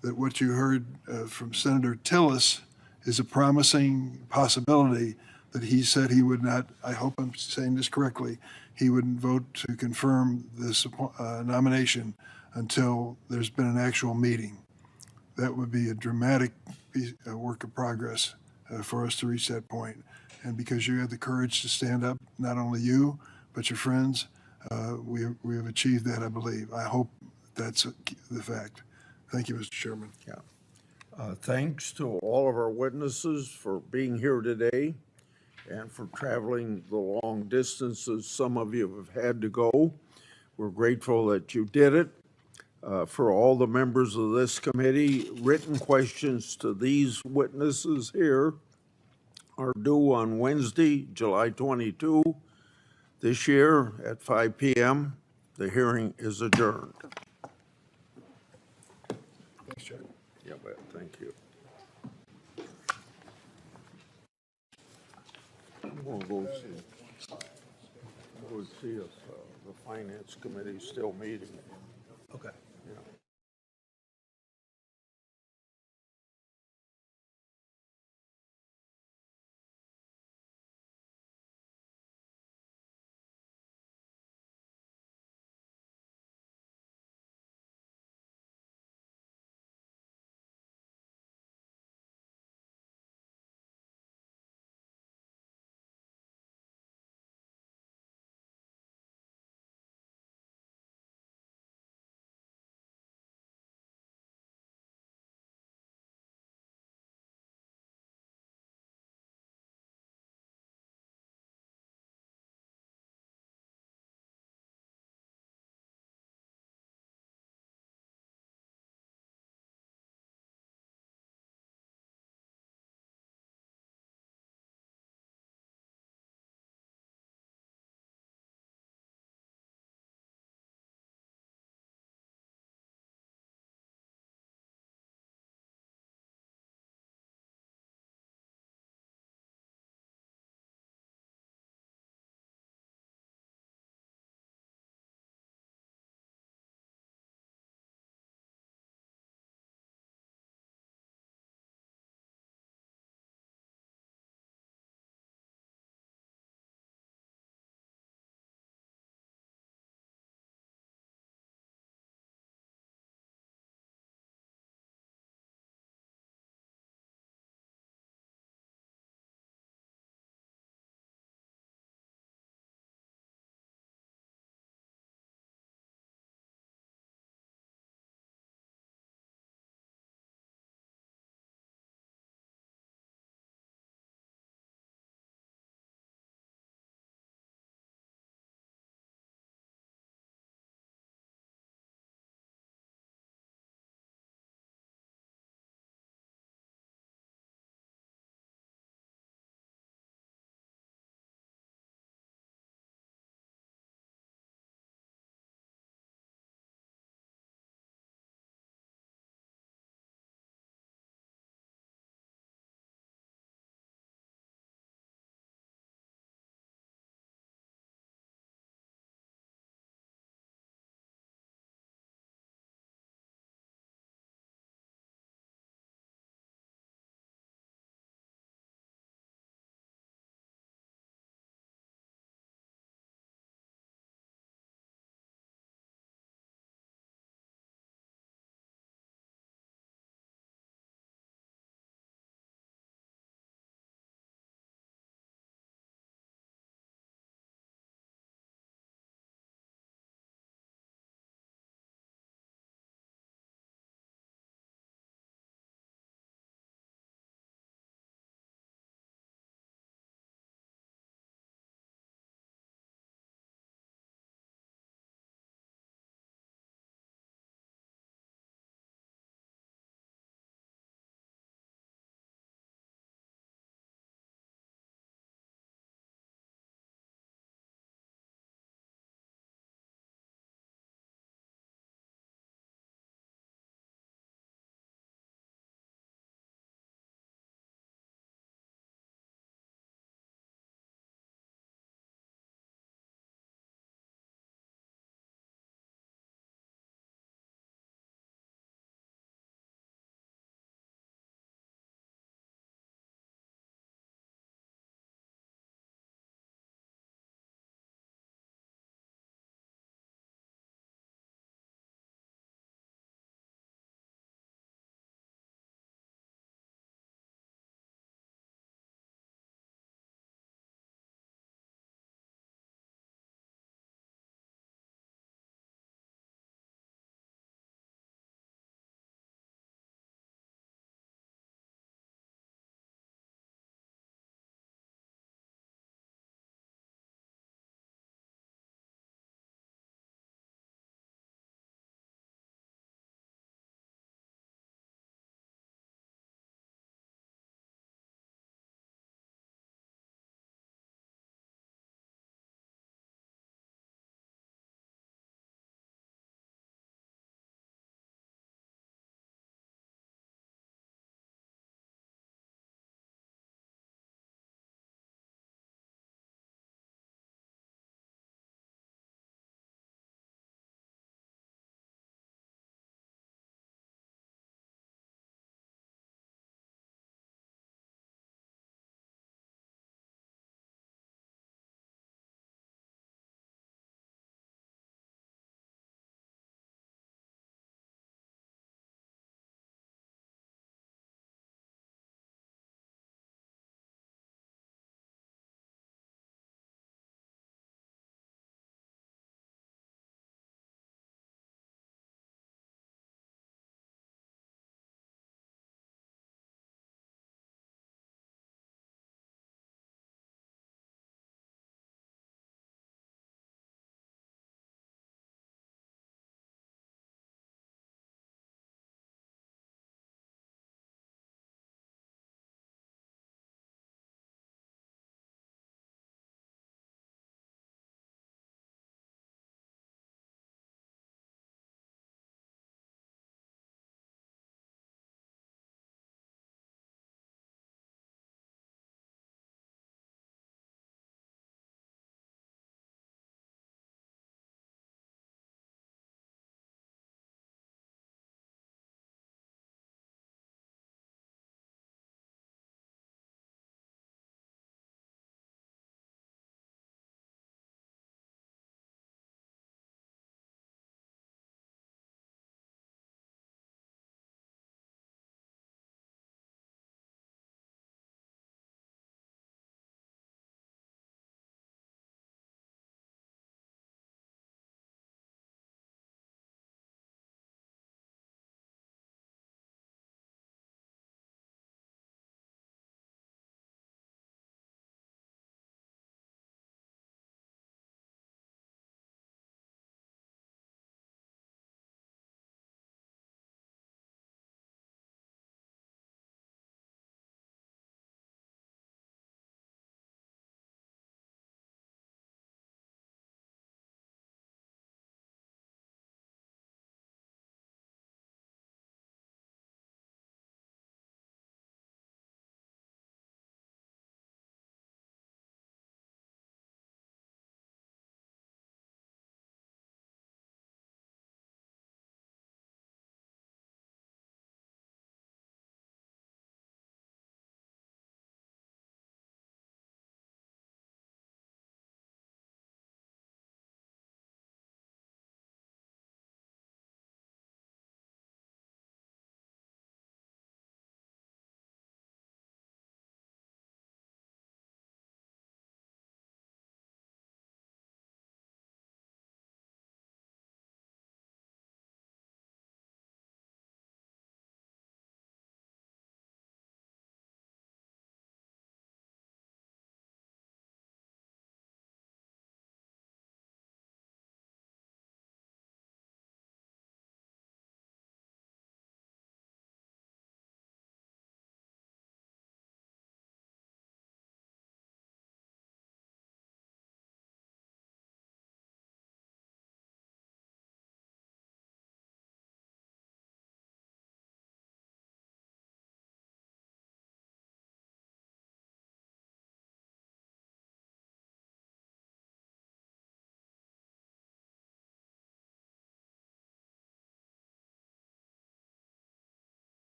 Speaker 2: that what you heard from Senator Tillis is a promising possibility that he said he would not, I hope I'm saying this correctly, he wouldn't vote to confirm this nomination until there's been an actual meeting. That would be a dramatic work of progress for us to reach that point. And because you had the courage to stand up, not only you, but your friends, we have achieved that, I believe. I hope that's the fact. Thank you, Mr. Chairman.
Speaker 1: Yeah. Thanks to all of our witnesses for being here today and for traveling the long distances some of you have had to go. We're grateful that you did it. For all the members of this committee, written questions to these witnesses here are due on Wednesday, July 22 this year at 5 p.m. The hearing is adjourned.
Speaker 2: Thanks, Chairman.
Speaker 1: Yeah, thank you. I'm going to go see if the Finance Committee is still meeting.